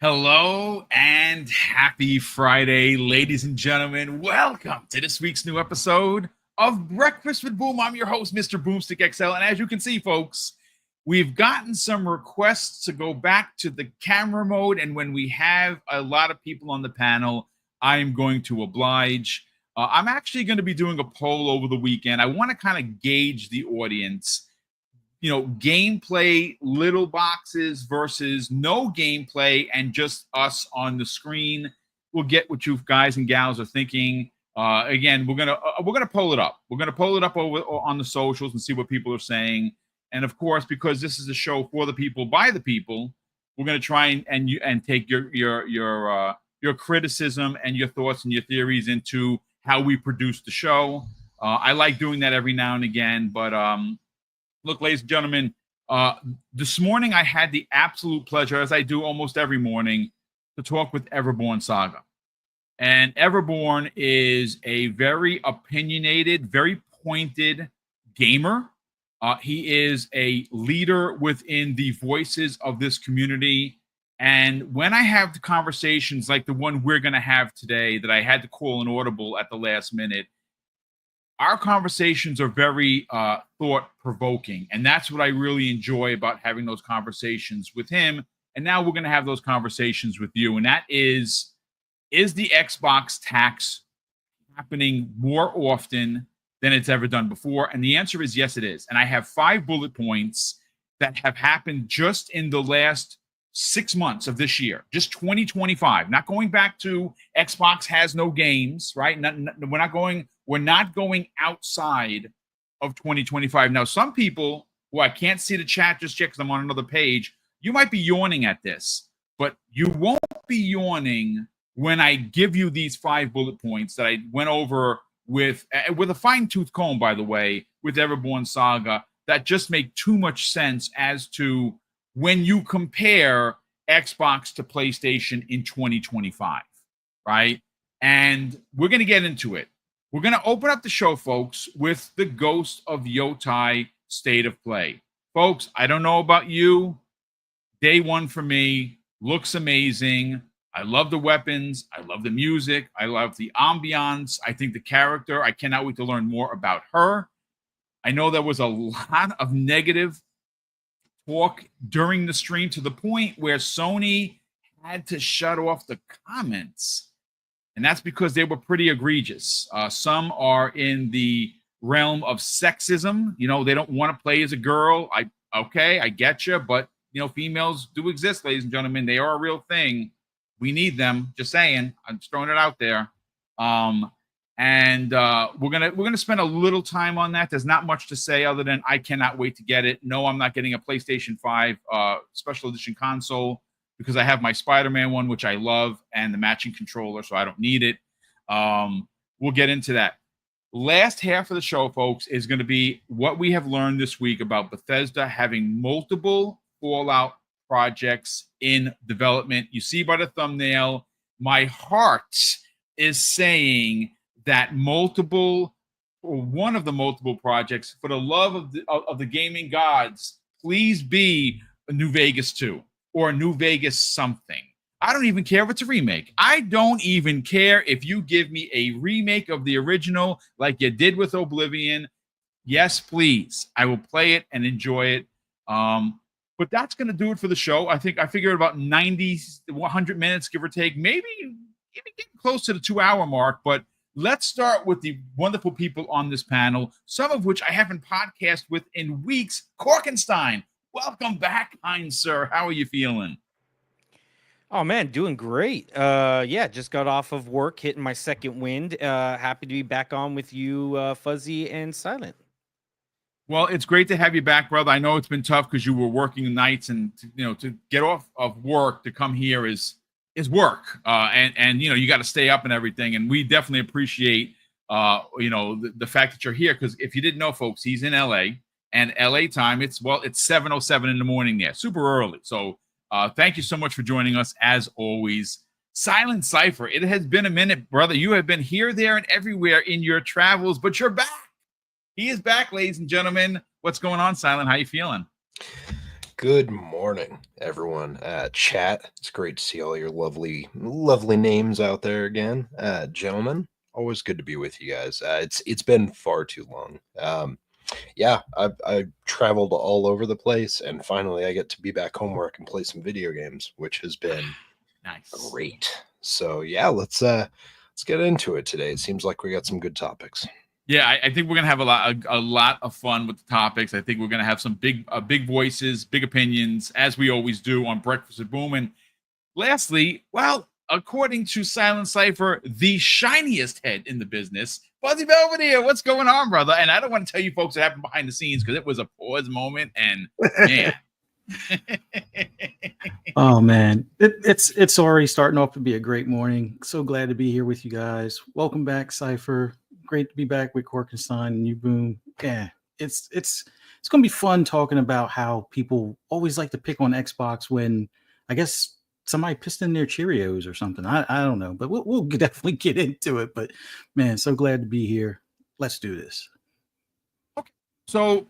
Hello and happy Friday, ladies and gentlemen. Welcome to this week's new episode of Breakfast with Boom. I'm your host, Mr. BoomStick XL. And as you can see, folks, we've gotten some requests to go back to the camera mode. And when we have a lot of people on the panel, I am going to oblige. I'm actually going to be doing a poll over the weekend. I want to kind of gauge the audience. You know, gameplay, little boxes versus no gameplay and just us on the screen. We'll get what you guys and gals are thinking. Again, we're gonna poll it up. We're gonna poll it up over on the socials and see what people are saying. And of course, because this is a show for the people by the people, we're gonna try and take your criticism and your thoughts and your theories into how we produce the show. I like doing that every now and again, but look, ladies and gentlemen, this morning I had the absolute pleasure, as I do almost every morning, to talk with Everborn Saga. And Everborn is a very opinionated, very pointed gamer. He is a leader within the voices of this community. And when I have the conversations like the one we're going to have today that I had to call an audible at the last minute, our conversations are very thought-provoking, and that's what I really enjoy about having those conversations with him. And now we're going to have those conversations with you, and that is the Xbox tax happening more often than it's ever done before? And the answer is yes, it is. And I have 5 bullet points that have happened just in the last 6 months of this year, just 2025. Not going back to Xbox has no games, right? We're not going outside of 2025. Now, some people who I can't see the chat just yet because I'm on another page, you might be yawning at this, but you won't be yawning when I give you these 5 bullet points that I went over with a fine-tooth comb, by the way, with Everborn Saga, that just make too much sense as to when you compare Xbox to PlayStation in 2025, right? And we're going to get into it. We're going to open up the show, folks, with the Ghost of Yotei State of Play. Folks, I don't know about you. Day one for me looks amazing. I love the weapons. I love the music. I love the ambiance. I think the character, I cannot wait to learn more about her. I know there was a lot of negative talk during the stream to the point where Sony had to shut off the comments. And that's because they were pretty egregious. Some are in the realm of sexism. You know, they don't want to play as a girl. I get you. But, you know, females do exist, ladies and gentlemen. They are a real thing. We need them. Just saying. I'm just throwing it out there. We're gonna spend a little time on that. There's not much to say other than I cannot wait to get it. No, I'm not getting a PlayStation 5 special edition console because I have my Spider-Man one, which I love, and the matching controller, so I don't need it. We'll get into that. Last half of the show, folks, is going to be what we have learned this week about Bethesda having multiple Fallout projects in development. You see by the thumbnail, my heart is saying that one of the multiple projects, for the love of the gaming gods, please be a New Vegas 2 or a New Vegas something. I don't even care if it's a remake. I don't even care if you give me a remake of the original like you did with Oblivion. Yes, please. I will play it and enjoy it. But that's going to do it for the show. I think I figured about 90, 100 minutes, give or take, maybe getting close to the 2-hour mark. But let's start with the wonderful people on this panel, some of which I haven't podcast with in weeks. Korkenstein, welcome back, kind sir. How are you feeling? Oh man, doing great. Just got off of work, hitting my second wind. Happy to be back on with you, Fuzzy and Silent. Well, it's great to have you back, brother. I know it's been tough because you were working nights, and to get off of work to come here is work, and you got to stay up and everything. And we definitely appreciate the fact that you're here, because if you didn't know, folks, he's in LA, and LA time it's 7:07 in the morning there, super early. So thank you so much for joining us as always. Silent Cypher, it has been a minute, brother. You have been here, there, and everywhere in your travels, but you're back. He is back, ladies and gentlemen. What's going on, Silent? How you feeling? Good morning, everyone. Chat, it's great to see all your lovely names out there again. Gentlemen, always good to be with you guys. It's been far too long. Yeah, I traveled all over the place, and finally I get to be back home where I can play some video games, which has been Nice. great. So yeah, let's get into it today. It seems like we got some good topics. Yeah, I think we're gonna have a lot of fun with the topics. I think we're gonna have some big voices, big opinions, as we always do on Breakfast with Boom. And lastly, well, according to Silent Cipher, the shiniest head in the business, Fuzzy Belvedere. What's going on, brother? And I don't want to tell you folks what happened behind the scenes because it was a pause moment, and man. Oh man, it's already starting off to be a great morning. So glad to be here with you guys. Welcome back, Cypher. Great to be back with Corkenstein and you, Boom. Yeah, it's gonna be fun talking about how people always like to pick on Xbox when I guess somebody pissed in their Cheerios or something. I don't know, but we'll definitely get into it. But man, so glad to be here. Let's do this. So,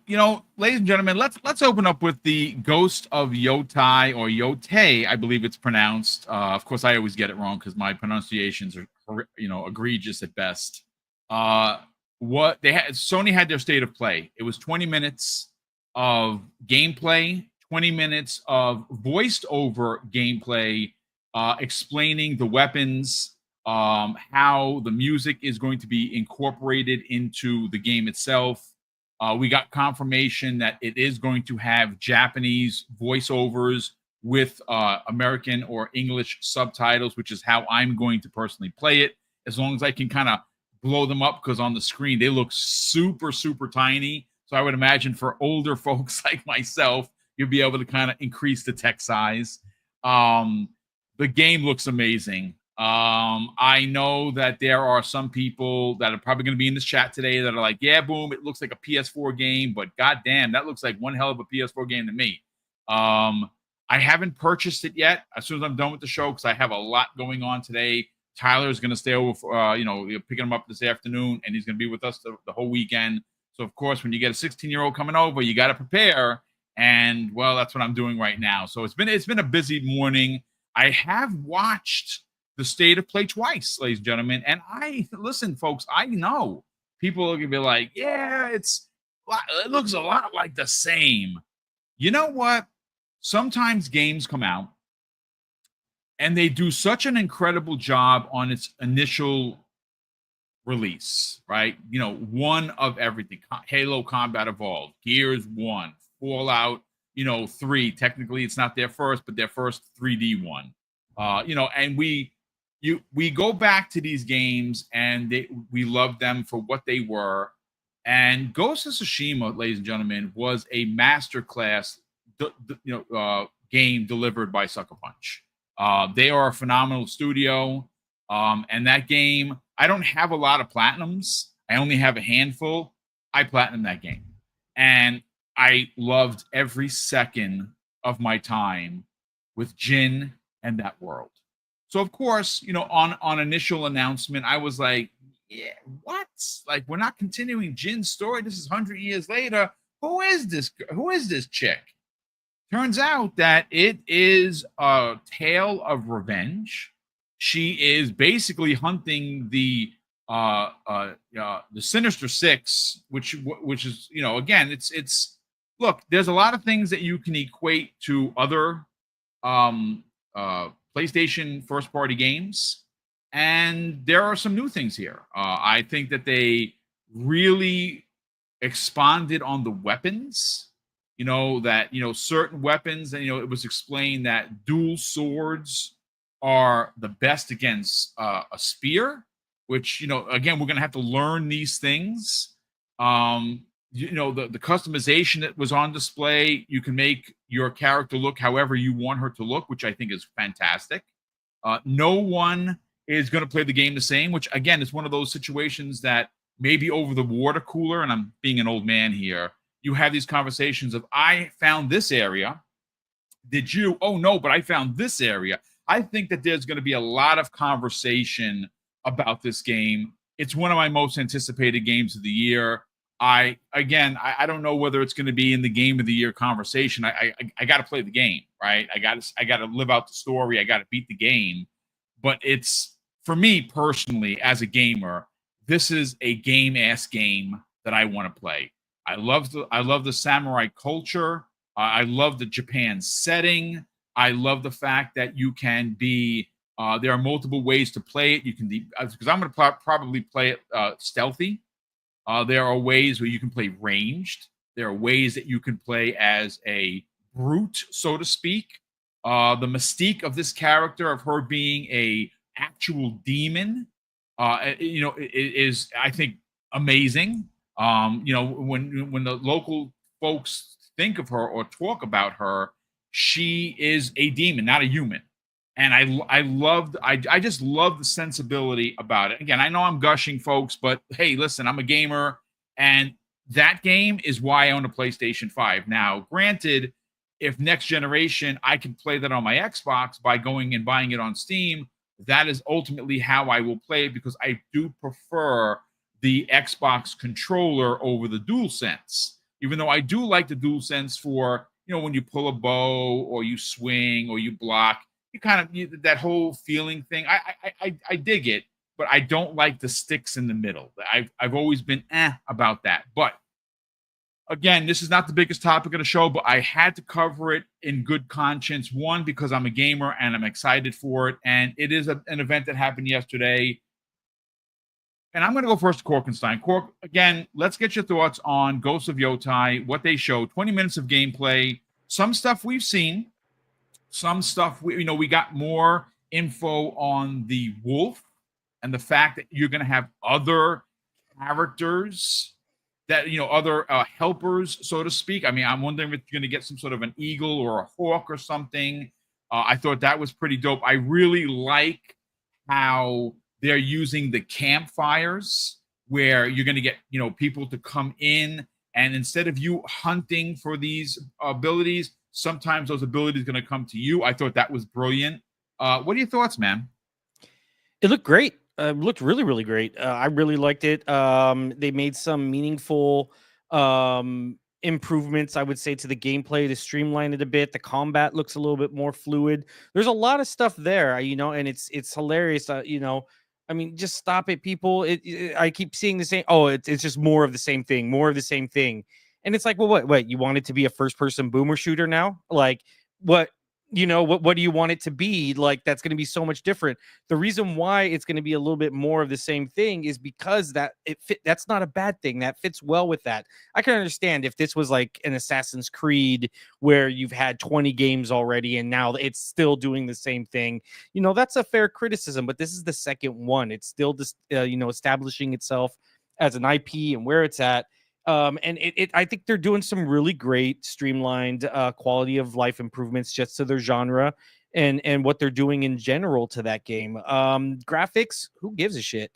ladies and gentlemen, let's open up with the Ghost of Yotei, or Yotei, I believe it's pronounced. Of course, I always get it wrong because my pronunciations are, egregious at best. What they had, Sony had their state of play. It was 20 minutes of gameplay, 20 minutes of voiced over gameplay, explaining the weapons, how the music is going to be incorporated into the game itself. We got confirmation that it is going to have Japanese voiceovers with American or English subtitles, which is how I'm going to personally play it, as long as I can kind of blow them up, because on the screen they look super, super tiny. So I would imagine for older folks like myself, you'll be able to kind of increase the text size. The game looks amazing. I know that there are some people that are probably going to be in this chat today that are like, yeah, Boom, it looks like a PS4 game, but goddamn, that looks like one hell of a PS4 game to me. I haven't purchased it yet. As soon as I'm done with the show, because I have a lot going on today. Tyler is going to stay over for, picking him up this afternoon, and he's going to be with us the whole weekend. So, of course, when you get a 16-year-old coming over, you got to prepare. And, well, that's what I'm doing right now. So it's been a busy morning. I have watched the state of play twice, ladies and gentlemen. And listen, folks, I know people are going to be like, yeah, it looks a lot like the same. You know what? Sometimes games come out and they do such an incredible job on its initial release, right? One of everything. Halo Combat Evolved, Gears 1, Fallout, 3. Technically, it's not their first, but their first 3D one. And we go back to these games and we love them for what they were. And Ghost of Tsushima, ladies and gentlemen, was a masterclass, game delivered by Sucker Punch. They are a phenomenal studio. And that game, I don't have a lot of platinums. I only have a handful. I platinumed that game. And I loved every second of my time with Jin and that world. So, of course, on initial announcement, I was like, yeah, what? Like, we're not continuing Jin's story. This is 100 years later. Who is this? Who is this chick? Turns out that it is a tale of revenge. She is basically hunting the Sinister Six, which is, again, it's look, there's a lot of things that you can equate to other PlayStation first-party games, and there are some new things here. I think that they really expanded on the weapons. Certain weapons, and it was explained that dual swords are the best against a spear, which again, we're gonna have to learn these things. The customization that was on display, you can make your character look however you want her to look, which I think is fantastic. No one is going to play the game the same, which again is one of those situations that maybe over the water cooler, and I'm being an old man here, you have these conversations of, I found this area. Did you? Oh no, but I found this area. I think that there's going to be a lot of conversation about this game. It's one of my most anticipated games of the year. I don't know whether it's going to be in the game of the year conversation. I got to play the game, right? I got to live out the story. I got to beat the game. But it's, for me personally as a gamer, this is a game-ass game that I want to play. I love the samurai culture. I love the Japan setting. I love the fact that you can be. There are multiple ways to play it. You can, because I'm going to probably play it stealthy. There are ways where you can play ranged. There are ways that you can play as a brute, so to speak. The mystique of this character, of her being a actual demon, is, I think, amazing. When the local folks think of her or talk about her, she is a demon, not a human. And I just love the sensibility about it. Again, I know I'm gushing, folks, but hey, listen, I'm a gamer, and that game is why I own a PlayStation 5. Now, granted, if next generation I can play that on my Xbox by going and buying it on Steam, that is ultimately how I will play it, because I do prefer the Xbox controller over the DualSense. Even though I do like the DualSense for, when you pull a bow or you swing or you block, you kind of, that whole feeling thing. I dig it, but I don't like the sticks in the middle. I've always been about that. But again, this is not the biggest topic of the show, but I had to cover it in good conscience. One, because I'm a gamer and I'm excited for it, and it is an event that happened yesterday. And I'm going to go first to Korkenstein. Kork, again, let's get your thoughts on Ghosts of Yotei, what they showed. 20 minutes of gameplay. Some stuff we've seen. Some stuff, we got more info on the wolf and the fact that you're going to have other characters that, other helpers, so to speak. I mean, I'm wondering if you're going to get some sort of an eagle or a hawk or something. I thought that was pretty dope. I really like how they're using the campfires, where you're going to get, people to come in, and instead of you hunting for these abilities, sometimes those abilities are going to come to you. I thought that was brilliant. What are your thoughts, man? It looked great. Looked really, really great. I really liked it. They made some meaningful improvements, I would say, to the gameplay to streamline it a bit. The combat looks a little bit more fluid. There's a lot of stuff there, and it's hilarious. I mean, just stop it, people. I keep seeing the same. Oh, it's just more of the same thing, more of the same thing. And it's like, well, what? You want it to be a first-person boomer shooter now? Like, what? What do you want it to be? Like, that's going to be so much different. The reason why it's going to be a little bit more of the same thing is because that's not a bad thing. That fits well with that. I can understand if this was like an Assassin's Creed where you've had 20 games already and now it's still doing the same thing. That's a fair criticism, but this is the second one. It's still just, establishing itself as an IP and where it's at. And I think they're doing some really great streamlined quality of life improvements just to their genre and what they're doing in general to that game. Graphics, who gives a shit?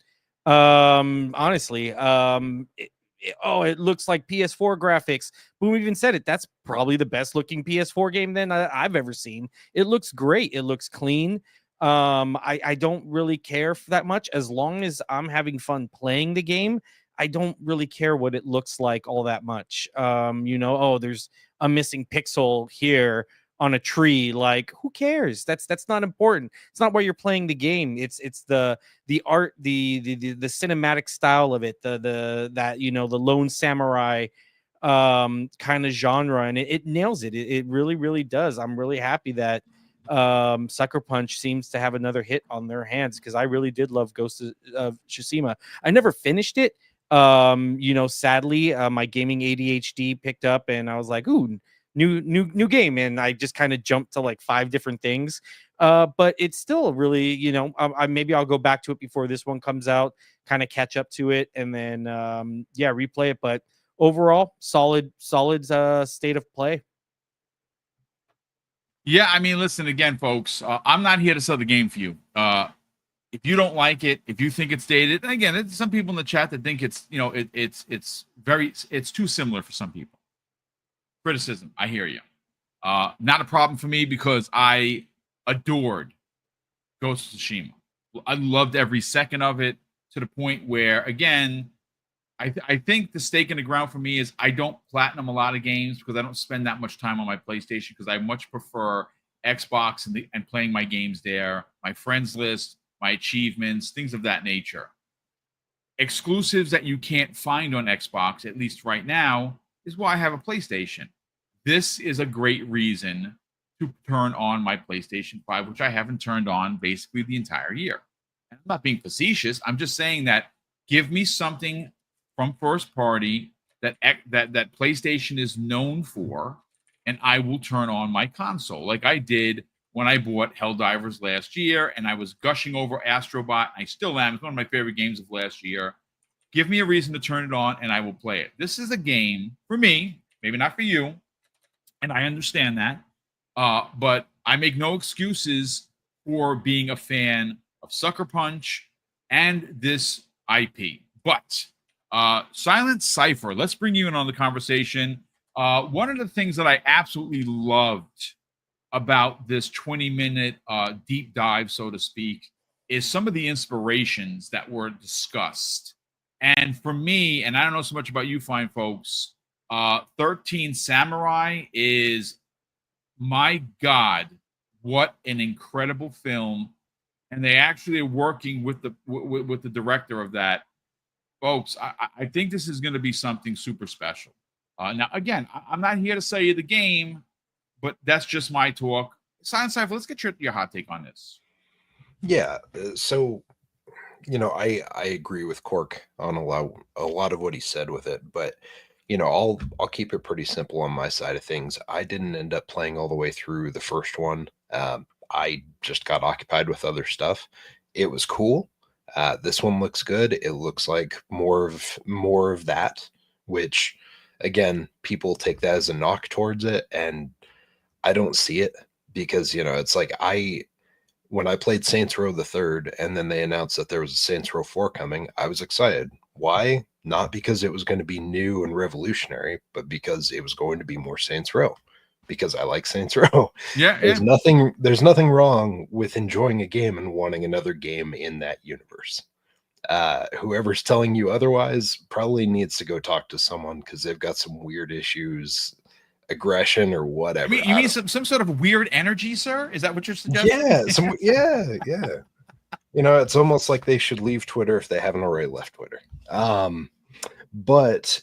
Honestly, it looks like PS4 graphics. Boom even said it. That's probably the best looking PS4 game than I've ever seen. It looks great. It looks clean. I don't really care for that much as long as I'm having fun playing the game. I don't really care what it looks like all that much. There's a missing pixel here on a tree. Like, who cares? That's not important. It's not why you're playing the game. It's the art, the cinematic style of it, the lone samurai kind of genre, and it nails it. It really, really does. I'm really happy that Sucker Punch seems to have another hit on their hands, because I really did love Ghost of Tsushima. I never finished it. Sadly, my gaming ADHD picked up and I was like, ooh, new game. And I just kind of jumped to like 5 different things. But it's still really, maybe I'll go back to it before this one comes out, kind of catch up to it and then, replay it. But overall, solid state of play. Yeah, I mean, listen, again, folks, I'm not here to sell the game for you. If you don't like it, if you think it's dated, and again, there's some people in the chat that think it's, it's too similar for some people. Criticism, I hear you. Not a problem for me, because I adored Ghost of Tsushima. I loved every second of it, to the point where, again, I think the stake in the ground for me is I don't platinum a lot of games because I don't spend that much time on my PlayStation because I much prefer Xbox and playing my games there, my friends list, my achievements, things of that nature. Exclusives that you can't find on Xbox, at least right now, is why I have a PlayStation. This is a great reason to turn on my PlayStation 5, which I haven't turned on basically the entire year. And I'm not being facetious. I'm just saying that give me something from first party that PlayStation is known for, and I will turn on my console like I did when I bought Helldivers last year, and I was gushing over Astrobot. I still am. It's one of my favorite games of last year. Give me a reason to turn it on, and I will play it. This is a game for me, maybe not for you, and I understand that. But I make no excuses for being a fan of Sucker Punch and this IP. But Silent Cypher, let's bring you in on the conversation. One of the things that I absolutely loved about this 20-minute deep dive, so to speak, is some of the inspirations that were discussed. And for me, and I don't know so much about you fine folks, 13 Samurai is, my God, what an incredible film. And they actually are working with the director of that. Folks, I think this is going to be something super special. Now, again, I'm not here to sell you the game, but that's just my talk. Silent Cypher, let's get your hot take on this. Yeah, so I agree with Cork on a lot of what he said with it, but I'll keep it pretty simple on my side of things. I didn't end up playing all the way through the first one. I just got occupied with other stuff. It was cool. This one looks good. It looks like more of that, which again, people take that as a knock towards it, and I don't see it because it's like when I played Saints Row the Third, and then they announced that there was a Saints Row 4 coming, I was excited. Why? Not because it was going to be new and revolutionary, but because it was going to be more Saints Row. Because I like Saints Row. Yeah, there's nothing wrong with enjoying a game and wanting another game in that universe. Whoever's telling you otherwise probably needs to go talk to someone because they've got some weird issues, aggression or whatever. You mean some sort of weird energy, sir? Is that what you're suggesting? Yeah, yeah. It's almost like they should leave Twitter if they haven't already left Twitter. But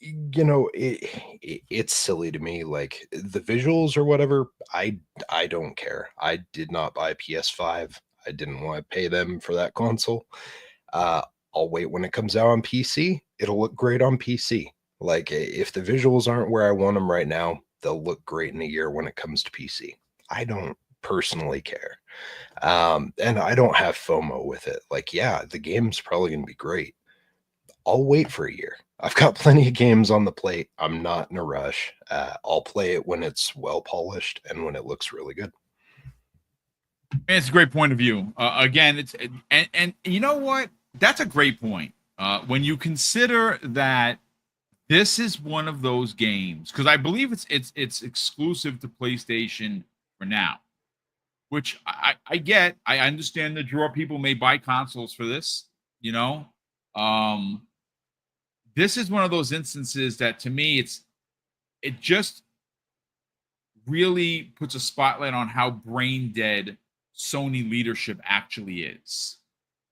it's silly to me. Like the visuals or whatever, I don't care. I did not buy PS5. I didn't want to pay them for that console. I'll wait when it comes out on PC. It'll look great on PC. Like if the visuals aren't where I want them right now, they'll look great in a year when it comes to PC. I don't personally care. And I don't have FOMO with it. Like, yeah, the game's probably going to be great. I'll wait for a year. I've got plenty of games on the plate. I'm not in a rush. I'll play it when it's well polished and when it looks really good. It's a great point of view. Again, and you know what? That's a great point. When you consider that this is one of those games, because I believe it's exclusive to PlayStation for now, which I get. I understand the draw. People may buy consoles for this. This is one of those instances that, to me, it just really puts a spotlight on how brain dead Sony leadership actually is.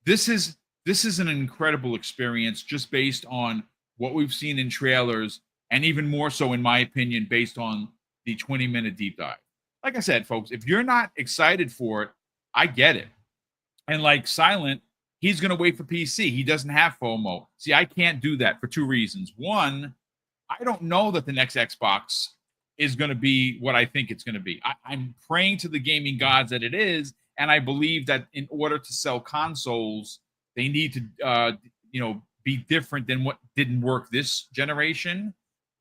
This is an incredible experience just based on what we've seen in trailers, and even more so, in my opinion, based on the 20-minute deep dive. Like I said, folks, if you're not excited for it, I get it. And like Silent, he's going to wait for PC. He doesn't have FOMO. See, I can't do that for two reasons. One, I don't know that the next Xbox is going to be what I think it's going to be. I'm praying to the gaming gods that it is, and I believe that in order to sell consoles, they need to, be different than what didn't work this generation.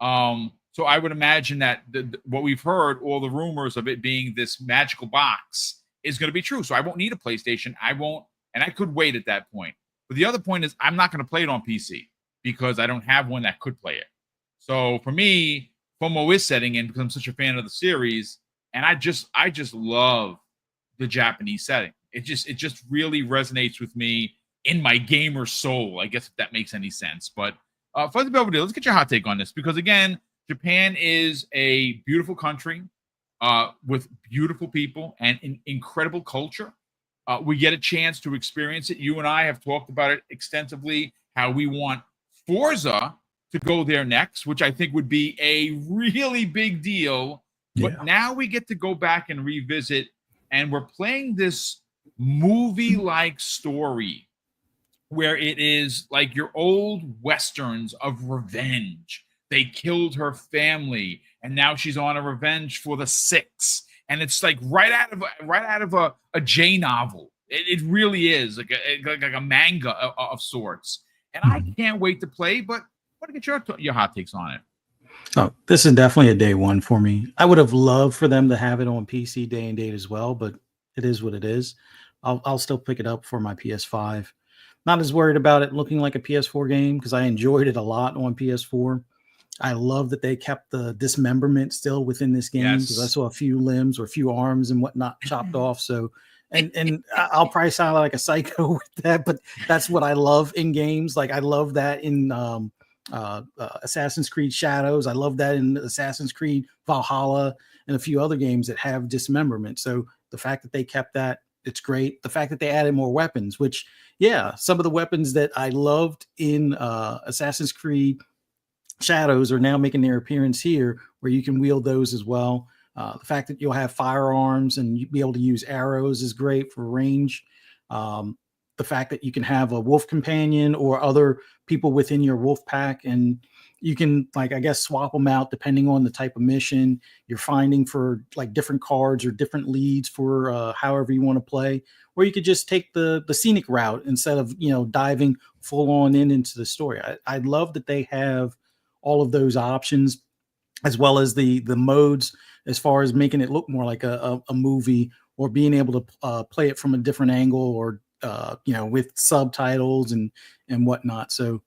So I would imagine that what we've heard, all the rumors of it being this magical box, is going to be true. So I won't need a PlayStation. And I could wait at that point. But the other point is I'm not going to play it on PC because I don't have one that could play it. So for me, FOMO is setting in because I'm such a fan of the series, and I just love the Japanese setting. It just really resonates with me in my gamer soul, I guess, if that makes any sense. But Fuzzy Belvedere, let's get your hot take on this, because again, Japan is a beautiful country with beautiful people and an incredible culture. We get a chance to experience it. You and I have talked about it extensively, how we want Forza to go there next, which I think would be a really big deal. But now we get to go back and revisit, and we're playing this movie-like story where it is like your old westerns of revenge. They killed her family, and now she's on a revenge for the six. And it's like right out of a J novel. It really is like a manga of sorts. And I can't wait to play. But I want to get your hot takes on it. Oh, this is definitely a day one for me. I would have loved for them to have it on PC day and date as well, but it is what it is. I'll still pick it up for my PS5. Not as worried about it looking like a PS4 game because I enjoyed it a lot on PS4. I love that they kept the dismemberment still within this game because I saw a few limbs or a few arms and whatnot chopped off. So, and I'll probably sound like a psycho with that, but that's what I love in games. Like I love that in Assassin's Creed Shadows. I love that in Assassin's Creed Valhalla and a few other games that have dismemberment. So the fact that they kept that, it's great. The fact that they added more weapons, which, yeah, some of the weapons that I loved in Assassin's Creed Shadows are now making their appearance here, where you can wield those as well. The fact that you'll have firearms and you'll be able to use arrows is great for range. The fact that you can have a wolf companion or other people within your wolf pack, and you can, like, I guess, swap them out depending on the type of mission you're finding for like different cards or different leads for however you want to play. Or you could just take the scenic route instead of, diving full on into the story. I love that they have all of those options, as well as the modes, as far as making it look more like a movie, or being able to play it from a different angle, or with subtitles and whatnot. So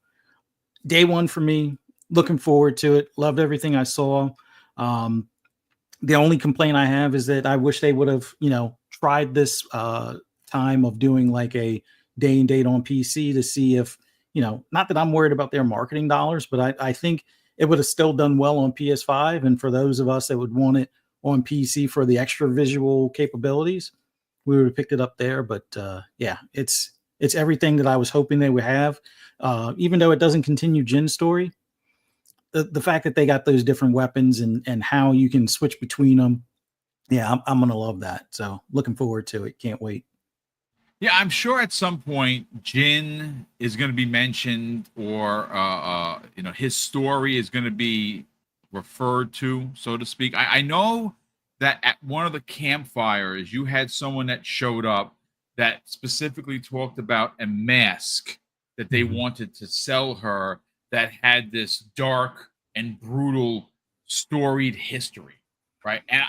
day one for me, looking forward to it. Loved everything I saw. The only complaint I have is that I wish they would have, tried this time of doing like a day and date on PC to see if, not that I'm worried about their marketing dollars, but I think it would have still done well on PS5. And for those of us that would want it on PC for the extra visual capabilities, we would have picked it up there. But yeah, it's everything that I was hoping they would have. Even though it doesn't continue Jin's story, the fact that they got those different weapons and how you can switch between them, yeah, I'm gonna love that. So looking forward to it. Can't wait. Yeah, I'm sure at some point Jin is going to be mentioned, or his story is going to be referred to, so to speak. I know that at one of the campfires, you had someone that showed up that specifically talked about a mask that they wanted to sell her that had this dark and brutal storied history. Right. And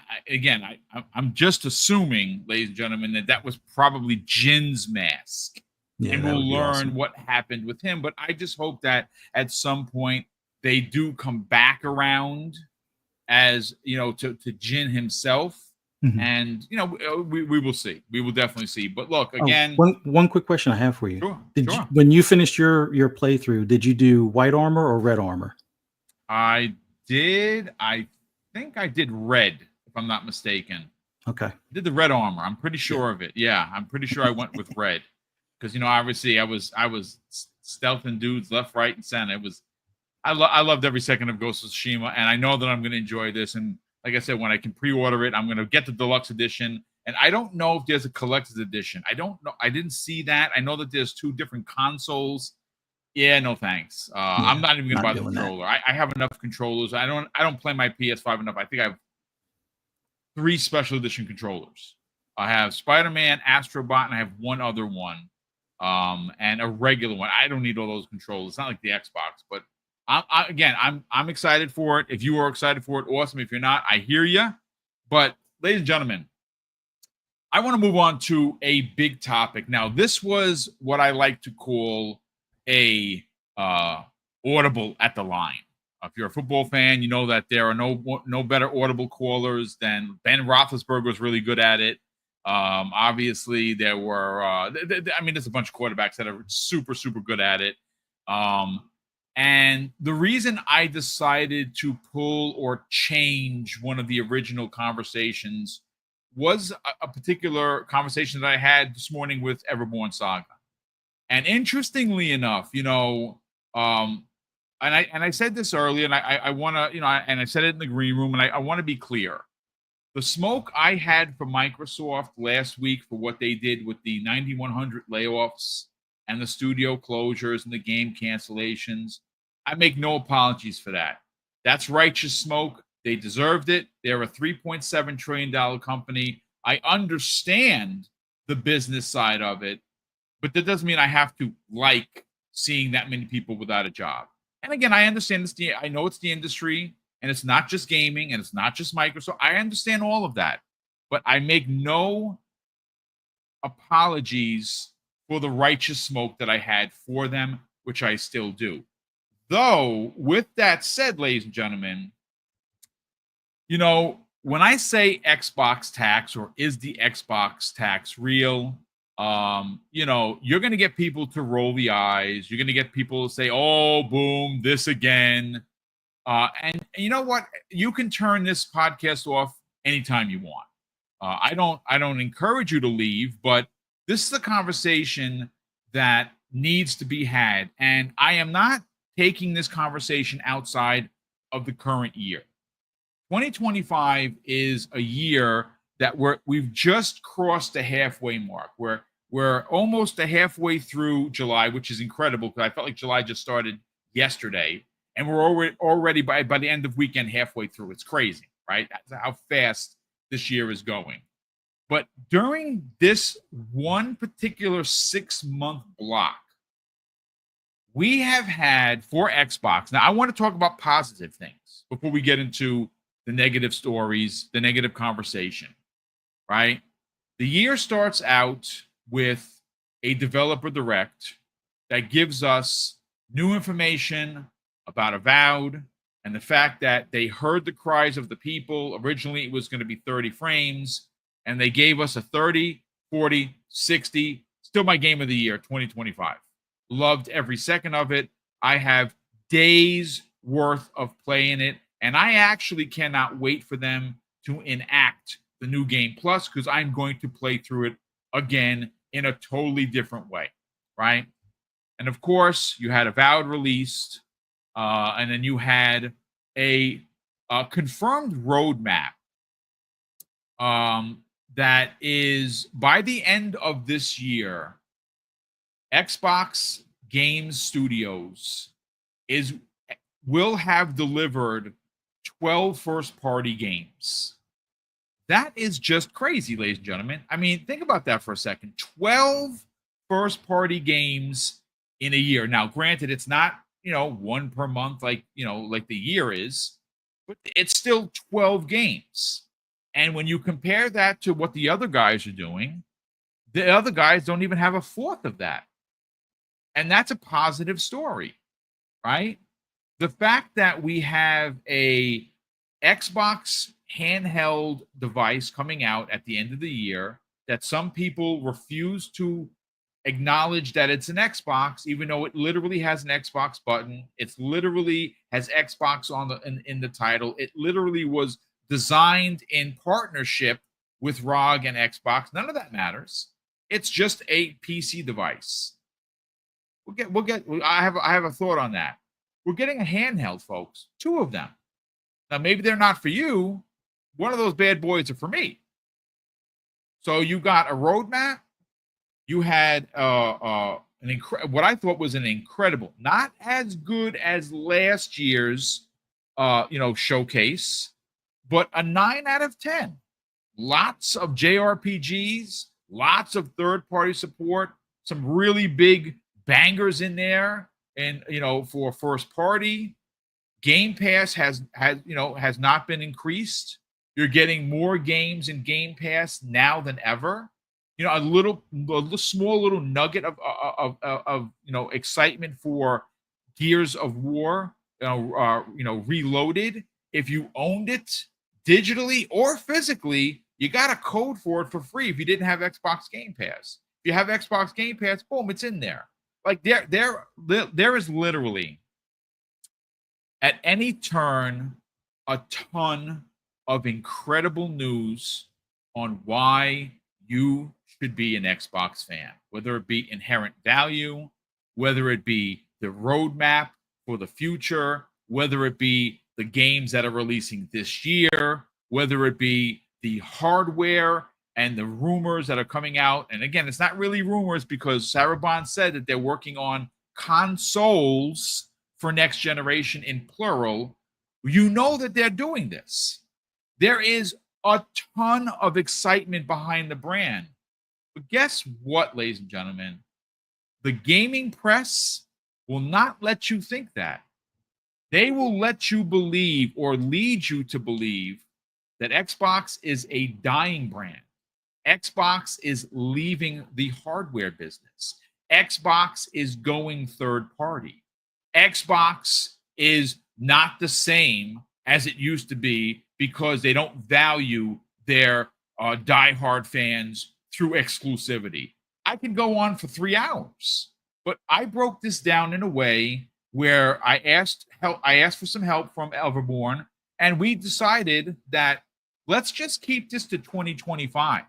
I'm just assuming, ladies and gentlemen, that was probably Jin's mask. Yeah, and we'll learn awesome. What happened with him. But I just hope that at some point they do come back around as, to Jin himself. Mm-hmm. And, we will see. We will definitely see. But look, again. One quick question I have for you. Sure. You, when you finished your playthrough, did you do white armor or red armor? I did. I think I did red, if I'm not mistaken. Okay. I did the red armor. I'm pretty sure of it. Yeah, I'm pretty sure I went with red, because obviously I was stealthing dudes left, right, and center. I loved every second of Ghost of Tsushima, and I know that I'm going to enjoy this. And like I said, when I can pre-order it, I'm going to get the deluxe edition. And I don't know if there's a collector's edition. I don't know. I didn't see that. I know that there's 2 different consoles. Yeah, no thanks. I'm not even gonna buy the controller. I have enough controllers. I don't play my PS5 enough. I think I have 3 special edition controllers. I have Spider-Man, Astrobot, and I have one other one, and a regular one. I don't need all those controllers. It's not like the Xbox, but I'm excited for it. If you are excited for it, awesome. If you're not, I hear you. But ladies and gentlemen, I want to move on to a big topic. Now, this was what I like to call a audible at the line. If you're a football fan, you know that there are no better audible callers than Ben Roethlisberger was really good at it. Obviously, there were there's a bunch of quarterbacks that are super, super good at it. And the reason I decided to pull or change one of the original conversations was a particular conversation that I had this morning with Everborn Saga. And interestingly enough, and I said this earlier, and I want to, and I said it in the green room, and I want to be clear. The smoke I had for Microsoft last week for what they did with the 9100 layoffs and the studio closures and the game cancellations, I make no apologies for that. That's righteous smoke. They deserved it. They're a $3.7 trillion company. I understand the business side of it, but that doesn't mean I have to like seeing that many people without a job. And again, I understand this. I know it's the industry, and it's not just gaming, and it's not just Microsoft. I understand all of that, but I make no apologies for the righteous smoke that I had for them, which I still do. Though, with that said, ladies and gentlemen, when I say Xbox tax, or is the Xbox tax real, you're going to get people to roll the eyes. You're going to get people to say, oh, boom, this again. And you know what? You can turn this podcast off anytime you want. I don't encourage you to leave, but this is a conversation that needs to be had. And I am not taking this conversation outside of the current year. 2025 is a year that we've just crossed the halfway mark. We're almost halfway through July, which is incredible because I felt like July just started yesterday, and we're already by the end of weekend halfway through. It's crazy, right? That's how fast this year is going. But during this one particular 6-month block, we have had for Xbox. Now, I want to talk about positive things before we get into the negative stories, the negative conversation, right? The year starts out with a developer direct that gives us new information about Avowed and the fact that they heard the cries of the people. Originally, it was going to be 30 frames, and they gave us a 30, 40, 60, still my game of the year, 2025. Loved every second of it. I have days worth of play in it, and I actually cannot wait for them to enact the new game plus, because I'm going to play through it again in a totally different way, right? And of course, you had Avowed released, and then you had a confirmed roadmap that is, by the end of this year, Xbox Game Studios will have delivered 12 first-party games. That is just crazy, ladies and gentlemen. I mean, think about that for a second. 12 first-party games in a year. Now, granted, it's not, one per month like the year is, but it's still 12 games. And when you compare that to what the other guys are doing, the other guys don't even have a fourth of that. And that's a positive story, right? The fact that we have a Xbox handheld device coming out at the end of the year that some people refuse to acknowledge that it's an Xbox, even though it literally has an Xbox button. It's literally has Xbox in the title. It literally was designed in partnership with ROG and Xbox. None of that matters. It's just a PC device. We'll get. I have a thought on that. We're getting a handheld, folks. 2 of them. Now, maybe they're not for you. One of those bad boys are for me. So you got a roadmap. You had what I thought was an incredible, not as good as last year's, showcase, but a 9 out of 10. Lots of JRPGs, lots of third-party support, some really big bangers in there, and for first party. Game Pass has not been increased. You're getting more games in Game Pass now than ever. A small little nugget of excitement for Gears of War, Reloaded. If you owned it digitally or physically, you got a code for it for free if you didn't have Xbox Game Pass. If you have Xbox Game Pass, boom, it's in there. Like there is literally At any turn, a ton of incredible news on why you should be an Xbox fan, whether it be inherent value, whether it be the roadmap for the future, whether it be the games that are releasing this year, whether it be the hardware and the rumors that are coming out. And again, it's not really rumors because Sarabon said that they're working on consoles for next generation in plural. You know that they're doing this. There is a ton of excitement behind the brand. But guess what, ladies and gentlemen? The gaming press will not let you think that. They will let you believe or lead you to believe that Xbox is a dying brand. Xbox is leaving the hardware business. Xbox is going third party. Xbox is not the same as it used to be because they don't value their diehard fans through exclusivity. I can go on for 3 hours, but I broke this down in a way where I asked for some help from Everborn, and we decided that let's just keep this to 2025,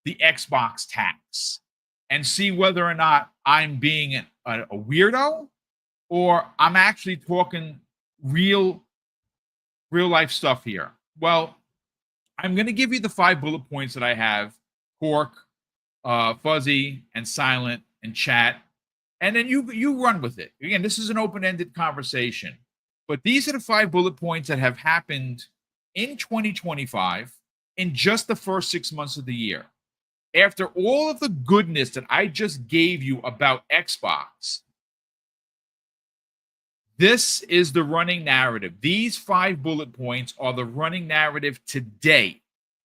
the Xbox tax, and see whether or not I'm being a weirdo or I'm actually talking real life stuff here. Well, I'm going to give you the 5 bullet points that I have: Cork, Fuzzy, and Silent, and Chat, and then you run with it. Again, this is an open-ended conversation, but these are the 5 bullet points that have happened in 2025 in just the first 6 months of the year. After all of the goodness that I just gave you about Xbox, this is the running narrative. These 5 bullet points are the running narrative today,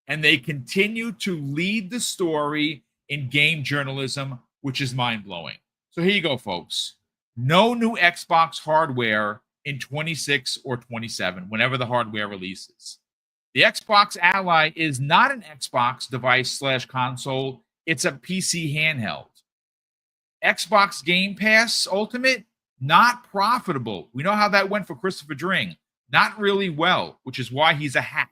and they continue to lead the story in game journalism, which is mind-blowing. So here you go, folks. No new Xbox hardware in 26 or 27, whenever the hardware releases. The Xbox Ally is not an Xbox device/console. It's a PC handheld. Xbox Game Pass Ultimate, not profitable. We know how that went for Christopher Dring. Not really well, which is why he's a hack.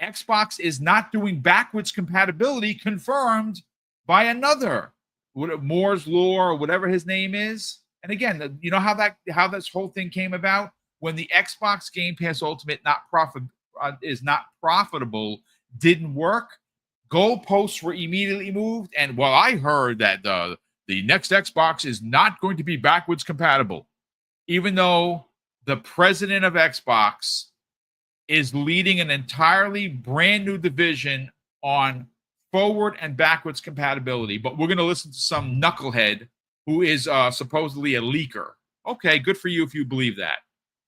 Xbox is not doing backwards compatibility, confirmed by another Moore's Law or whatever his name is. And again, you know how this whole thing came about? When the Xbox Game Pass Ultimate is not profitable, didn't work, goalposts were immediately moved. And well, I heard that the next Xbox is not going to be backwards compatible, even though the president of Xbox is leading an entirely brand new division on forward and backwards compatibility. But we're going to listen to some knucklehead who is supposedly a leaker. Okay, good for you if you believe that.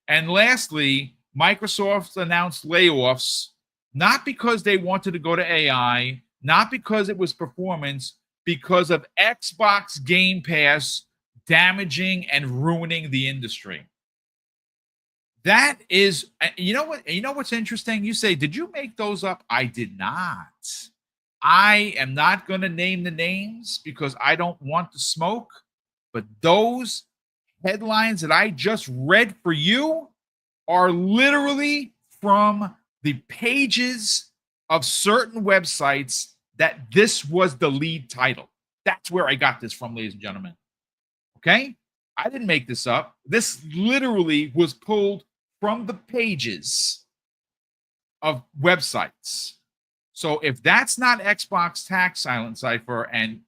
And lastly, Microsoft announced layoffs, not because they wanted to go to AI, not because it was performance, because of Xbox Game Pass damaging and ruining the industry. That is, you know what? You know what's interesting? You say, did you make those up? I did not. I am not going to name the names because I don't want to smoke. But those headlines that I just read for you are literally from the pages of certain websites that this was the lead title. That's where I got this from, ladies and gentlemen. Okay? I didn't make this up. This literally was pulled from the pages of websites. So if that's not Xbox tax, Silent Cypher and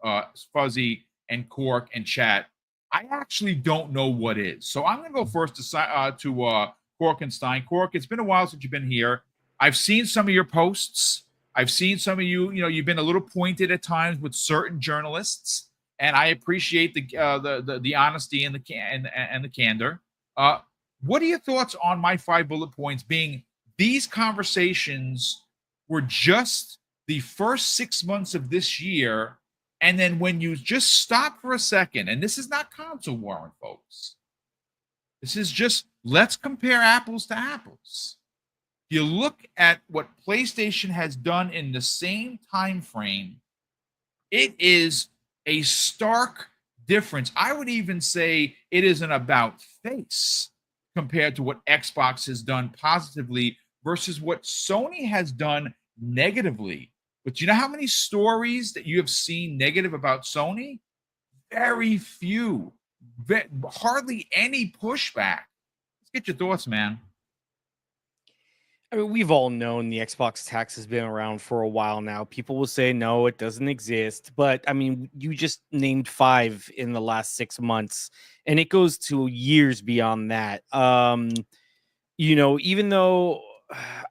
Fuzzy and Cork and Chat, I actually don't know what is. So I'm going to go first to Cork and Stein. Cork, it's been a while since you've been here. I've seen some of your posts. I've seen some of you. You know, you've been a little pointed at times with certain journalists, and I appreciate the honesty and the candor. What are your thoughts on my 5 bullet points? Being these conversations were just the first 6 months of this year. And then when you just stop for a second, and this is not console warring, folks. This is just, let's compare apples to apples. If you look at what PlayStation has done in the same time frame, it is a stark difference. I would even say it is an about face. compared to what Xbox has done positively versus what Sony has done negatively. But you know how many stories that you have seen negative about Sony? Very few. Hardly any pushback. Let's get your thoughts, man. I mean, we've all known the Xbox tax has been around for a while now. People will say, no, it doesn't exist. But I mean, you just named 5 in the last 6 months, and it goes to years beyond that. Even though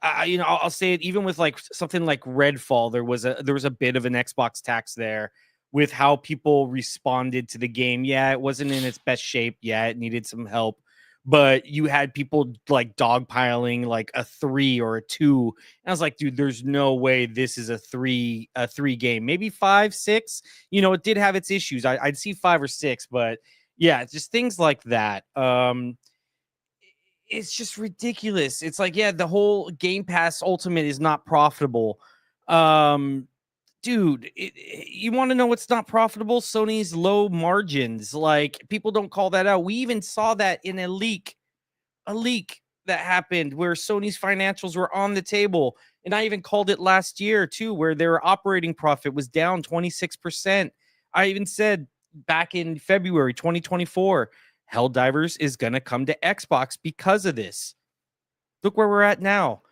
I'll say it, even with like something like Redfall, there was a bit of an Xbox tax there with how people responded to the game. Yeah, it wasn't in its best shape. Yeah, it needed some help. But you had people like dogpiling like a 3 or a 2. And I was like, dude, there's no way this is a 3 game. Maybe 5, 6. It did have its issues. I'd see 5 or 6, but yeah, just things like that. It's just ridiculous. It's like, yeah, the whole Game Pass Ultimate is not profitable. Dude, you want to know what's not profitable? Sony's low margins. Like, people don't call that out. We even saw that in a leak that happened where Sony's financials were on the table. And I even called it last year too, where their operating profit was down 26%. I even said back in February 2024, Helldivers is going to come to Xbox because of this. Look where we're at now.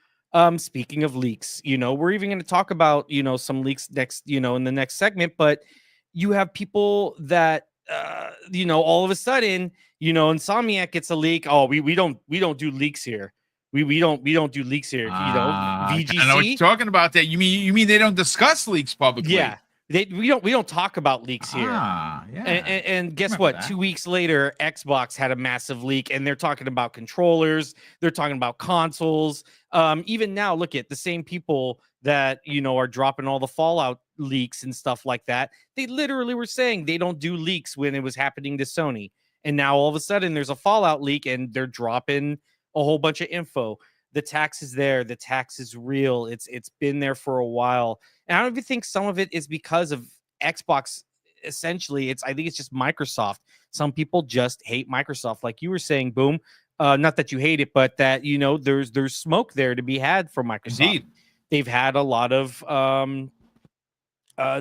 Speaking of leaks, we're even going to talk about, some leaks next, in the next segment, but you have people that, all of a sudden, Insomniac gets a leak. Oh, we don't do leaks here. We don't do leaks here. VGC. I know what you're talking about. That you mean they don't discuss leaks publicly? Yeah. We don't talk about leaks here. Yeah. And guess what? That. 2 weeks later, Xbox had a massive leak, and they're talking about controllers. They're talking about consoles. Even now, look at the same people that are dropping all the Fallout leaks and stuff like that. They literally were saying they don't do leaks when it was happening to Sony, and now all of a sudden there's a Fallout leak, and they're dropping a whole bunch of info. The tax is there. The tax is real. It's been there for a while. And I don't even think some of it is because of Xbox. Essentially, I think it's just Microsoft. Some people just hate Microsoft, like you were saying, Boom. Not that you hate it, but that there's smoke there to be had for Microsoft. Indeed. They've had a lot of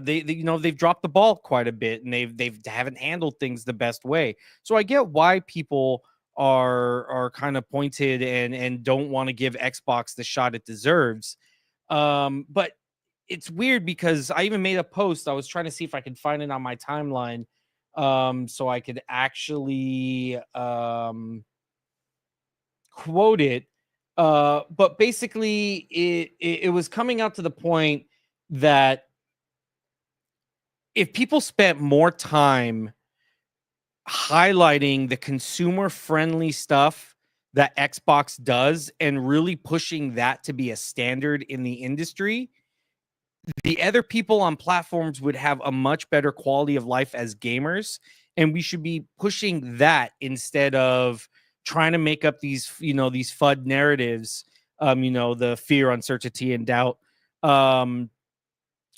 they've dropped the ball quite a bit, and they haven't handled things the best way. So I get why people are kind of pointed and don't want to give Xbox the shot it deserves. But it's weird because I even made a post. I was trying to see if I could find it on my timeline, so I could actually quote it. But basically, it was coming out to the point that if people spent more time highlighting the consumer-friendly stuff that Xbox does and really pushing that to be a standard in the industry, the other people on platforms would have a much better quality of life as gamers, and we should be pushing that instead of trying to make up these FUD narratives, the fear, uncertainty, and doubt.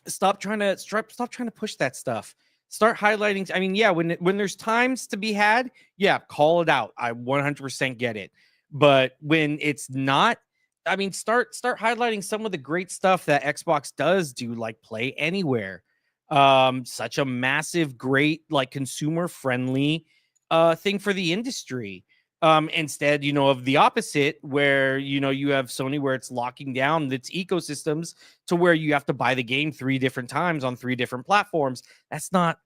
Stop trying to push that stuff. Start highlighting. I mean, yeah, when there's times to be had, yeah, call it out. I 100% get it. But when it's not, I mean, start highlighting some of the great stuff that Xbox does do, like Play Anywhere. Such a massive, great, like consumer friendly thing for the industry. Instead, of the opposite, where you have Sony, where it's locking down its ecosystems to where you have to buy the game 3 different times on 3 different platforms. That's not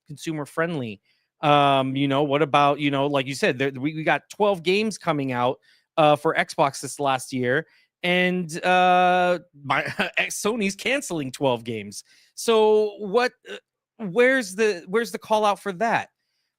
consumer friendly. What about, like you said, we got 12 games coming out for Xbox this last year, and Sony's canceling 12 games. So what? Where's the call out for that?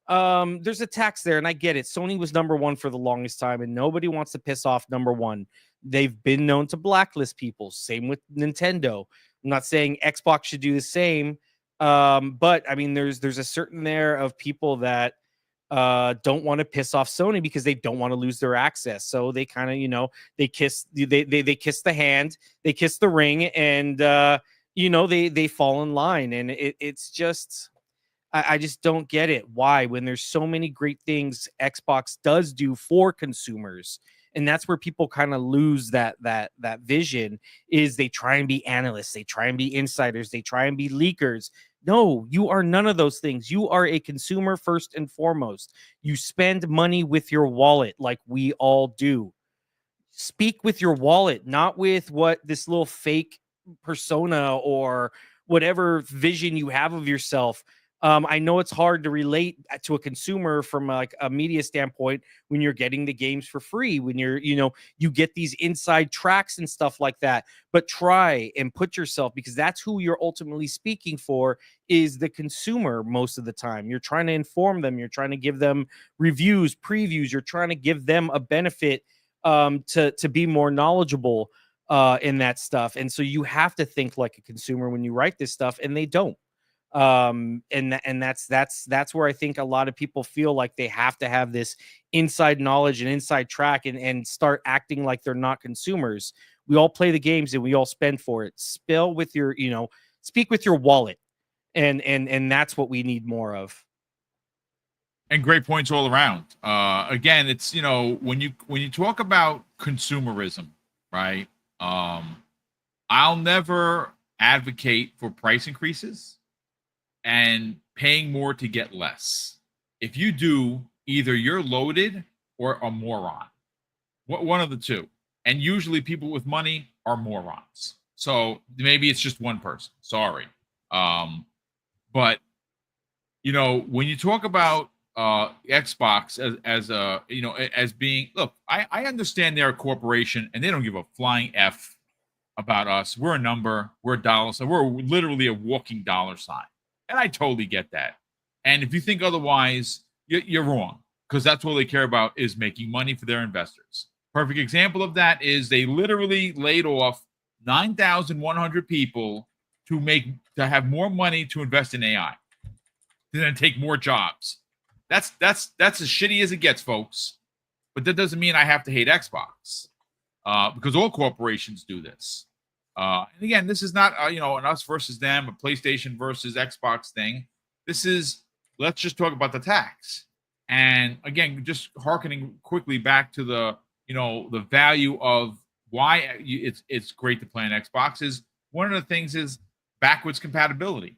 There's a tax there, and I get it. Sony was number 1 for the longest time, and nobody wants to piss off number 1. They've been known to blacklist people. Same with Nintendo. I'm not saying Xbox should do the same, but I mean, there's a certain there of people that don't want to piss off Sony because they don't want to lose their access. So they kind of, they kiss the hand, they kiss the ring, and they fall in line, and it's just. I just don't get it. Why, when there's so many great things Xbox does do for consumers, and that's where people kind of lose that vision, is they try and be analysts, they try and be insiders, they try and be leakers. No, you are none of those things. You are a consumer first and foremost. You spend money with your wallet like we all do. Speak with your wallet, not with what this little fake persona or whatever vision you have of yourself. I know it's hard to relate to a consumer from like a media standpoint when you're getting the games for free, when you're, you get these inside tracks and stuff like that. But try and put yourself, because that's who you're ultimately speaking for, is the consumer most of the time. You're trying to inform them, you're trying to give them reviews, previews, you're trying to give them a benefit to be more knowledgeable in that stuff. And so you have to think like a consumer when you write this stuff, and they don't. And that's where I think a lot of people feel like they have to have this inside knowledge and inside track and start acting like they're not consumers. We all play the games and we all spend for it. Speak with your wallet, and that's what we need more of. And great points all around. Again, it's, when you talk about consumerism, right? I'll never advocate for price increases and paying more to get less. If you do, either you're loaded or a moron. One of the two. And usually people with money are morons. So maybe it's just one person. Sorry. But when you talk about Xbox as being, look, I understand they're a corporation and they don't give a flying F about us. We're a number, we're a dollar sign, we're literally a walking dollar sign. And I totally get that. And if you think otherwise, you're wrong, because that's all they care about, is making money for their investors. Perfect example of that is they literally laid off 9,100 people to have more money to invest in AI, to then take more jobs. That's as shitty as it gets, folks. But that doesn't mean I have to hate Xbox, because all corporations do this. And again, this is not an us versus them, a PlayStation versus Xbox thing. This is, let's just talk about the tax. And again, just hearkening quickly back to the value of why it's great to play on Xbox, is one of the things is backwards compatibility.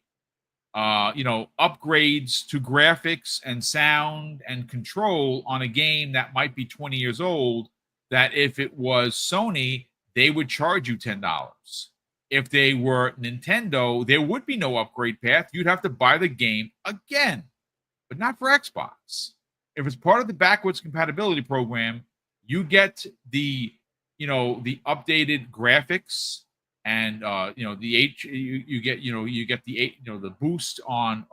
Upgrades to graphics and sound and control on a game that might be 20 years old, that if it was Sony, they would charge you $10. If they were Nintendo, there would be no upgrade path. You'd have to buy the game again, but not for Xbox. If it's part of the backwards compatibility program, you get the updated graphics, and you get the boost on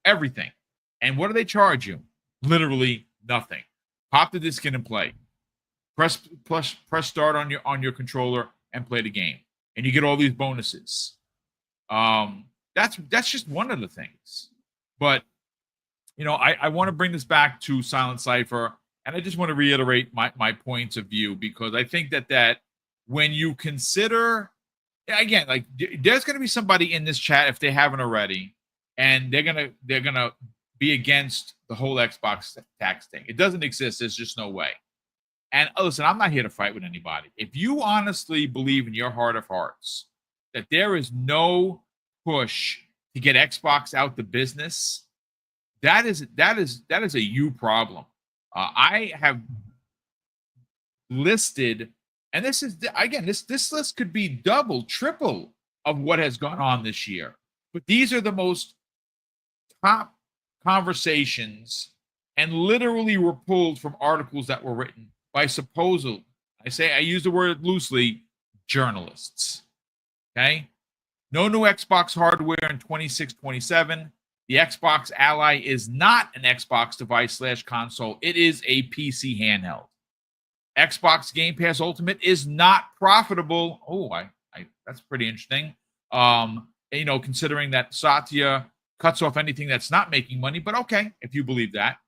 everything. And what do they charge you? Literally nothing. Pop the disc in and play. Press start on your controller and play the game, and you get all these bonuses. That's just one of the things. But I want to bring this back to Silent Cypher, and I just want to reiterate my points of view, because I think that when you consider, again, like, there's going to be somebody in this chat, if they haven't already, and they're gonna be against the whole Xbox tax thing. It doesn't exist. There's just no way. And listen, I'm not here to fight with anybody. If you honestly believe in your heart of hearts that there is no push to get Xbox out the business, that is a you problem. I have listed, and this is, again, this list could be double, triple of what has gone on this year. But these are the most top conversations, and literally were pulled from articles that were written by I use the word loosely, journalists. Okay? No new Xbox hardware in 26-27. The Xbox Ally is not an Xbox device / console. It is a PC handheld. Xbox Game Pass Ultimate is not profitable. Oh, that's pretty interesting. Considering that Satya cuts off anything that's not making money, but okay, if you believe that.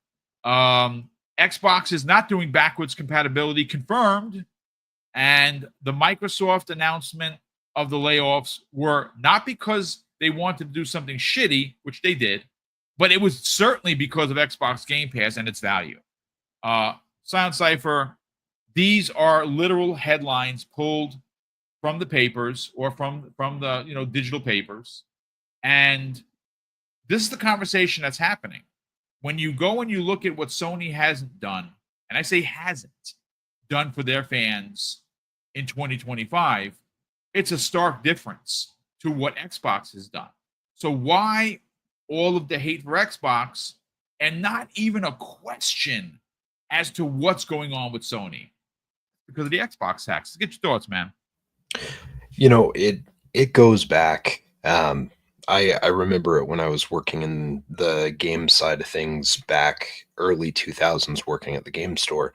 Xbox is not doing backwards compatibility, confirmed. And the Microsoft announcement of the layoffs were not because they wanted to do something shitty, which they did. but it was certainly because of Xbox Game Pass and its value. Sound Cipher, these are literal headlines pulled from the papers or from the digital papers, and this is the conversation that's happening. When you go and you look at what Sony hasn't done, and I say hasn't done for their fans in 2025, it's a stark difference to what Xbox has done. So why all of the hate for Xbox and not even a question as to what's going on with Sony? Because of the Xbox tax. Get your thoughts, man. It goes back. I remember it when I was working in the game side of things back early 2000s, working at the game store.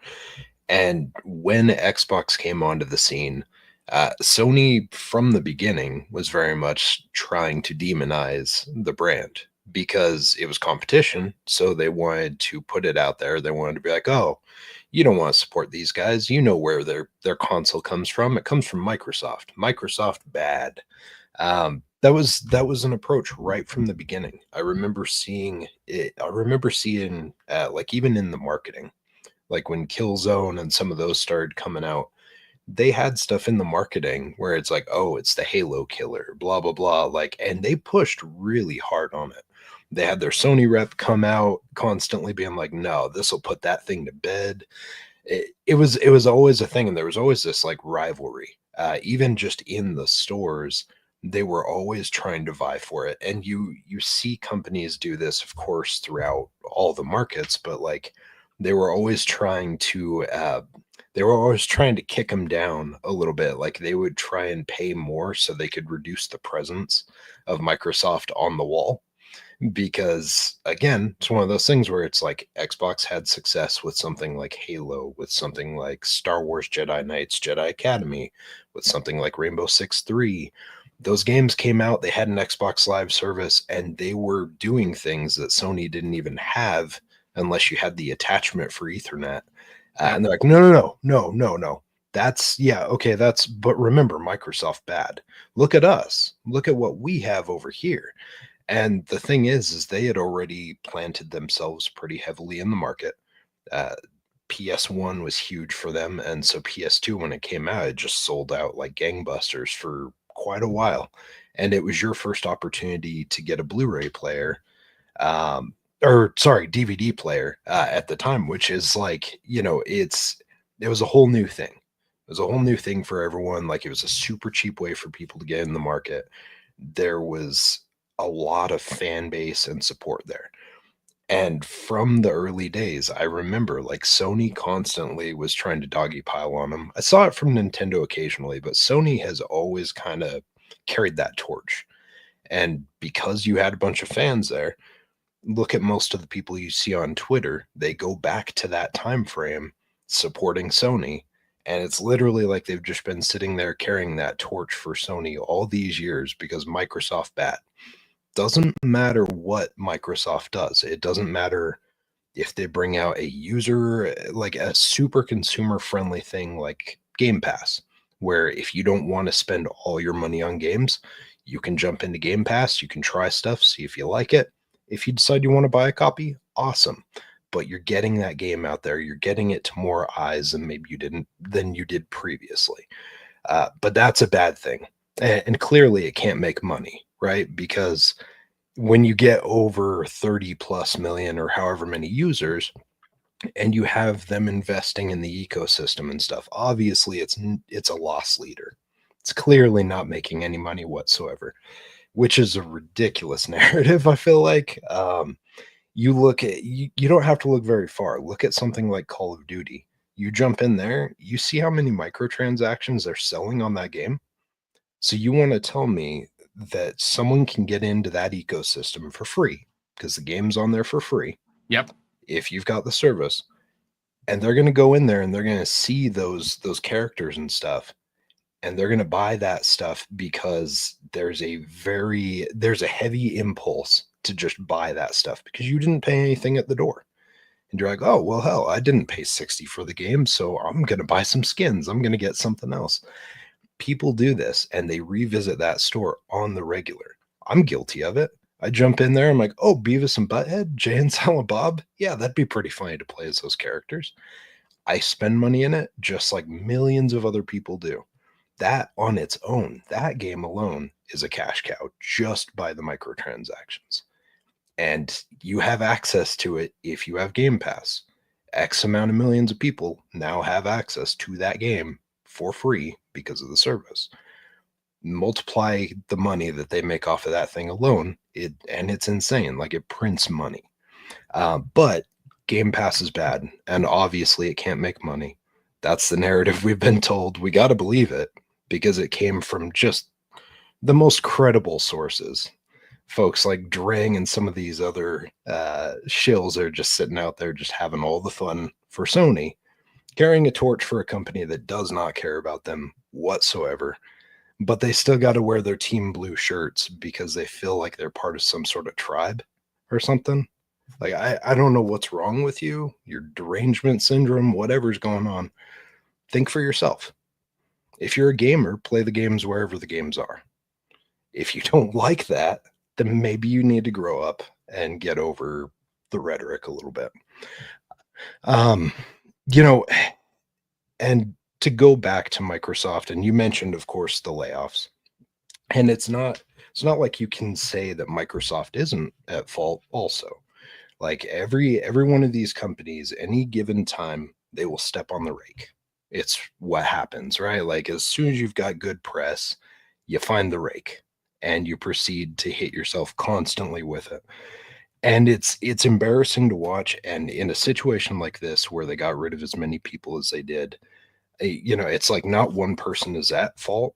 And when Xbox came onto the scene, Sony from the beginning was very much trying to demonize the brand because it was competition. So they wanted to put it out there. They wanted to be like, oh, you don't want to support these guys. You know where their console comes from. It comes from Microsoft. Microsoft bad. That was an approach right from the beginning. I remember seeing it. I remember seeing like even in the marketing, like when Killzone and some of those started coming out, they had stuff in the marketing where it's like, oh, it's the Halo killer, blah blah blah. Like, and they pushed really hard on it. They had their Sony rep come out constantly being like, no, this will put that thing to bed. It was always a thing, and there was always this like rivalry. Even just in the stores, they were always trying to vie for it. And you see companies do this, of course, throughout all the markets, but like they were always trying to kick them down a little bit. Like they would try and pay more so they could reduce the presence of Microsoft on the wall. Because again, it's one of those things where it's like Xbox had success with something like Halo, with something like Star Wars Jedi Knights, Jedi Academy, with something like Rainbow Six 3. Those games came out, they had an Xbox Live service, and they were doing things that Sony didn't even have unless you had the attachment for Ethernet. And they're like, no. But remember, Microsoft bad. Look at us. Look at what we have over here. And the thing is they had already planted themselves pretty heavily in the market. PS1 was huge for them. And so PS2, when it came out, it just sold out like gangbusters for quite a while. And it was your first opportunity to get a Blu-ray player, DVD player at the time, which is like, it was a whole new thing. It was a whole new thing for everyone. Like it was a super cheap way for people to get in the market. There was a lot of fan base and support there. And from the early days, I remember like Sony constantly was trying to doggy pile on them. I saw it from Nintendo occasionally, but Sony has always kind of carried that torch. And because you had a bunch of fans there, look at most of the people you see on Twitter, they go back to that time frame supporting Sony. And it's literally like they've just been sitting there carrying that torch for Sony all these years because Microsoft bad. Doesn't matter what Microsoft does. It doesn't matter if they bring out a user, like a super consumer friendly thing like Game Pass, where if you don't want to spend all your money on games, you can jump into Game Pass, you can try stuff, see if you like it. If you decide you want to buy a copy, awesome. But you're getting that game out there. You're getting it to more eyes than you did previously. But that's a bad thing. And clearly it can't make money, right? Because when you get over 30 plus million or however many users and you have them investing in the ecosystem and stuff, obviously it's a loss leader. It's clearly not making any money whatsoever, which is a ridiculous narrative. I feel like you don't have to look very far. Look at something like Call of Duty. You jump in there, you see how many microtransactions they're selling on that game. So you want to tell me that someone can get into that ecosystem for free because the game's on there for free. Yep. If you've got the service, and they're going to go in there and they're going to see those characters and stuff, and they're going to buy that stuff because there's a heavy impulse to just buy that stuff because you didn't pay anything at the door. And you're like, oh, well, hell, I didn't pay $60 for the game, so I'm going to buy some skins. I'm going to get something else. People do this and they revisit that store on the regular. I'm guilty of it. I jump in there, I'm like, oh, Beavis and Butthead, Jay and Silent Bob. Yeah, that'd be pretty funny to play as those characters. I spend money in it just like millions of other people do. That on its own, that game alone is a cash cow just by the microtransactions. And you have access to it if you have Game Pass. X amount of millions of people now have access to that game for free because of the service. Multiply the money that they make off of that thing alone, and it's insane. Like, it prints money. But Game Pass is bad, and obviously it can't make money. That's the narrative we've been told. We got to believe it because it came from just the most credible sources. Folks like Drang and some of these other shills are just sitting out there just having all the fun for Sony, carrying a torch for a company that does not care about them whatsoever. But they still got to wear their team blue shirts because they feel like they're part of some sort of tribe or something. Like, I don't know what's wrong with you, your derangement syndrome, whatever's going on. Think for yourself. If you're a gamer, play the games wherever the games are. If you don't like that, then maybe you need to grow up and get over the rhetoric a little bit. You know, and to go back to Microsoft, and you mentioned, of course, the layoffs. And it's not like you can say that Microsoft isn't at fault also. Like, every one of these companies, any given time, they will step on the rake. It's what happens, right? Like, as soon as you've got good press, you find the rake and you proceed to hit yourself constantly with it. And it's embarrassing to watch. And in a situation like this, where they got rid of as many people as they did, you know, it's like not one person is at fault,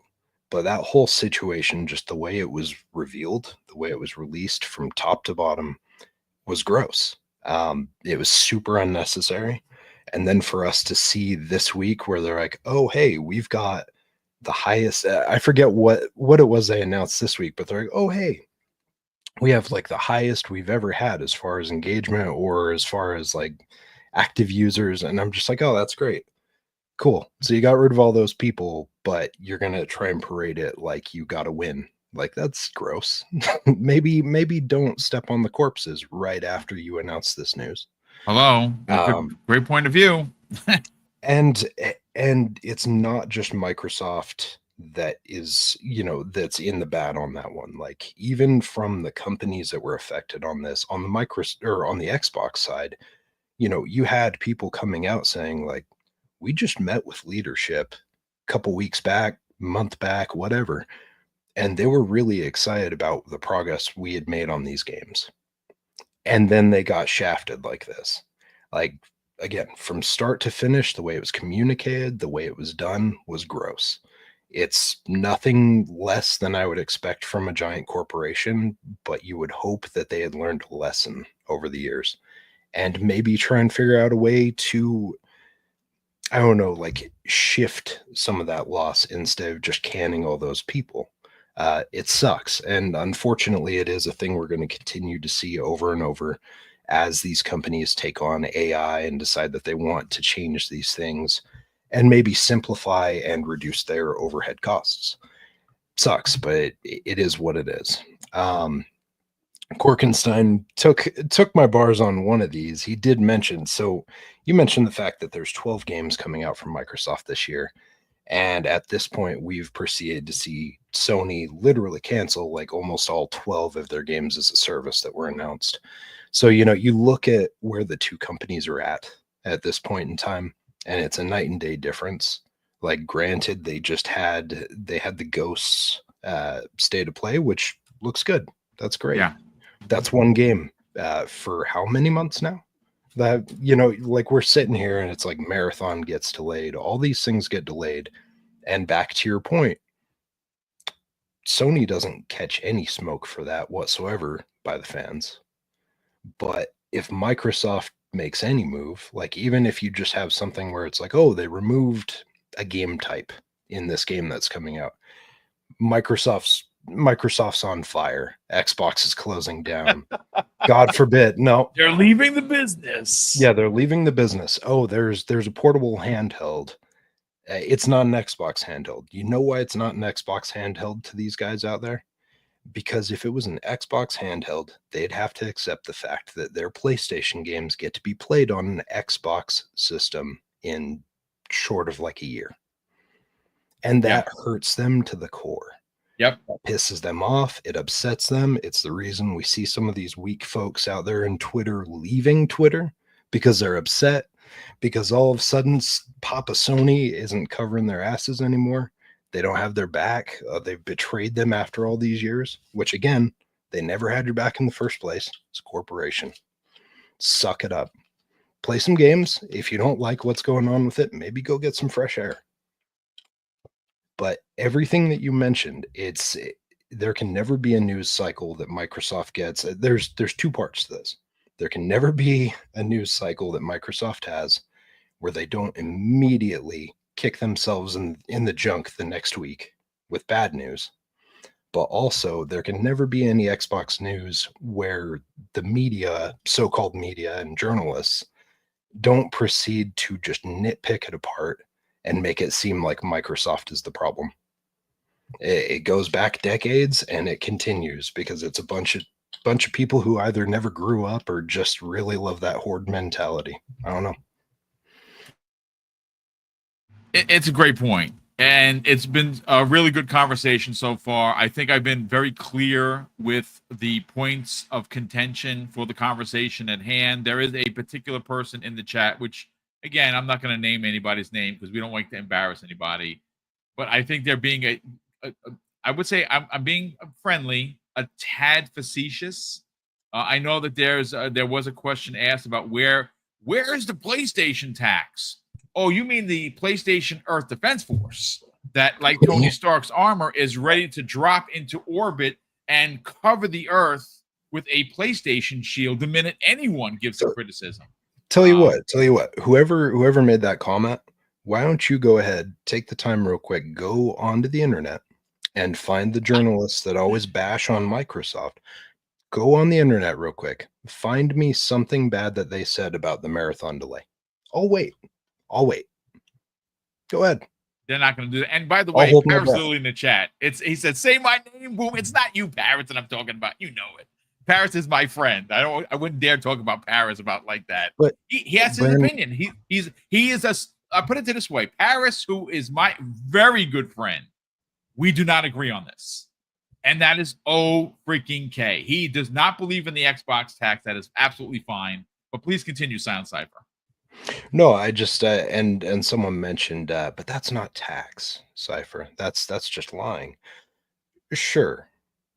but that whole situation, just the way it was revealed, the way it was released from top to bottom, was gross. It was super unnecessary. And then for us to see this week where they're like, oh, hey, we've got the highest, I forget what it was they announced this week, but they're like, oh, hey, we have like the highest we've ever had as far as engagement or as far as like active users. And I'm just like, oh, that's great. Cool. So you got rid of all those people, but you're going to try and parade it like you got to win. Like, that's gross. maybe don't step on the corpses right after you announce this news. Hello. Great point of view. and it's not just Microsoft that is, you know, that's in the bad on that one. Like, even from the companies that were affected on this, on the on the Xbox side, you know, you had people coming out saying like, we just met with leadership a couple weeks back, month back, whatever. And they were really excited about the progress we had made on these games. And then they got shafted like this. Like, again, from start to finish, the way it was communicated, the way it was done was gross. It's nothing less than I would expect from a giant corporation, but you would hope that they had learned a lesson over the years and maybe try and figure out a way to, I don't know, like, shift some of that loss instead of just canning all those people. It sucks. And unfortunately, it is a thing we're going to continue to see over and over as these companies take on AI and decide that they want to change these things and maybe simplify and reduce their overhead costs. Sucks, but it is what it is. Korkenstein took my bars on one of these. He did mention, so you mentioned the fact that there's 12 games coming out from Microsoft this year. And at this point, we've proceeded to see Sony literally cancel like almost all 12 of their games as a service that were announced. So, you know, you look at where the two companies are at this point in time, and it's a night and day difference. Like, granted, they had the Ghosts State of Play, which looks good. That's great. Yeah. That's one game for how many months now? That, you know, like, we're sitting here and it's like Marathon gets delayed. All these things get delayed. And back to your point, Sony doesn't catch any smoke for that whatsoever by the fans. But if Microsoft makes any move, like, even if you just have something where it's like, oh, they removed a game type in this game that's coming out, Microsoft's on fire. Xbox is closing down. God forbid. No. They're leaving the business. Yeah, they're leaving the business. Oh, there's a portable handheld. It's not an Xbox handheld. You know why it's not an Xbox handheld to these guys out there? Because if it was an Xbox handheld, they'd have to accept the fact that their PlayStation games get to be played on an Xbox system in short of like a year. And that hurts them to the core. Yep. That pisses them off. It upsets them. It's the reason we see some of these weak folks out there in Twitter leaving Twitter because they're upset, because all of a sudden Papa Sony isn't covering their asses anymore. They don't have their back. They've betrayed them after all these years, which again, they never had your back in the first place. It's a corporation. Suck it up. Play some games. If you don't like what's going on with it, maybe go get some fresh air. But everything that you mentioned, there can never be a news cycle that Microsoft gets. There's two parts to this. There can never be a news cycle that Microsoft has where they don't immediately kick themselves in the junk the next week with bad news. But also, there can never be any Xbox news where the media, so-called media and journalists, don't proceed to just nitpick it apart and make it seem like Microsoft is the problem. It goes back decades and it continues because it's a bunch of people who either never grew up or just really love that horde mentality. I don't know. It's a great point, and it's been a really good conversation so far. I think I've been very clear with the points of contention for the conversation at hand. There is a particular person in the chat, which, again, I'm not going to name anybody's name because we don't like to embarrass anybody, but I think they're being I would say I'm being friendly, a tad facetious. I know that there was a question asked about where is the PlayStation tax? Oh, you mean the PlayStation Earth Defense Force that, like Tony Stark's armor, is ready to drop into orbit and cover the Earth with a PlayStation shield the minute anyone gives a criticism. Tell you what, whoever made that comment, why don't you go ahead, take the time real quick, go onto the internet and find the journalists that always bash on Microsoft. Go on the internet real quick. Find me something bad that they said about the marathon delay. I'll wait. Go ahead. They're not going to do that. And by the way, Paris literally in the chat. He said, "Say my name, Boom." It's not you, Paris, that I'm talking about. You know it. Paris is my friend. I wouldn't dare talk about Paris about like that. But he has his opinion. He is a. I put it this way: Paris, who is my very good friend, we do not agree on this, and that is freaking K. He does not believe in the Xbox tax. That is absolutely fine. But please continue, Silent Cypher. No, I just and someone mentioned, but that's not tax, Cypher. That's just lying. Sure,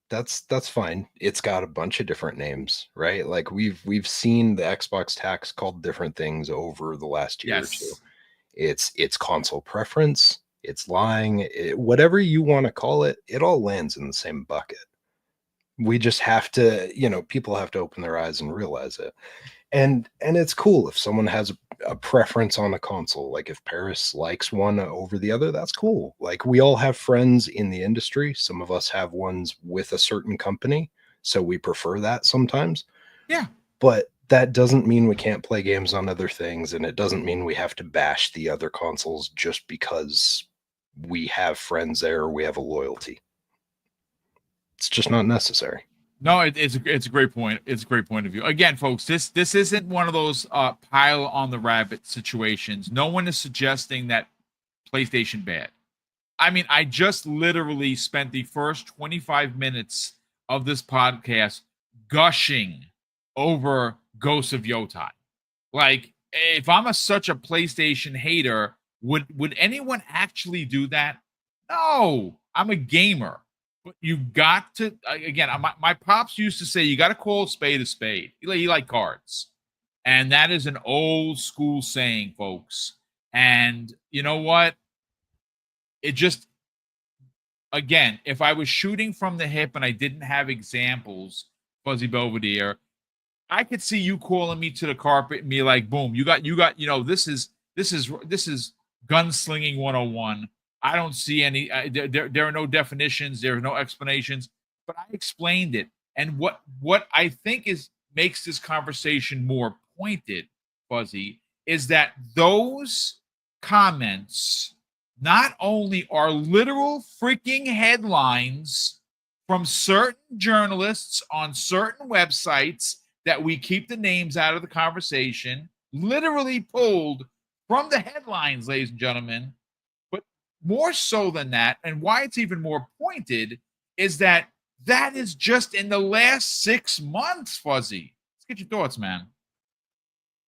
that's fine. It's got a bunch of different names, right? Like we've seen the Xbox tax called different things over the last year or two. It's console preference. It's lying. Whatever you want to call it, it all lands in the same bucket. We just have to, people have to open their eyes and realize it. And it's cool if someone has a preference on a console. Like if Paris likes one over the other, that's cool. Like we all have friends in the industry. Some of us have ones with a certain company, so we prefer that sometimes. Yeah. But that doesn't mean we can't play games on other things, and it doesn't mean we have to bash the other consoles just because we have friends there or we have a loyalty. It's just not necessary. No, it's a great point. It's a great point of view. Again, folks, this isn't one of those pile on the rabbit situations. No one is suggesting that PlayStation bad. I mean, I just literally spent the first 25 minutes of this podcast gushing over Ghosts of Yotei. Like, if I'm such a PlayStation hater, would anyone actually do that? No, I'm a gamer. But you got to, again, my pops used to say, you got to call a spade a spade. You like cards. And that is an old school saying, folks. And you know what? It just, again, if I was shooting from the hip and I didn't have examples, Fuzzy Belvedere, I could see you calling me to the carpet and be like, boom, you got, this is gunslinging 101. I don't see any, there are no definitions. There are no explanations, but I explained it. And what I think makes this conversation more pointed, Fuzzy, is that those comments not only are literal freaking headlines from certain journalists on certain websites that we keep the names out of the conversation, literally pulled from the headlines, ladies and gentlemen. But more so than that, and why it's even more pointed, is that is just in the last 6 months, Fuzzy. Let's get your thoughts, man.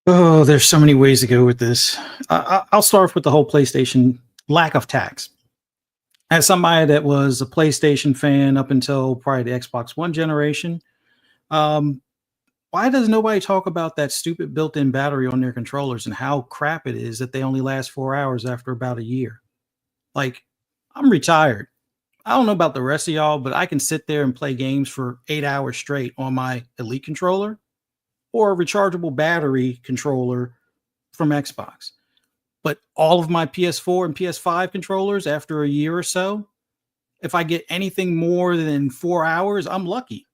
Oh, there's so many ways to go with this. I'll start off with the whole PlayStation lack of tax. As somebody that was a PlayStation fan up until probably the Xbox One generation, why does nobody talk about that stupid built-in battery on their controllers and how crap it is that they only last 4 hours after about a year? Like, I'm retired. I don't know about the rest of y'all, but I can sit there and play games for 8 hours straight on my Elite controller or a rechargeable battery controller from Xbox. But all of my PS4 and PS5 controllers, after a year or so, if I get anything more than 4 hours, I'm lucky.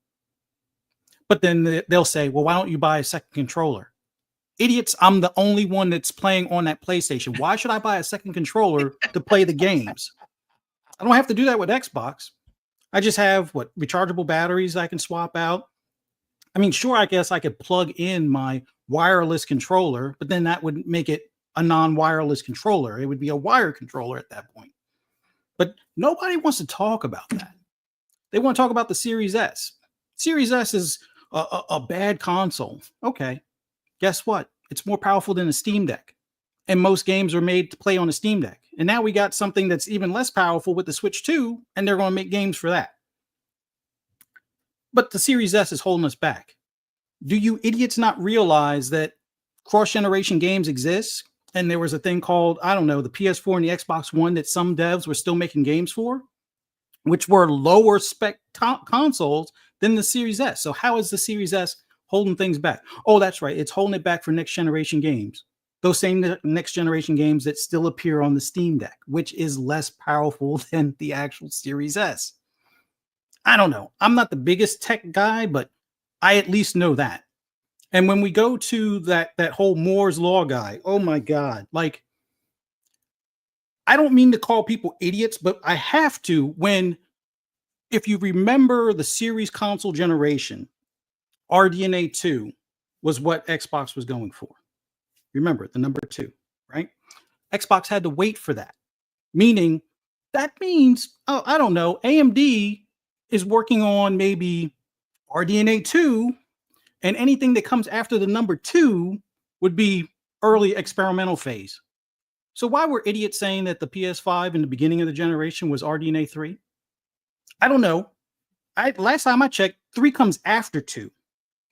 But then they'll say, well, why don't you buy a second controller? Idiots, I'm the only one that's playing on that PlayStation. Why should I buy a second controller to play the games? I don't have to do that with Xbox. I just have rechargeable batteries I can swap out. I mean, sure, I guess I could plug in my wireless controller, but then that would make it a non-wireless controller. It would be a wire controller at that point. But nobody wants to talk about that. They want to talk about the Series S. Series S is a bad console. Okay, guess what? It's more powerful than a Steam Deck. And most games are made to play on a Steam Deck. And now we got something that's even less powerful with the Switch 2, and they're going to make games for that. But the Series S is holding us back. Do you idiots not realize that cross-generation games exist? And there was a thing called, I don't know, the PS4 and the Xbox One that some devs were still making games for, which were lower spec consoles than the Series S. So how is the Series S holding things back? Oh, that's right. It's holding it back for next generation games. Those same next generation games that still appear on the Steam Deck, which is less powerful than the actual Series S. I don't know. I'm not the biggest tech guy, but I at least know that. And when we go to that whole Moore's Law guy, oh my God, like, I don't mean to call people idiots, but I have to if you remember the series console generation, RDNA 2 was what Xbox was going for. Remember the number 2, right? Xbox had to wait for that. Meaning, that means, oh, I don't know, AMD is working on maybe RDNA 2, and anything that comes after the number 2 would be early experimental phase. So why were idiots saying that the PS5 in the beginning of the generation was RDNA 3? I don't know. Last time I checked, 3 comes after 2.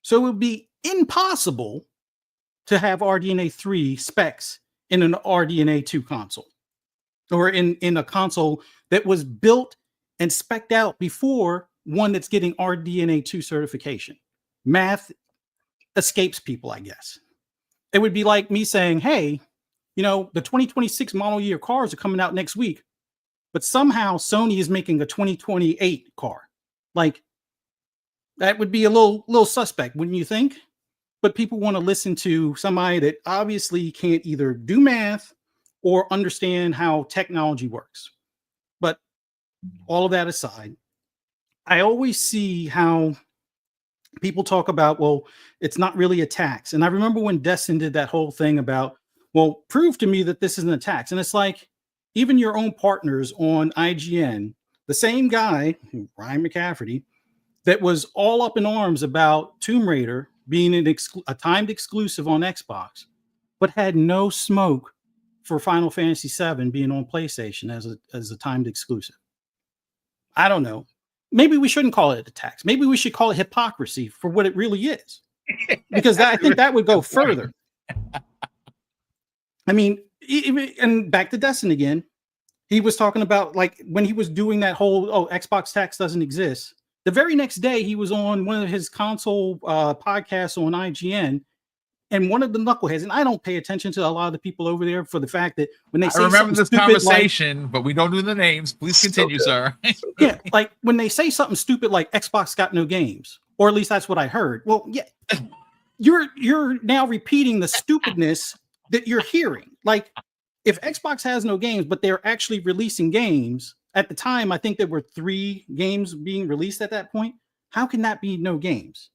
So it would be impossible to have RDNA 3 specs in an RDNA 2 console, or in a console that was built and specced out before one that's getting RDNA 2 certification. Math escapes people, I guess. It would be like me saying, hey, you know, the 2026 model year cars are coming out next week, but somehow Sony is making a 2028 car. Like, that would be a little suspect, wouldn't you think? But people want to listen to somebody that obviously can't either do math or understand how technology works. But all of that aside, I always see how people talk about, well, it's not really a tax. And I remember when Destin did that whole thing about, well, prove to me that this isn't a tax. And it's like, even your own partners on IGN, the same guy, Ryan McCafferty, that was all up in arms about Tomb Raider being a timed exclusive on Xbox, but had no smoke for Final Fantasy VII being on PlayStation as a timed exclusive. I don't know. Maybe we shouldn't call it a tax. Maybe we should call it hypocrisy for what it really is, because I think that would go further. I mean, and back to Destin again. He was talking about, like, when he was doing that whole, Xbox tax doesn't exist. The very next day, he was on one of his console podcasts on IGN, and one of the knuckleheads, and I don't pay attention to a lot of the people over there for the fact that when they say, I remember this conversation, but we don't do the names. Please continue, sir. Yeah, like when they say something stupid like Xbox got no games, or at least that's what I heard. Well, yeah, you're now repeating the stupidness that you're hearing. Like, if Xbox has no games, but they're actually releasing games at the time, I think there were 3 games being released at that point. How can that be no games?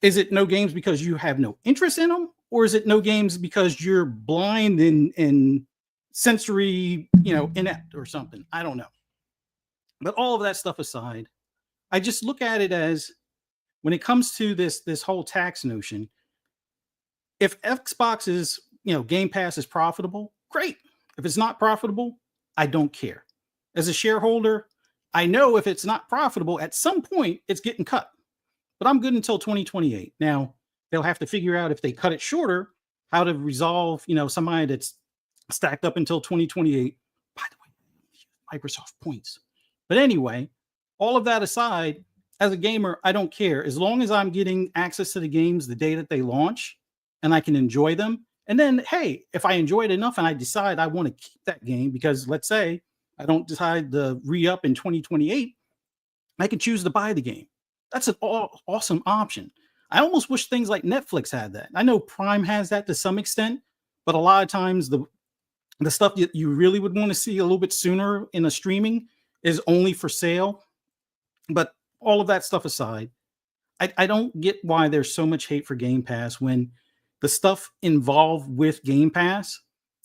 Is it no games because you have no interest in them? Or is it no games because you're blind and sensory, inept or something? I don't know. But all of that stuff aside, I just look at it as, when it comes to this whole tax notion, if Xbox's, Game Pass is profitable, great. If it's not profitable, I don't care. As a shareholder, I know if it's not profitable, at some point it's getting cut. But I'm good until 2028. Now, they'll have to figure out, if they cut it shorter, how to resolve, somebody that's stacked up until 2028. By the way, Microsoft points. But anyway, all of that aside, as a gamer, I don't care. As long as I'm getting access to the games the day that they launch and I can enjoy them. And then, hey, if I enjoy it enough and I decide I want to keep that game, because let's say I don't decide to re-up in 2028, I can choose to buy the game. That's an awesome option. I almost wish things like Netflix had that. I know Prime has that to some extent, but a lot of times the stuff that you really would want to see a little bit sooner in a streaming is only for sale. But all of that stuff aside, I don't get why there's so much hate for Game Pass when the stuff involved with Game Pass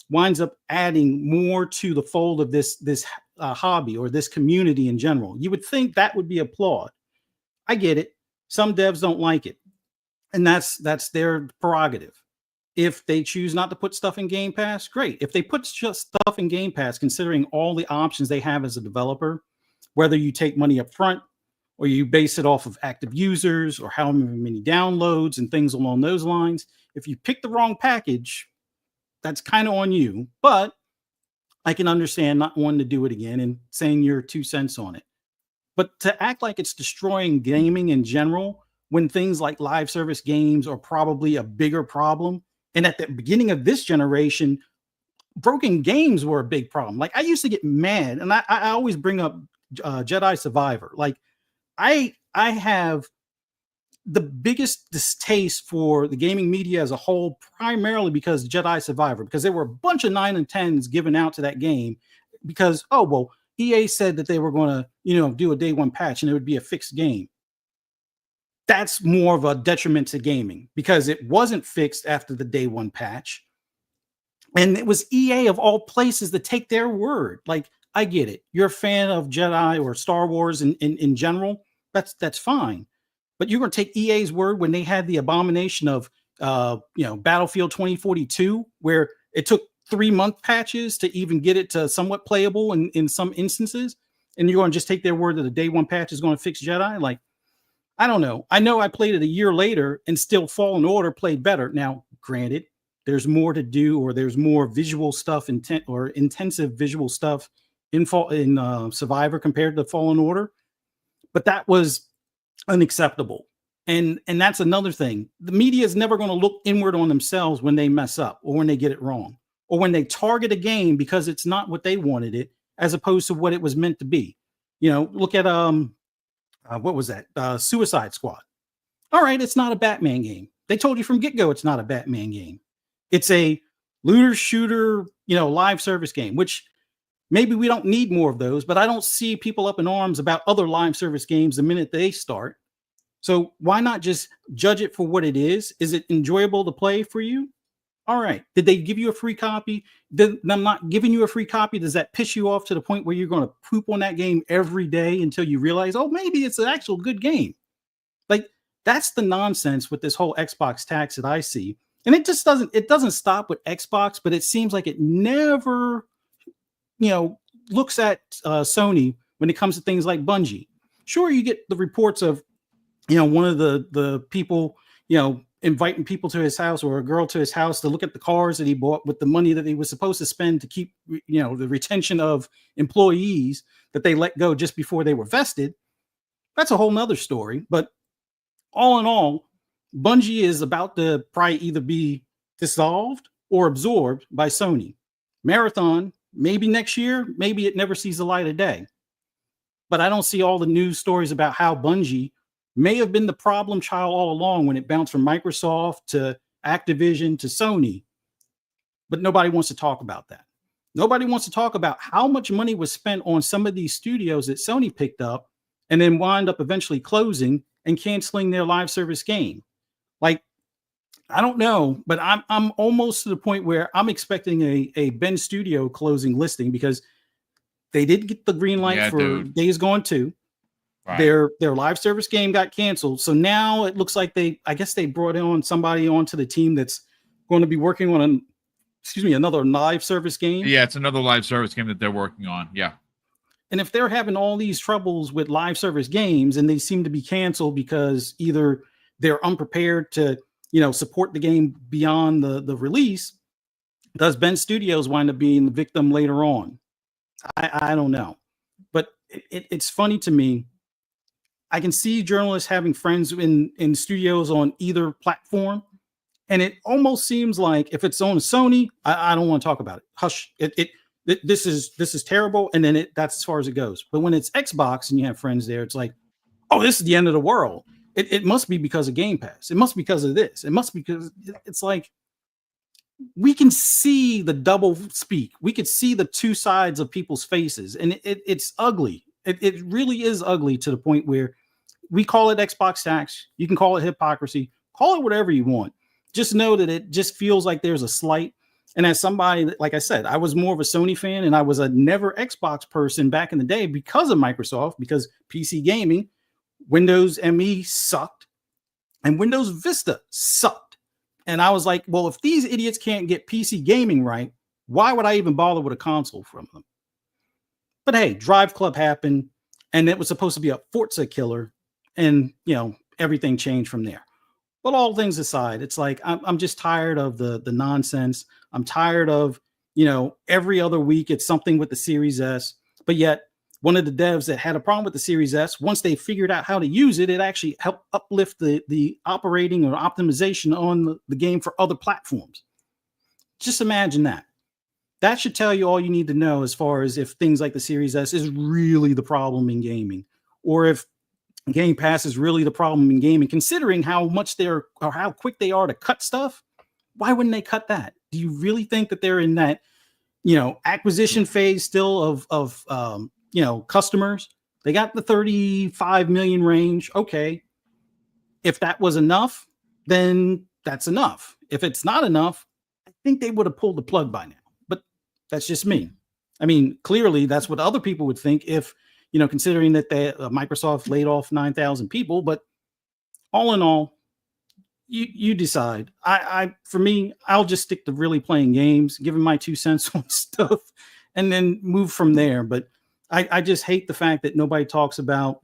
winds up adding more to the fold of this hobby or this community in general. You would think that would be applauded. I get it. Some devs don't like it, and that's their prerogative. If they choose not to put stuff in Game Pass, great. If they put just stuff in Game Pass, considering all the options they have as a developer, whether you take money up front or you base it off of active users or how many downloads and things along those lines, if you pick the wrong package, that's kind of on you. But I can understand not wanting to do it again and saying your 2 cents on it. But to act like it's destroying gaming in general, when things like live service games are probably a bigger problem. And at the beginning of this generation, broken games were a big problem. Like, I used to get mad, and I always bring up Jedi Survivor. Like, I have the biggest distaste for the gaming media as a whole, primarily because Jedi Survivor, because there were a bunch of 9 and 10s given out to that game because, oh, well, EA said that they were going to, do a day 1 patch and it would be a fixed game. That's more of a detriment to gaming because it wasn't fixed after the day 1 patch. And it was EA of all places to take their word. Like, I get it. You're a fan of Jedi or Star Wars in general. That's fine. But you're going to take EA's word when they had the abomination of, Battlefield 2042, where it took 3-month patches to even get it to somewhat playable in some instances. And you're going to just take their word that the day 1 patch is going to fix Jedi. Like, I don't know. I know I played it a year later and still Fallen Order played better. Now, granted, there's more to do, or there's more visual stuff, intensive visual stuff in Survivor compared to Fallen Order. But that was unacceptable. And that's another thing. The media is never going to look inward on themselves when they mess up or when they get it wrong or when they target a game because it's not what they wanted it as opposed to what it was meant to be. Look at what was that? Suicide Squad. All right, it's not a Batman game. They told you from get-go it's not a Batman game. It's a looter shooter, live service game, which maybe we don't need more of those, but I don't see people up in arms about other live service games the minute they start. So why not just judge it for what it is? Is it enjoyable to play for you? All right. Did they give you a free copy? Then I'm not giving you a free copy. Does that piss you off to the point where you're going to poop on that game every day until you realize, oh, maybe it's an actual good game? Like, that's the nonsense with this whole Xbox tax that I see. And it doesn't stop with Xbox, but it seems like it never, looks at Sony when it comes to things like Bungie. Sure, you get the reports of, one of the people, inviting people to his house or a girl to his house to look at the cars that he bought with the money that he was supposed to spend to keep, the retention of employees that they let go just before they were vested. That's a whole nother story. But all in all, Bungie is about to probably either be dissolved or absorbed by Sony. Marathon, maybe next year, maybe it never sees the light of day. But I don't see all the news stories about how Bungie may have been the problem child all along when it bounced from Microsoft to Activision to Sony. But nobody wants to talk about that. Nobody wants to talk about how much money was spent on some of these studios that Sony picked up and then wind up eventually closing and canceling their live service game. Like, I don't know, but I'm almost to the point where I'm expecting a Ben Studio closing listing because they did get the green light for Days Gone 2. Right. Their live service game got canceled. So now it looks like I guess they brought on somebody onto the team that's going to be working on another live service game. Yeah, it's another live service game that they're working on. Yeah. And if they're having all these troubles with live service games and they seem to be canceled because either they're unprepared to, support the game beyond the release, does Ben Studios wind up being the victim later on? I don't know. But it's funny to me. I can see journalists having friends in studios on either platform. And it almost seems like if it's on Sony, I don't want to talk about it. Hush. This is terrible. And then that's as far as it goes. But when it's Xbox and you have friends there, it's like, oh, this is the end of the world. It must be because of Game Pass. It must be because of this. It must be because it's like we can see the double speak. We could see the two sides of people's faces. And it's ugly. It really is ugly to the point where we call it Xbox tax. You can call it hypocrisy. Call it whatever you want. Just know that it just feels like there's a slight. And as somebody, like I said, I was more of a Sony fan and I was a never Xbox person back in the day because of Microsoft, because PC gaming, Windows ME sucked and Windows Vista sucked. And I was like, well, if these idiots can't get PC gaming right, why would I even bother with a console from them? But hey, Drive Club happened and it was supposed to be a Forza killer. And, everything changed from there. But all things aside, it's like I'm just tired of the nonsense. I'm tired of, every other week it's something with the Series S. But yet one of the devs that had a problem with the Series S, once they figured out how to use it, it actually helped uplift the operating or optimization on the game for other platforms. Just imagine that. That should tell you all you need to know as far as if things like the Series S is really the problem in gaming, or if Game Pass is really the problem in gaming, considering how much how quick they are to cut stuff. Why wouldn't they cut that? Do you really think that they're in that, acquisition phase still of customers? They got the 35 million range. Okay. If that was enough, then that's enough. If it's not enough, I think they would have pulled the plug by now, but that's just me. I mean, clearly that's what other people would think if, considering that Microsoft laid off 9,000 people, but all in all, you decide. For me, I'll just stick to really playing games, giving my 2 cents on stuff, and then move from there. But I just hate the fact that nobody talks about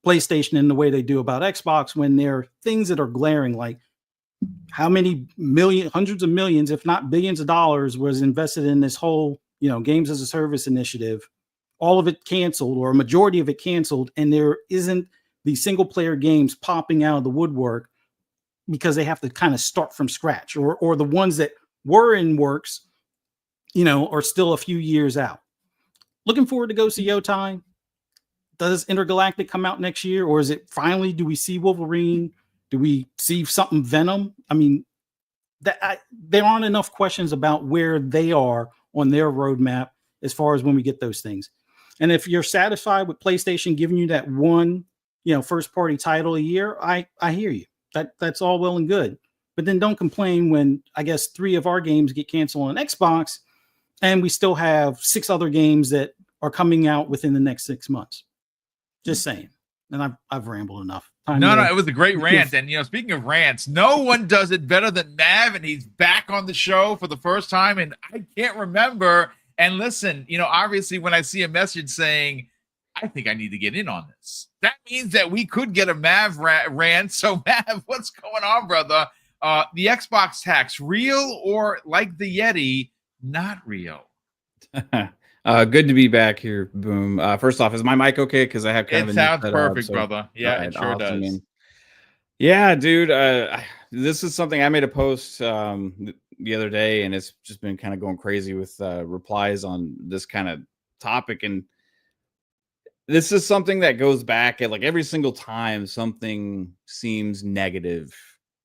PlayStation in the way they do about Xbox when there are things that are glaring, like how many hundreds of millions, if not billions of dollars was invested in this whole, games as a service initiative. All of it canceled, or a majority of it canceled, and there isn't the single player games popping out of the woodwork because they have to kind of start from scratch, or the ones that were in works, are still a few years out. Looking forward to go see Yotei. Does Intergalactic come out next year, or is it finally, do we see Wolverine? Do we see something Venom? I mean, there aren't enough questions about where they are on their roadmap as far as when we get those things. And if you're satisfied with PlayStation giving you that one, first party title a year, I hear you. That's all well and good. But then don't complain when I guess 3 of our games get canceled on Xbox and we still have 6 other games that are coming out within the next 6 months. Just saying. And I've rambled enough. No, it was a great rant. And, speaking of rants, no one does it better than Mav, and he's back on the show for the first time. And I can't remember. And listen, obviously when I see a message saying, I think I need to get in on this, that means that we could get a Mav rant. So Mav, what's going on, brother? The Xbox tax, real or like the Yeti, not real? Good to be back here, Boom. First off, is my mic okay? Because I have kind of a sounds perfect, brother. Yeah, right, it sure awesome, does. Man. Yeah, dude. This is something I made a post the other day, and it's just been kind of going crazy with replies on this kind of topic. And this is something that goes back at like every single time something seems negative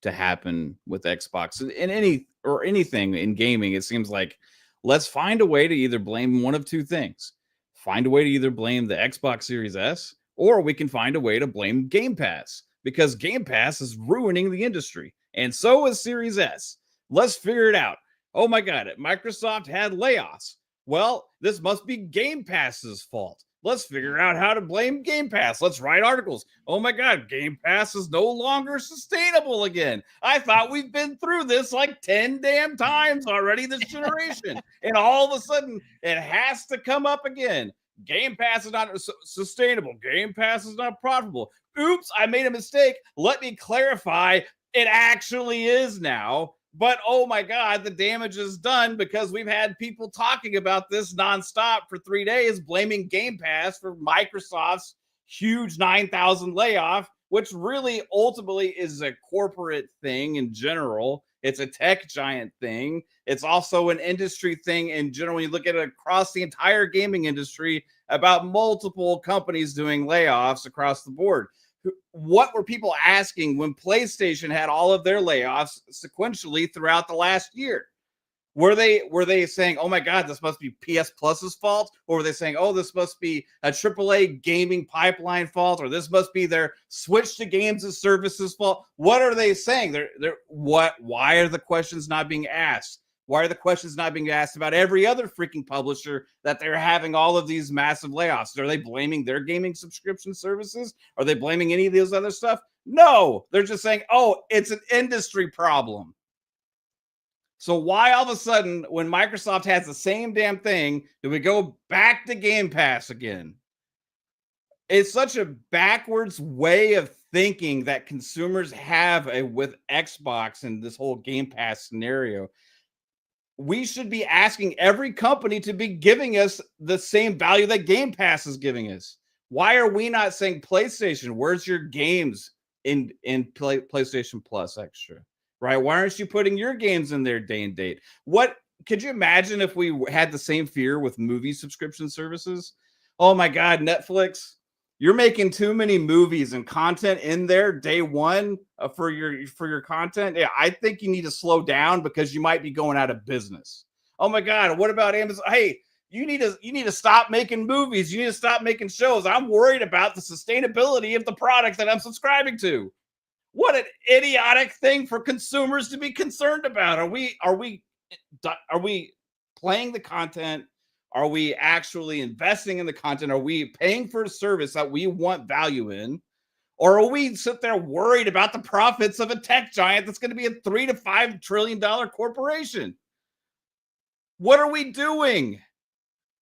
to happen with Xbox and anything in gaming. It seems like Let's find a way to either blame one of two things. Find a way to either blame the Xbox Series S, or we can find a way to blame Game Pass, because Game Pass is ruining the industry, and so is Series S. Let's figure it out. Oh my God, Microsoft had layoffs. Well, this must be Game Pass's fault. Let's figure out how to blame Game Pass. Let's write articles. Oh my God, Game Pass is no longer sustainable again. I thought we've been through this like 10 damn times already this generation. And all of a sudden, it has to come up again. Game Pass is not sustainable. Game Pass is not profitable. Oops, I made a mistake. Let me clarify. It actually is now. But oh my God, the damage is done because we've had people talking about this nonstop for 3 days, blaming Game Pass for Microsoft's huge 9,000 layoff, which really ultimately is a corporate thing in general. It's a tech giant thing. It's also an industry thing in general. You look at it across the entire gaming industry about multiple companies doing layoffs across the board. What were people asking when PlayStation had all of their layoffs sequentially throughout the last year? Were they saying, oh my God, this must be PS Plus's fault? Or were they saying, oh, this must be a AAA gaming pipeline fault? Or this must be their switch to games as services fault? What are they saying? Why are the questions not being asked? Why are the questions not being asked about every other freaking publisher that they're having all of these massive layoffs? Are they blaming their gaming subscription services? Are they blaming any of those other stuff? No, they're just saying, oh, it's an industry problem. So why all of a sudden, when Microsoft has the same damn thing, do we go back to Game Pass again? It's such a backwards way of thinking that consumers have with Xbox and this whole Game Pass scenario. We should be asking every company to be giving us the same value that Game Pass is giving us. Why are we not saying, PlayStation, where's your games in PlayStation Plus Extra? Right? Why aren't you putting your games in there day and date? What could you imagine if we had the same fear with movie subscription services? Oh my God, Netflix, you're making too many movies and content in there day one for your content. Yeah, I think you need to slow down because you might be going out of business. Oh my God, what about Amazon? Hey, you need to stop making movies. You need to stop making shows. I'm worried about the sustainability of the product that I'm subscribing to. What an idiotic thing for consumers to be concerned about. Are we playing the content? Are we actually investing in the content? Are we paying for a service that we want value in? Or are we sit there worried about the profits of a tech giant that's going to be a $3 to $5 trillion corporation? What are we doing?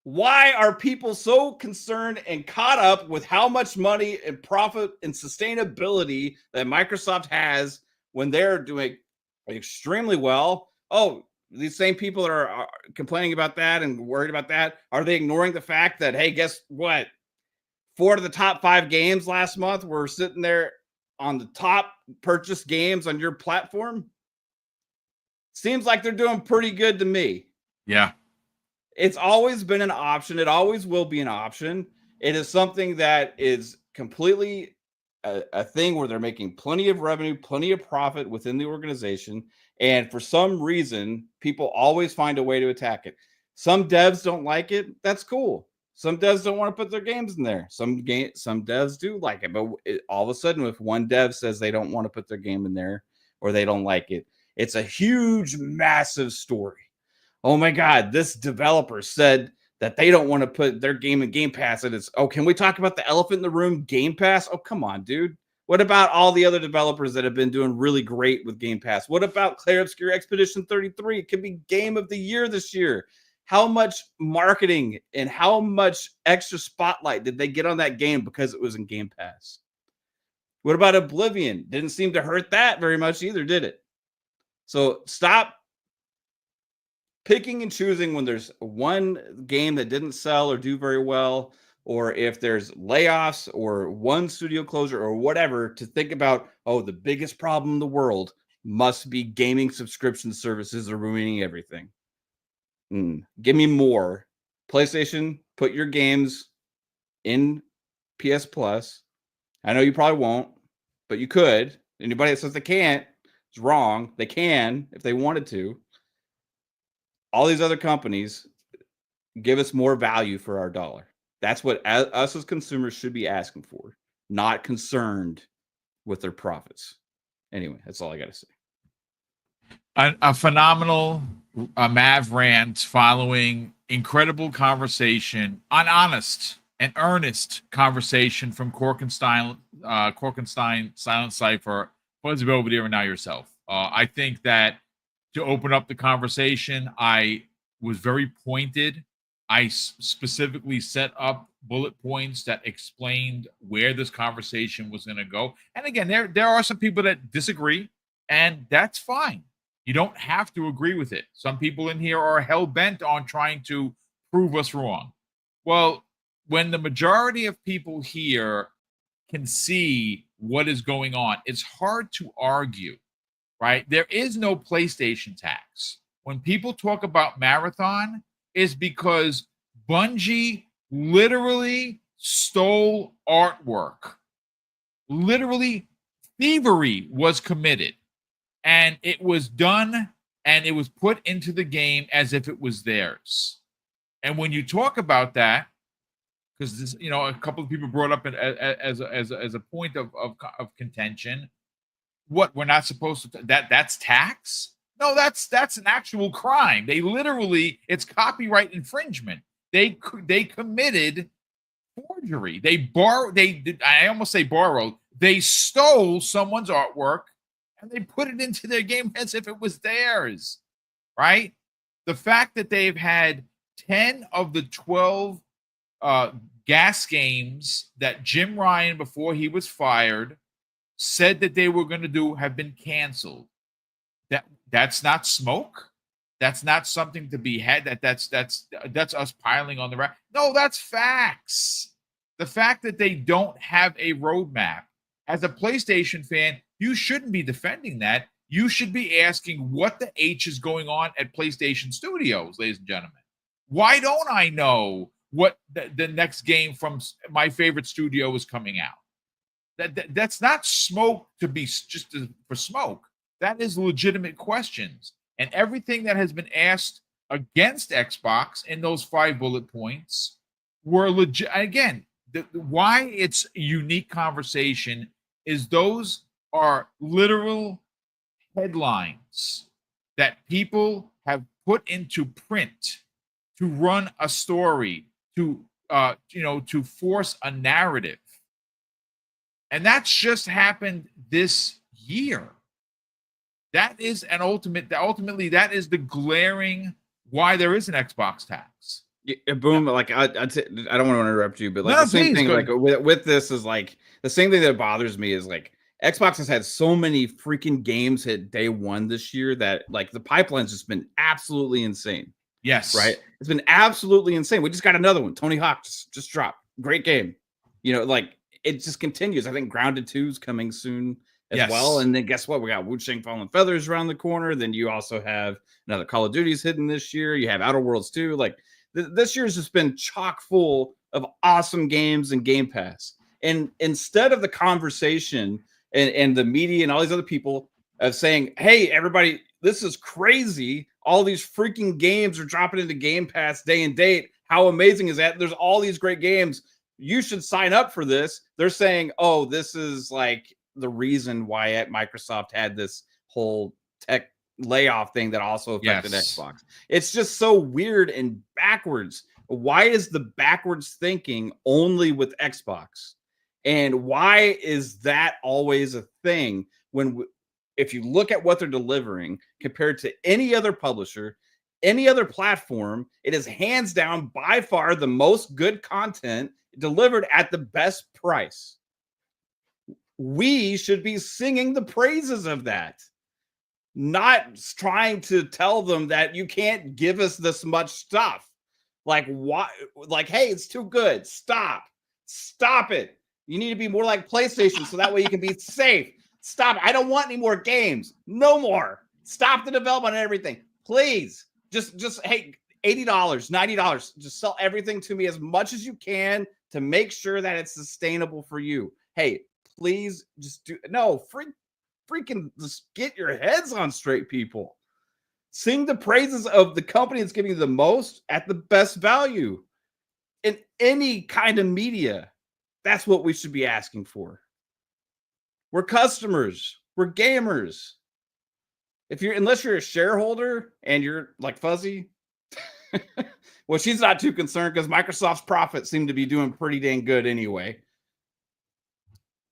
Why are people so concerned and caught up with how much money and profit and sustainability that Microsoft has when they're doing extremely well? Oh, these same people that are complaining about that and worried about that, are they ignoring the fact that, hey, guess what? 4 of the top 5 games last month were sitting there on the top purchased games on your platform? Seems like they're doing pretty good to me. Yeah. It's always been an option. It always will be an option. It is something that is completely a thing where they're making plenty of revenue, plenty of profit within the organization. And for some reason, people always find a way to attack it. Some devs don't like it. That's cool. Some devs don't want to put their games in there. Some devs do like it. But all of a sudden, if one dev says they don't want to put their game in there or they don't like it, it's a huge, massive story. Oh my God, this developer said that they don't want to put their game in Game Pass. And it's, oh, can we talk about the elephant in the room, Game Pass? Oh, come on, dude. What about all the other developers that have been doing really great with Game Pass? What about Clair Obscure Expedition 33? It could be Game of the Year this year. How much marketing and how much extra spotlight did they get on that game because it was in Game Pass? What about Oblivion? Didn't seem to hurt that very much either, did it? So stop picking and choosing when there's one game that didn't sell or do very well, or if there's layoffs or one studio closure or whatever, to think about, oh, the biggest problem in the world must be gaming subscription services are ruining everything. Give me more. PlayStation, put your games in PS Plus. I know you probably won't, but you could. Anybody that says they can't is wrong. They can if they wanted to. all these other companies give us more value for our dollar. That's what us as consumers should be asking for, not concerned with their profits. Anyway, that's all I got to say. A phenomenal Mav rant following incredible conversation, an honest and earnest conversation from Korkenstein, Silent Cipher, Fuzzy Belvedere, and now yourself. I think that to open up the conversation, I was very pointed. I specifically set up bullet points that explained where this conversation was going to go. And again, there are some people that disagree, and that's fine. You don't have to agree with it. Some people in here are hell-bent on trying to prove us wrong. Well, when the majority of people here can see what is going on, it's hard to argue, right? There is no PlayStation tax. When people talk about Marathon, is because Bungie literally stole artwork. Literally, thievery was committed. And it was done and it was put into the game as if it was theirs. And when you talk about that, because this, a couple of people brought up it as a point of contention, what we're not supposed to that's tax? No, that's an actual crime. They literally, it's copyright infringement. They committed forgery. I almost say borrowed. They stole someone's artwork and they put it into their game as if it was theirs, right? The fact that they've had 10 of the 12 gas games that Jim Ryan, before he was fired, said that they were going to do have been canceled. That's not smoke. That's not something to be had. That's us piling on the rack. No, that's facts. The fact that they don't have a roadmap. As a PlayStation fan, you shouldn't be defending that. You should be asking what the H is going on at PlayStation Studios, ladies and gentlemen. Why don't I know what the next game from my favorite studio is coming out? That's not smoke to be for smoke. That is legitimate questions. And everything that has been asked against Xbox in those 5 bullet points were legit. Again, why it's a unique conversation is those are literal headlines that people have put into print to run a story, to force a narrative. And that's just happened this year. That is ultimately that is the glaring why there is an Xbox tax. Yeah, boom. Like I don't want to interrupt you, but like No, the same please, thing, go like with this is like the same thing that bothers me is like Xbox has had so many freaking games hit day one this year that like the pipeline's just been absolutely insane. Yes. Right. It's been absolutely insane. We just got another one. Tony Hawk just dropped. Great game. Like it just continues. I think Grounded 2 is coming soon as well. And then guess what? We got Wu-Chang Fallen Feathers around the corner. Then you also have another Call of Duty's hidden this year. You have Outer Worlds 2. Like this year's just been chock full of awesome games and Game Pass. And instead of the conversation and the media and all these other people of saying, hey, everybody, this is crazy. All these freaking games are dropping into Game Pass day and date. How amazing is that? There's all these great games. You should sign up for this. They're saying, oh, this is like the reason why Microsoft had this whole tech layoff thing that also affected Xbox. It's just so weird and backwards. Why is the backwards thinking only with Xbox? And why is that always a thing when if you look at what they're delivering compared to any other publisher, any other platform, it is hands down by far the most good content delivered at the best price. We should be singing the praises of that, not trying to tell them that you can't give us this much stuff. Like, why? Like, hey, it's too good. Stop it. You need to be more like PlayStation so that way you can be safe. Stop. I don't want any more games. No more. Stop the development and everything. Please. Just hey, $80, $90. Just sell everything to me as much as you can to make sure that it's sustainable for you. Hey, please just freaking just get your heads on straight, people. Sing the praises of the company that's giving you the most at the best value in any kind of media. That's what we should be asking for. We're customers. We're gamers. Unless you're a shareholder and you're like Fuzzy, well, she's not too concerned because Microsoft's profits seem to be doing pretty dang good anyway.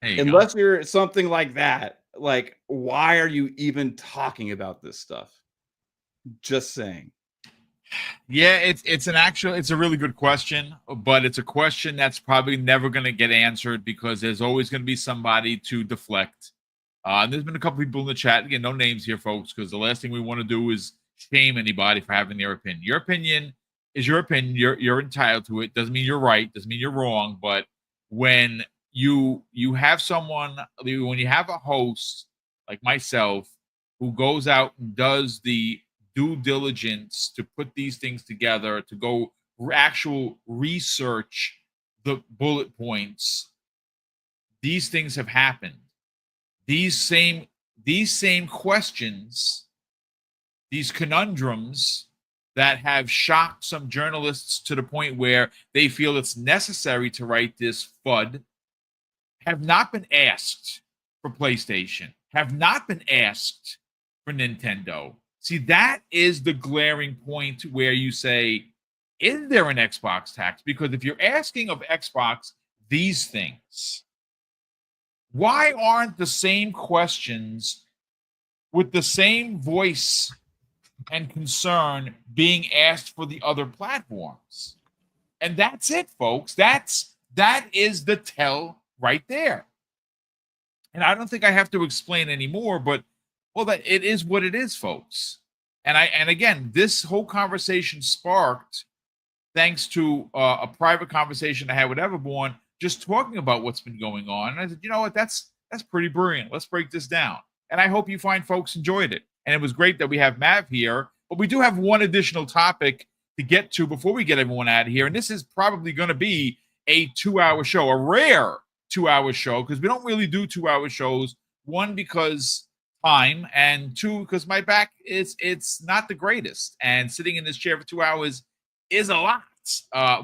Unless you're something like that, like, why are you even talking about this stuff? Just saying. Yeah, it's a really good question, but it's a question that's probably never going to get answered because there's always going to be somebody to deflect. And there's been a couple people in the chat. Again, no names here, folks, because the last thing we want to do is shame anybody for having their opinion. Your opinion is your opinion. You're entitled to it. Doesn't mean you're right. Doesn't mean you're wrong. But when you have someone, when you have a host like myself who goes out and does the due diligence to put these things together, to go actual research the bullet points, these things have happened. These same questions, these conundrums that have shocked some journalists to the point where they feel it's necessary to write this FUD have not been asked for PlayStation, have not been asked for Nintendo. See, that is the glaring point where you say, is there an Xbox tax? Because if you're asking of Xbox these things, why aren't the same questions with the same voice and concern being asked for the other platforms? And that's it, folks. That is the tell right there. And I don't think I have to explain anymore, but well, that it is what it is, folks. And again, this whole conversation sparked thanks to a private conversation I had with Everborn, just talking about what's been going on. And I said, you know what, that's pretty brilliant. Let's break this down. And I hope you find folks enjoyed it. And it was great that we have Mav here, but we do have one additional topic to get to before we get everyone out of here. And this is probably going to be a 2-hour show, a rare 2-hour show, because we don't really do 2-hour shows. One, because time, and two, because my back it's not the greatest, and sitting in this chair for 2 hours is a lot.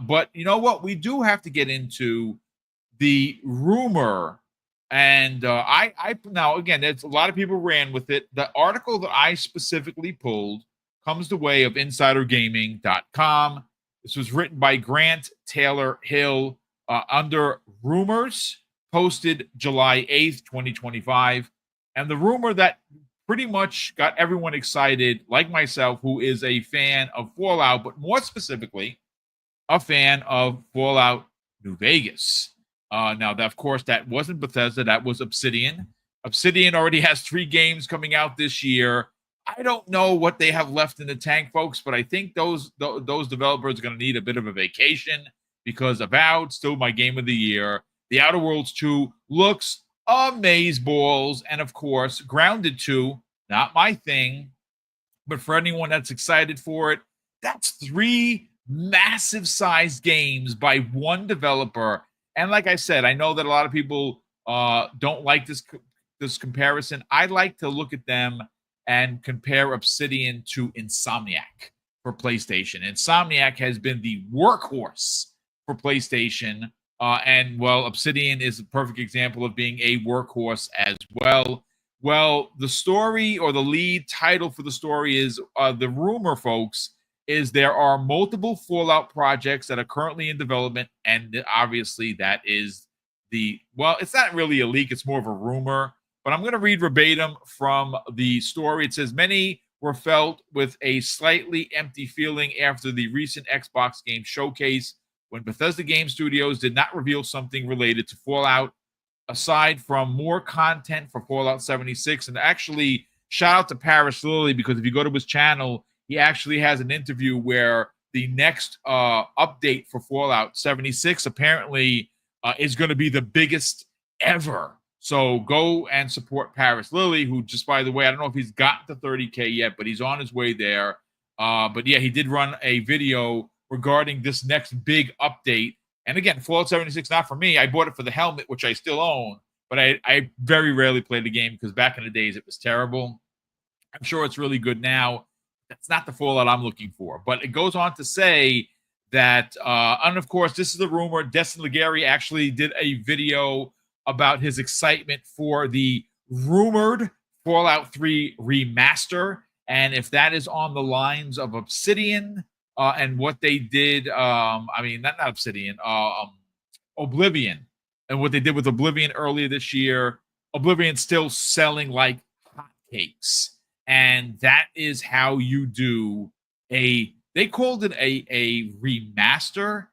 But you know what? We do have to get into the rumor, and I now again, there's a lot of people ran with it. The article that I specifically pulled comes the way of InsiderGaming.com. This was written by Grant Taylor Hill under rumors, posted July 8th, 2025. And the rumor that pretty much got everyone excited, like myself, who is a fan of Fallout, but more specifically, a fan of Fallout New Vegas. Now, of course, that wasn't Bethesda. That was Obsidian. Obsidian already has 3 games coming out this year. I don't know what they have left in the tank, folks, but I think those developers are going to need a bit of a vacation because Avowed, still my game of the year. The Outer Worlds 2 looks amazeballs. And, of course, Grounded 2, not my thing, but for anyone that's excited for it, that's 3 massive-sized games by one developer. And like I said, I know that a lot of people don't like this comparison. I like to look at them and compare Obsidian to Insomniac for PlayStation. Insomniac has been the workhorse for PlayStation, and, well, Obsidian is a perfect example of being a workhorse as well. Well, the story, or the lead title for the story, is the rumor, folks, is there are multiple Fallout projects that are currently in development, and obviously that is it's not really a leak, it's more of a rumor. But I'm going to read verbatim from the story. It says, many were felt with a slightly empty feeling after the recent Xbox game showcase when Bethesda Game Studios did not reveal something related to Fallout, aside from more content for Fallout 76. And actually, shout out to Paris Lilly, because if you go to his channel, he actually has an interview where the next update for Fallout 76 apparently is going to be the biggest ever. So go and support Paris Lilly, who, just by the way, I don't know if he's gotten to 30K yet, but he's on his way there. But yeah, he did run a video regarding this next big update. And again, Fallout 76, not for me. I bought it for the helmet, which I still own, but I very rarely play the game because back in the days it was terrible. I'm sure it's really good now. That's not the Fallout I'm looking for. But it goes on to say that, and of course, this is the rumor. Destin Legary actually did a video about his excitement for the rumored Fallout 3 remaster, and if that is on the lines of Obsidian and what they did. I mean, not Obsidian, Oblivion, and what they did with Oblivion earlier this year. Oblivion's still selling like hotcakes, and that is how you do a. They called it a remaster.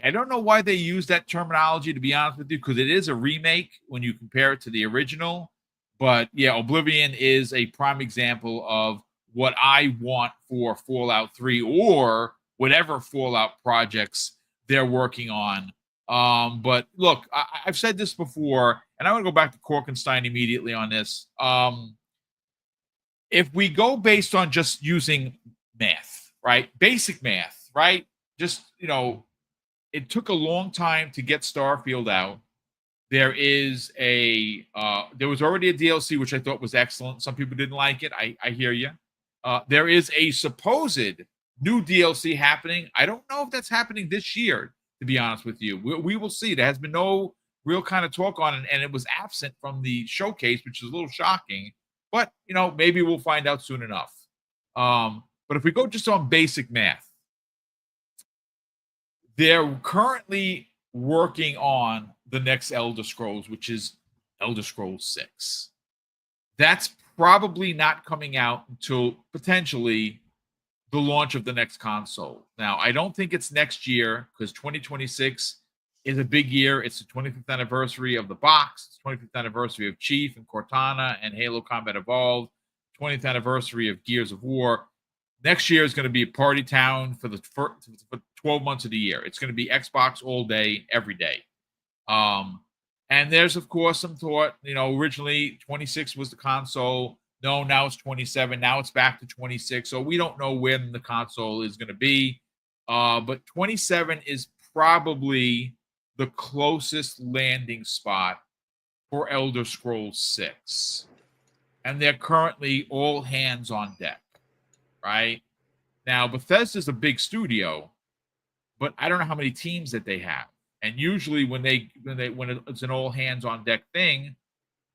I don't know why they use that terminology, to be honest with you, because it is a remake when you compare it to the original. But yeah, Oblivion is a prime example of what I want for Fallout 3 or whatever Fallout projects they're working on. But look, I've said this before, and I want to go back to Korkenstein immediately on this. If we go based on just using math, right? Basic math, right? Just, it took a long time to get Starfield out. There was already a DLC, which I thought was excellent. Some people didn't like it. I hear you. There is a supposed new DLC happening. I don't know if that's happening this year, to be honest with you. We will see. There has been no real kind of talk on it, and it was absent from the showcase, which is a little shocking. But, maybe we'll find out soon enough. But if we go just on basic math, they're currently working on the next Elder Scrolls, which is Elder Scrolls 6. That's probably not coming out until potentially the launch of the next console. Now, I don't think it's next year because 2026 is a big year. It's the 25th anniversary of the box. It's 25th anniversary of Chief and Cortana and Halo Combat Evolved. 20th anniversary of Gears of War. Next year is going to be a party town for 12 months of the year. It's going to be Xbox all day, every day. And there's, of course, some thought, originally 26 was the console. No, now it's 27. Now it's back to 26. So we don't know when the console is going to be. But 27 is probably the closest landing spot for Elder Scrolls 6. And they're currently all hands on deck, right? Now, Bethesda's a big studio, but I don't know how many teams that they have. And usually when it's an all hands on deck thing,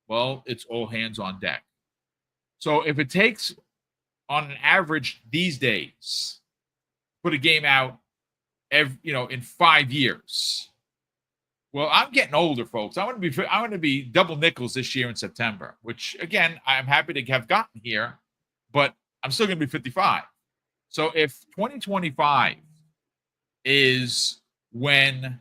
well, it's all hands on deck. So if it takes on an average these days, put a game out in 5 years. Well, I'm getting older, folks. I want to be double nickels this year in September, which again, I'm happy to have gotten here, but I'm still going to be 55. So if 2025 is when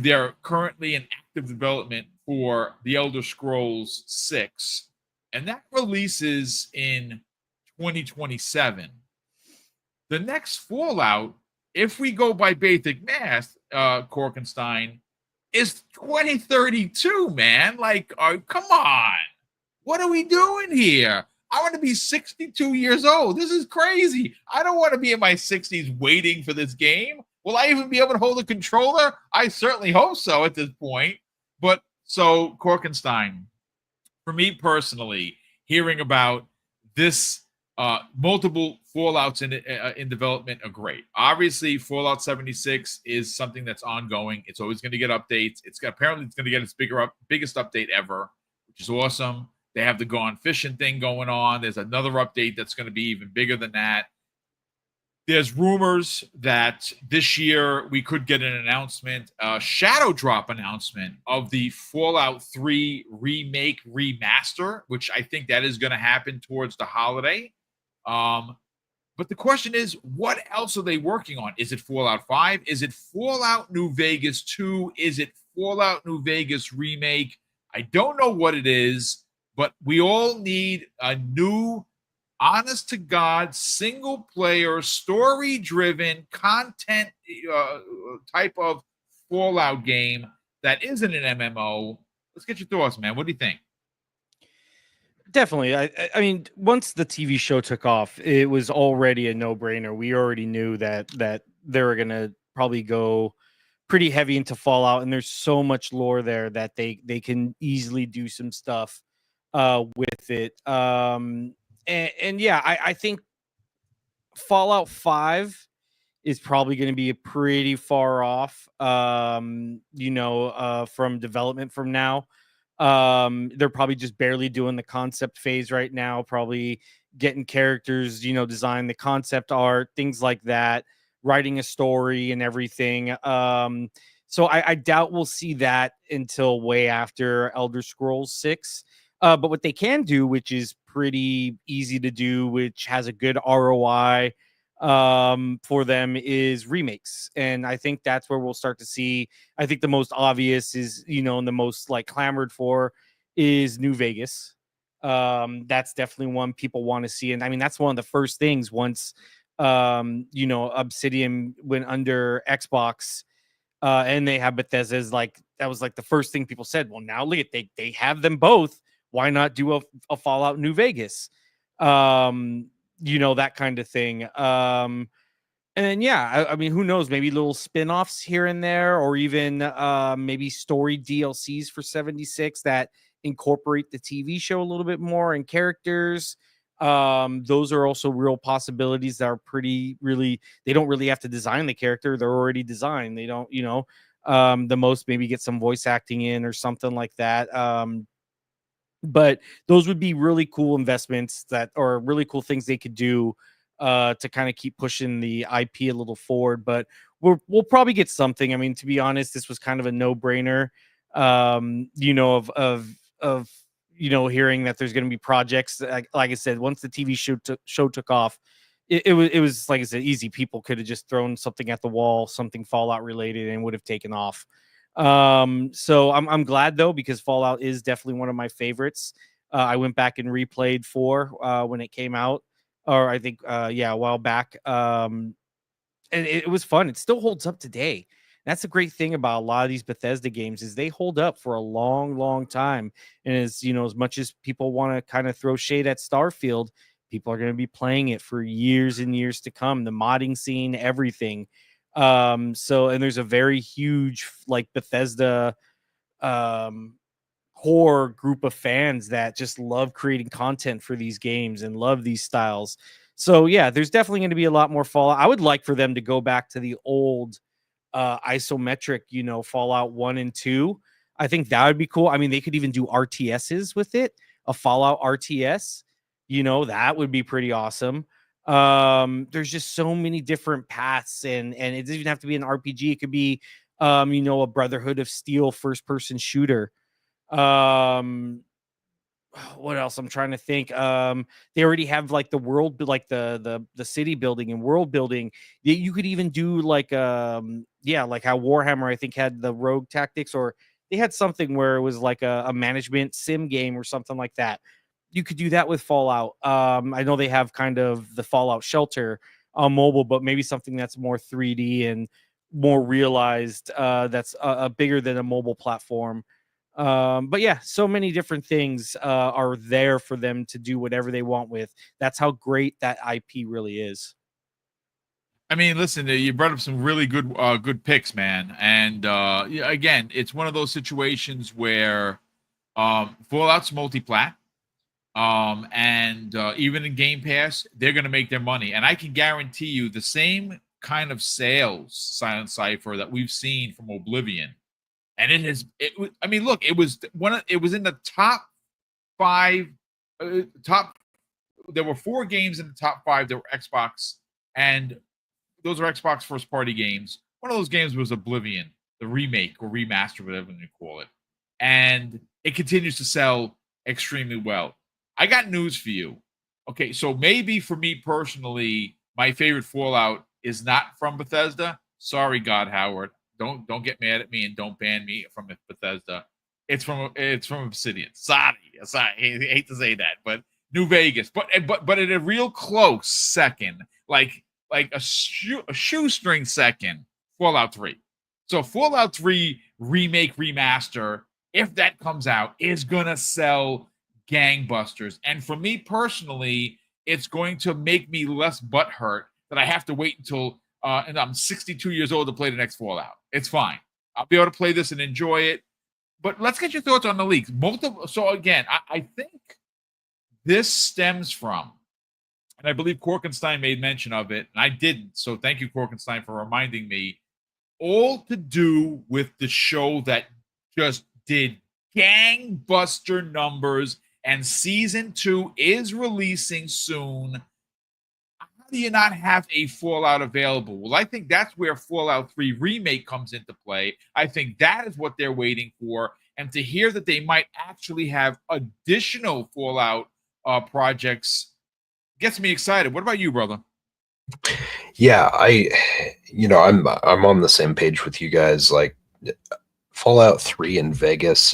they're currently in active development for the Elder Scrolls 6, and that releases in 2027. The next Fallout, if we go by basic math, Korkenstein, is 2032, man. Like, come on. What are we doing here? I want to be 62 years old. This is crazy. I don't want to be in my 60s waiting for this game. Will I even be able to hold a controller? I certainly hope so at this point. But so, Korkenstein, for me personally, hearing about this multiple Fallouts in development are great. Obviously, Fallout 76 is something that's ongoing. It's always going to get updates. Apparently it's going to get its biggest update ever, which is awesome. They have the Gone Fishing thing going on. There's another update that's going to be even bigger than that. There's rumors that this year we could get an announcement, a shadow drop announcement of the Fallout 3 remake remaster, which I think that is going to happen towards the holiday. But the question is, what else are they working on? Is it Fallout 5? Is it Fallout New Vegas 2? Is it Fallout New Vegas remake? I don't know what it is, but we all need a new, honest to God, single player, story driven content type of Fallout game that isn't an MMO. Let's get your thoughts, man. What do you think? Definitely. I mean, once the TV show took off, it was already a no-brainer. We already knew that they were gonna probably go pretty heavy into Fallout, and there's so much lore there that they can easily do some stuff with it. And yeah, I think Fallout 5 is probably going to be a pretty far off, from development from now. They're probably just barely doing the concept phase right now, probably getting characters, design the concept art, things like that, writing a story and everything. So I doubt we'll see that until way after Elder Scrolls 6. But what they can do, which is pretty easy to do, which has a good ROI for them, is remakes. And I think that's where we'll start to see. I think the most obvious is, and the most like clamored for is New Vegas. That's definitely one people want to see. And I mean, that's one of the first things once, Obsidian went under Xbox, and they have Bethesda's, like, that was like the first thing people said. Well, now look at, they have them both. Why not do a Fallout New Vegas? That kind of thing. And then, yeah, I mean, who knows? Maybe little spin-offs here and there, or even maybe story DLCs for 76 that incorporate the TV show a little bit more and characters. Those are also real possibilities that are they don't really have to design the character. They're already designed. They don't, the most maybe get some voice acting in or something like that. But those would be really cool investments or really cool things they could do to kind of keep pushing the IP a little forward. But we'll probably get something. I mean, to be honest, this was kind of a no-brainer. Of hearing that there's going to be projects. Like I said, once the TV show took off, it was like I said, easy. People could have just thrown something at the wall, something Fallout related, and would have taken off. So I'm glad though, because Fallout is definitely one of my favorites. I went back and replayed 4 when it came out, or I think a while back. And it was fun. It still holds up today. That's the great thing about a lot of these Bethesda games, is they hold up for a long, long time. And as much as people want to kind of throw shade at Starfield, people are going to be playing it for years and years to come. The modding scene, everything. And there's a very huge like Bethesda core group of fans that just love creating content for these games and love these styles. So yeah, there's definitely going to be a lot more Fallout. I would like for them to go back to the old isometric, Fallout 1 and 2. I think that would be cool. I mean, they could even do RTSs with it, a Fallout RTS. That would be pretty awesome. There's just so many different paths, and it doesn't even have to be an RPG. It could be a Brotherhood of Steel first person shooter. What else? I'm trying to think. They already have like the world, like the city building and world building. You could even do like like how Warhammer, I think, had the rogue tactics, or they had something where it was like a management sim game or something like that. You could do that with Fallout. I know they have kind of the Fallout Shelter on mobile, but maybe something that's more 3D and more realized, that's bigger than a mobile platform. But yeah, so many different things are there for them to do whatever they want with. That's how great that IP really is. I mean, listen, you brought up some really good picks, man. And again, it's one of those situations where Fallout's multi-plat. And even in Game Pass, they're going to make their money. And I can guarantee you the same kind of sales, Silent Cypher, that we've seen from Oblivion. And I mean, look, it was in the top 5, there were 4 games in the top 5 that were Xbox, and those are Xbox first party games. One of those games was Oblivion, the remake or remaster, whatever you call it. And it continues to sell extremely well. I got news for you. Okay, so maybe for me personally, my favorite Fallout is not from Bethesda. Sorry, God Howard. Don't get mad at me and don't ban me from Bethesda. It's from Obsidian. Sorry. I hate to say that, but New Vegas. But in a real close second, like a shoestring second, Fallout 3. So Fallout 3 remake remaster, if that comes out, is gonna sell gangbusters. And for me personally, it's going to make me less butthurt that I have to wait until and I'm 62 years old to play the next Fallout. It's fine. I'll be able to play this and enjoy it. But let's get your thoughts on the leaks. So again, I think this stems from and I believe Korkenstein made mention of it, and I didn't. So thank you, Korkenstein, for reminding me. All to do with the show that just did gangbuster numbers, and season 2 is releasing soon. How do you not have a Fallout available? Well, I think that's where Fallout 3 Remake comes into play. I think that is what they're waiting for. And to hear that they might actually have additional Fallout projects gets me excited. What about you, brother? Yeah, I'm on the same page with you guys. Like Fallout 3 in Vegas,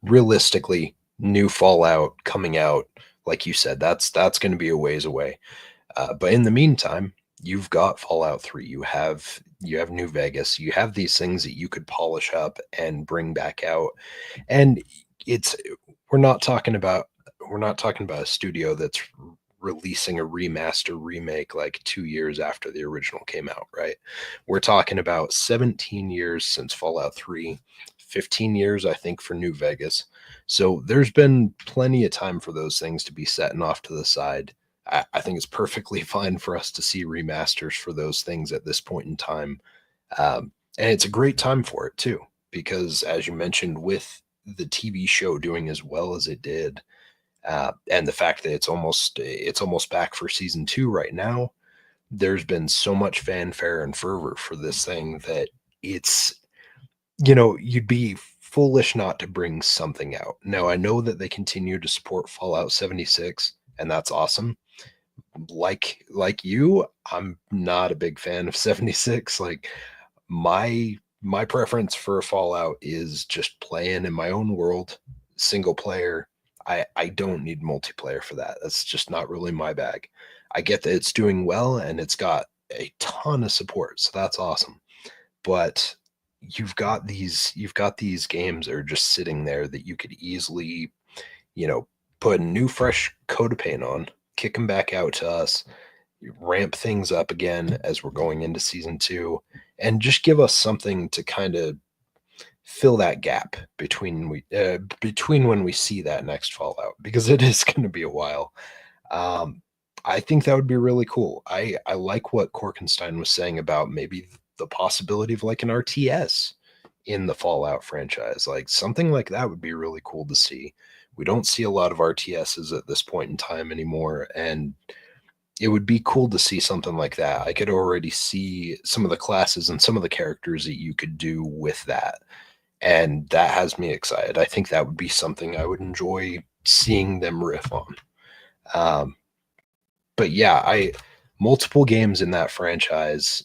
realistically, new Fallout coming out, like you said, that's going to be a ways away. But in the meantime, you've got Fallout 3, you have New Vegas, you have these things that you could polish up and bring back out. And we're not talking about a studio that's releasing a remaster remake like 2 years after the original came out, right? We're talking about 17 years since Fallout 3, 15 years, I think, for New Vegas. So there's been plenty of time for those things to be setting off to the side. I think it's perfectly fine for us to see remasters for those things at this point in time. And it's a great time for it too, because as you mentioned, with the TV show doing as well as it did, and the fact that it's almost back for season 2 right now, there's been so much fanfare and fervor for this thing that it's, you'd be foolish not to bring something out. Now, I know that they continue to support Fallout 76, and that's awesome. Like you, I'm not a big fan of 76. Like my preference for Fallout is just playing in my own world, single player. I don't need multiplayer for that. That's just not really my bag. I get that it's doing well and it's got a ton of support, so that's awesome. But you've got these games that are just sitting there that you could easily, put a new fresh coat of paint on, kick them back out to us, ramp things up again as we're going into season 2, and just give us something to kind of fill that gap between when we see that next Fallout, because it is going to be a while. I think that would be really cool. I like what Korkenstein was saying about maybe the possibility of like an RTS in the Fallout franchise. Like something like that would be really cool to see. We don't see a lot of RTSs at this point in time anymore, and it would be cool to see something like that. I could already see some of the classes and some of the characters that you could do with that. And that has me excited. I think that would be something I would enjoy seeing them riff on. But yeah, multiple games in that franchise,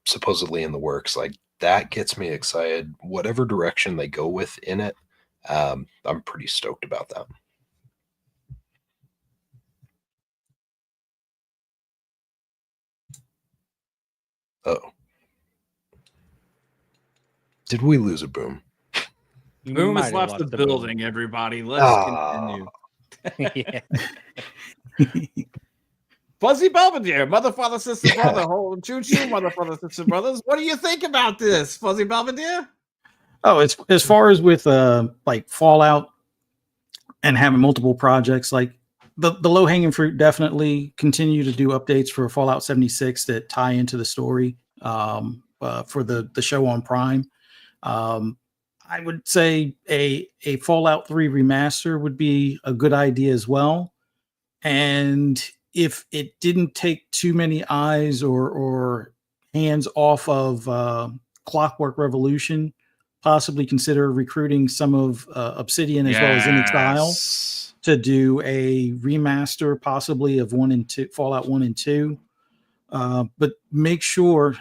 supposedly in the works, like that gets me excited. Whatever direction they go with in it, I'm pretty stoked about that. Oh. Did we lose a Boom? Boom has left the building, everybody. Let's continue. Yeah. Fuzzy Belvedere, mother, father, sister, brother, whole choo-choo, mother, father, sister, brothers. What do you think about this, Fuzzy Belvedere? Oh, it's as far as with like Fallout and having multiple projects, like the low hanging fruit, definitely continue to do updates for Fallout 76 that tie into the story for the show on Prime. I would say a Fallout 3 remaster would be a good idea as well. And if it didn't take too many eyes or hands off of Clockwork Revolution, possibly consider recruiting some of Obsidian as well as InXile to do a remaster, possibly of Fallout 1 and 2. But make sure,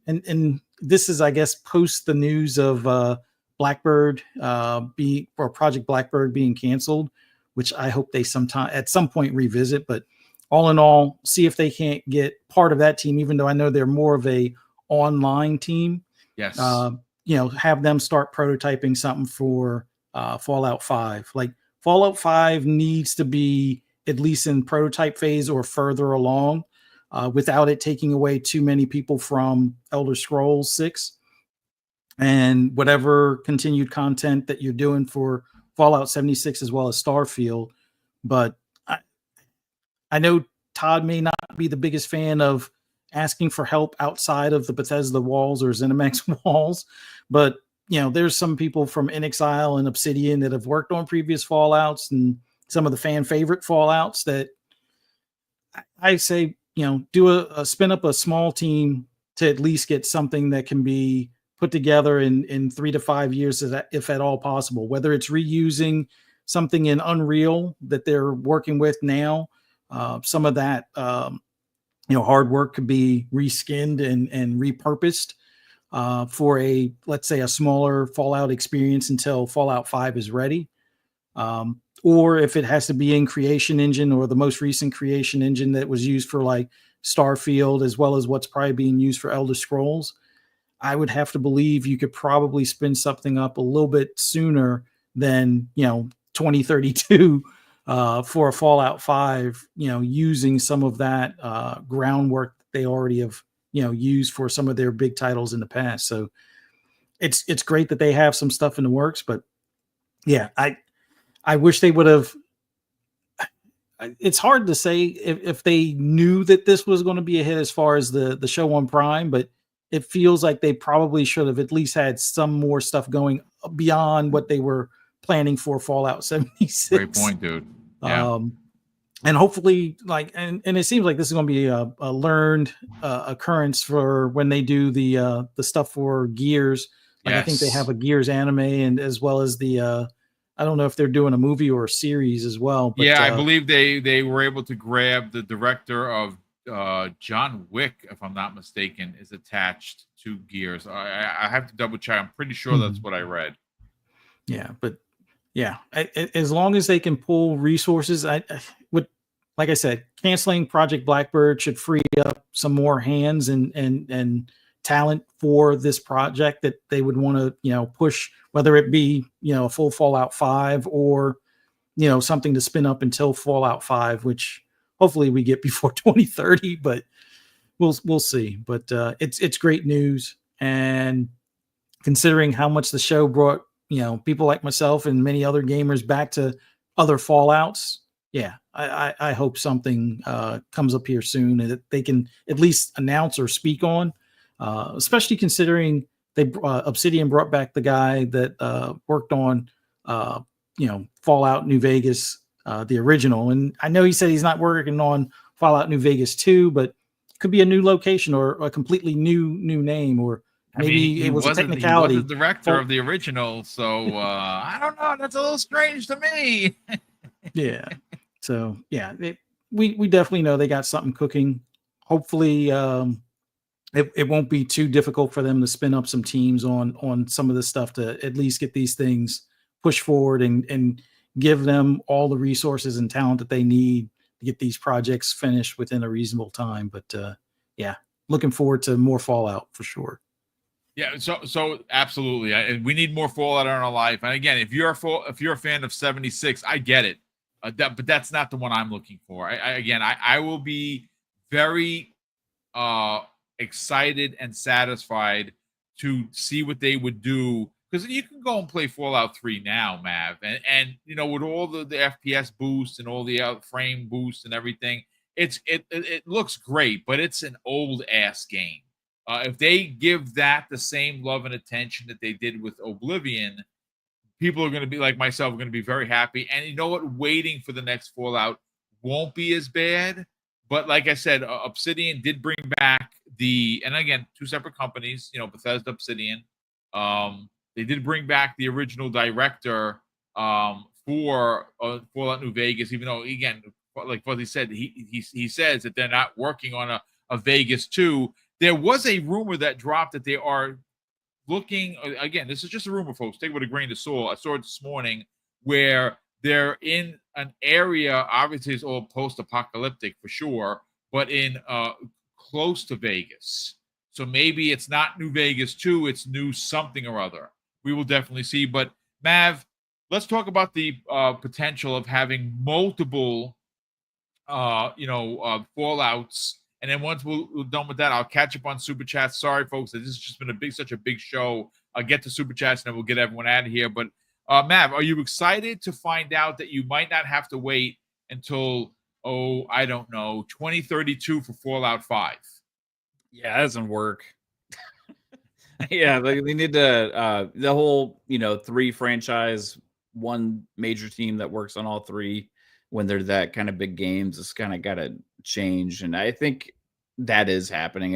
and this is, I guess, post the news of Blackbird Project Blackbird being canceled, which I hope they at some point revisit. But all in all, see if they can't get part of that team, even though I know they're more of a online team. Yes. Have them start prototyping something for Fallout 5. Like Fallout 5 needs to be at least in prototype phase or further along, without it taking away too many people from Elder Scrolls 6 and whatever continued content that you're doing for Fallout 76 as well as Starfield. But I know Todd may not be the biggest fan of asking for help outside of the Bethesda walls or ZeniMax walls, but there's some people from InXile and Obsidian that have worked on previous Fallouts and some of the fan favorite Fallouts that I say, do a spin up a small team to at least get something that can be put together in 3 to 5 years, if at all possible, whether it's reusing something in Unreal that they're working with now. Some of that, hard work could be reskinned and repurposed for let's say a smaller Fallout experience until Fallout 5 is ready. Or if it has to be in Creation Engine or the most recent Creation Engine that was used for like Starfield, as well as what's probably being used for Elder Scrolls, I would have to believe you could probably spin something up a little bit sooner than 2032 for a Fallout 5, using some of that groundwork that they already have used for some of their big titles in the past. So it's great that they have some stuff in the works, but yeah, I wish they would have. It's hard to say if they knew that this was going to be a hit as far as the show on Prime, but it feels like they probably should have at least had some more stuff going beyond what they were planning for Fallout 76. Great point, dude. Yeah. And hopefully, and it seems like this is going to be a learned occurrence for when they do the stuff for Gears. Like, yes. I think they have a Gears anime, and as well as the I don't know if they're doing a movie or a series as well. But, I believe they were able to grab the director of John Wick, if I'm not mistaken, is attached to Gears. I have to double check. I'm pretty sure that's what I read. Yeah, but yeah, as long as they can pull resources, I would, like I said, canceling Project Blackbird should free up some more hands and talent for this project that they would want to, push, whether it be, a full Fallout 5 or, something to spin up until Fallout 5, which hopefully we get before 2030, but we'll see. But it's great news. And considering how much the show brought, people like myself and many other gamers back to other Fallouts, yeah, I hope something comes up here soon and that they can at least announce or speak on. Especially considering Obsidian brought back the guy that worked on, Fallout New Vegas, the original. And I know he said he's not working on Fallout New Vegas 2, but it could be a new location or a completely new name, or maybe it was a technicality. He was the director of the original, so I don't know. That's a little strange to me. Yeah. So yeah, we definitely know they got something cooking. Hopefully, it won't be too difficult for them to spin up some teams on some of this stuff to at least get these things pushed forward and give them all the resources and talent that they need to get these projects finished within a reasonable time. But yeah, looking forward to more Fallout for sure. Yeah, so absolutely. We need more Fallout in our life. And again, if you're a fan of 76, I get it. But that's not the one I'm looking for. I will be very excited and satisfied to see what they would do, because you can go and play Fallout 3 now, Mav, and with all the FPS boost and all the frame boost and everything, it looks great, but it's an old ass game. If they give that the same love and attention that they did with Oblivion, people are going to be like myself, are going to be very happy. And you know what? Waiting for the next Fallout won't be as bad. But like I said, Obsidian did bring back and again, two separate companies, Bethesda, Obsidian. They did bring back the original director for Fallout New Vegas, even though, again, like Fuzzy said, he says that they're not working on a Vegas 2. There was a rumor that dropped that they are looking, again, this is just a rumor, folks, take it with a grain of salt. I saw it this morning, where they're in an area, obviously it's all post-apocalyptic for sure, but in close to Vegas. So maybe it's not New Vegas 2, it's new something or other. We will definitely see. But Mav, let's talk about the potential of having multiple Fallouts. And then once we're done with that, I'll catch up on Super Chats. Sorry, folks, this has just been such a big show. I'll get to Super Chats and then we'll get everyone out of here. But Mav, are you excited to find out that you might not have to wait until I don't know, 2032 for Fallout 5. Yeah, that doesn't work. Yeah, they need to the whole, 3 franchise, 1 major team that works on all 3 when they're that kind of big games. It's kind of got to change, and I think that is happening.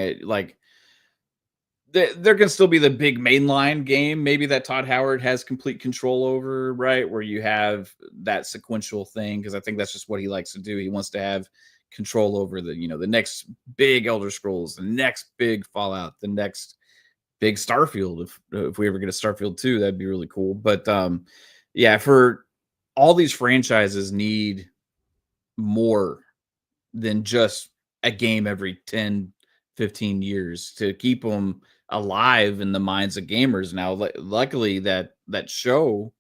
There can still be the big mainline game, maybe that Todd Howard has complete control over, right? Where you have that sequential thing, because I think that's just what he likes to do. He wants to have control over the next big Elder Scrolls, the next big Fallout, the next big Starfield. If we ever get a Starfield 2, that'd be really cool. But yeah, for all these franchises need more than just a game every 10, 15 years to keep them alive in the minds of gamers. Now, luckily that show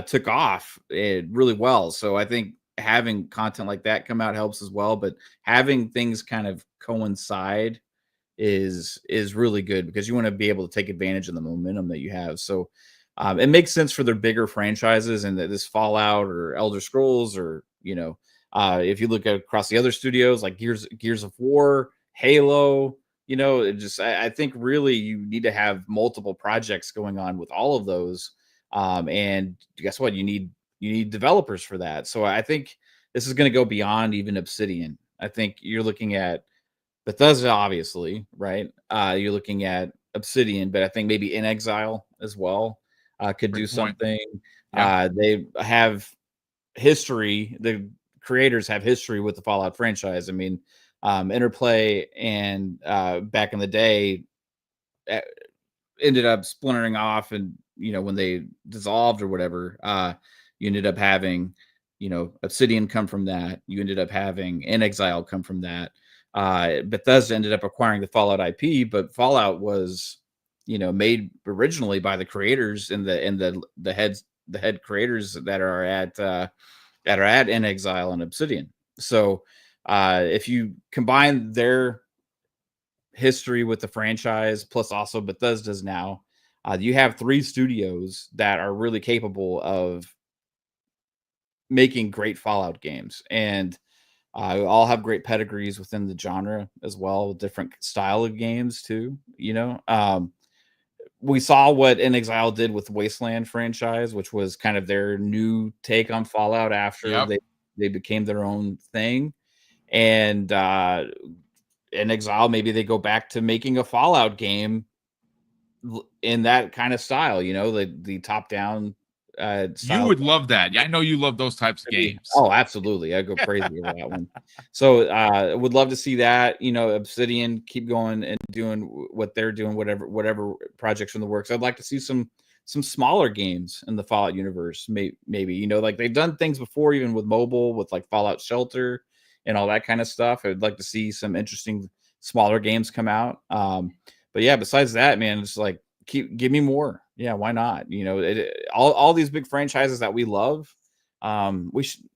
took off really well. So I think having content like that come out helps as well. But having things kind of coincide is really good, because you want to be able to take advantage of the momentum that you have. So it makes sense for their bigger franchises, and that this Fallout or Elder Scrolls, or if you look at across the other studios like Gears of War, Halo, I think really you need to have multiple projects going on with all of those. And guess what? You need developers for that. So I think this is going to go beyond even Obsidian. I think you're looking at Bethesda, obviously, right? You're looking at Obsidian, but I think maybe In Exile as well could do Great point. something. Yeah. They have history. The creators have history with the Fallout franchise. I mean, Interplay and back in the day ended up splintering off, and when they dissolved or whatever, you ended up having Obsidian come from that. You ended up having In Exile come from that. Bethesda ended up acquiring the Fallout IP, but Fallout was, made originally by the creators and the head creators that are at In Exile and Obsidian. So if you combine their history with the franchise plus also Bethesda's now, you have 3 studios that are really capable of making great Fallout games, and all have great pedigrees within the genre as well, different style of games too. We saw what In Exile did with Wasteland franchise, which was kind of their new take on Fallout after Yep. they became their own thing. And In Exile, maybe they go back to making a Fallout game in that kind of style, the top down You style. would love that. I know you love those types of games. Oh, absolutely. I go crazy over that one. So would love to see that, Obsidian keep going and doing what they're doing, whatever projects in the works. I'd like to see some smaller games in the Fallout universe. Maybe, like they've done things before, even with mobile, with like Fallout Shelter and all that kind of stuff. I'd like to see some interesting smaller games come out. But yeah, besides that, man, it's like give me more. Yeah, why not? All these big franchises that we love. We should.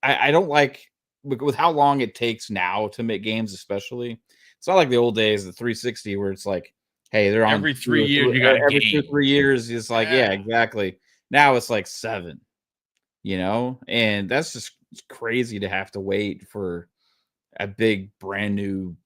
I don't like with how long it takes now to make games, especially. It's not like the old days, the 360, where it's like, hey, they're on Every 3 years you got a every 2 or game. 3 years. It's like, yeah, exactly. Now it's like 7, and that's just crazy to have to wait for a big brand new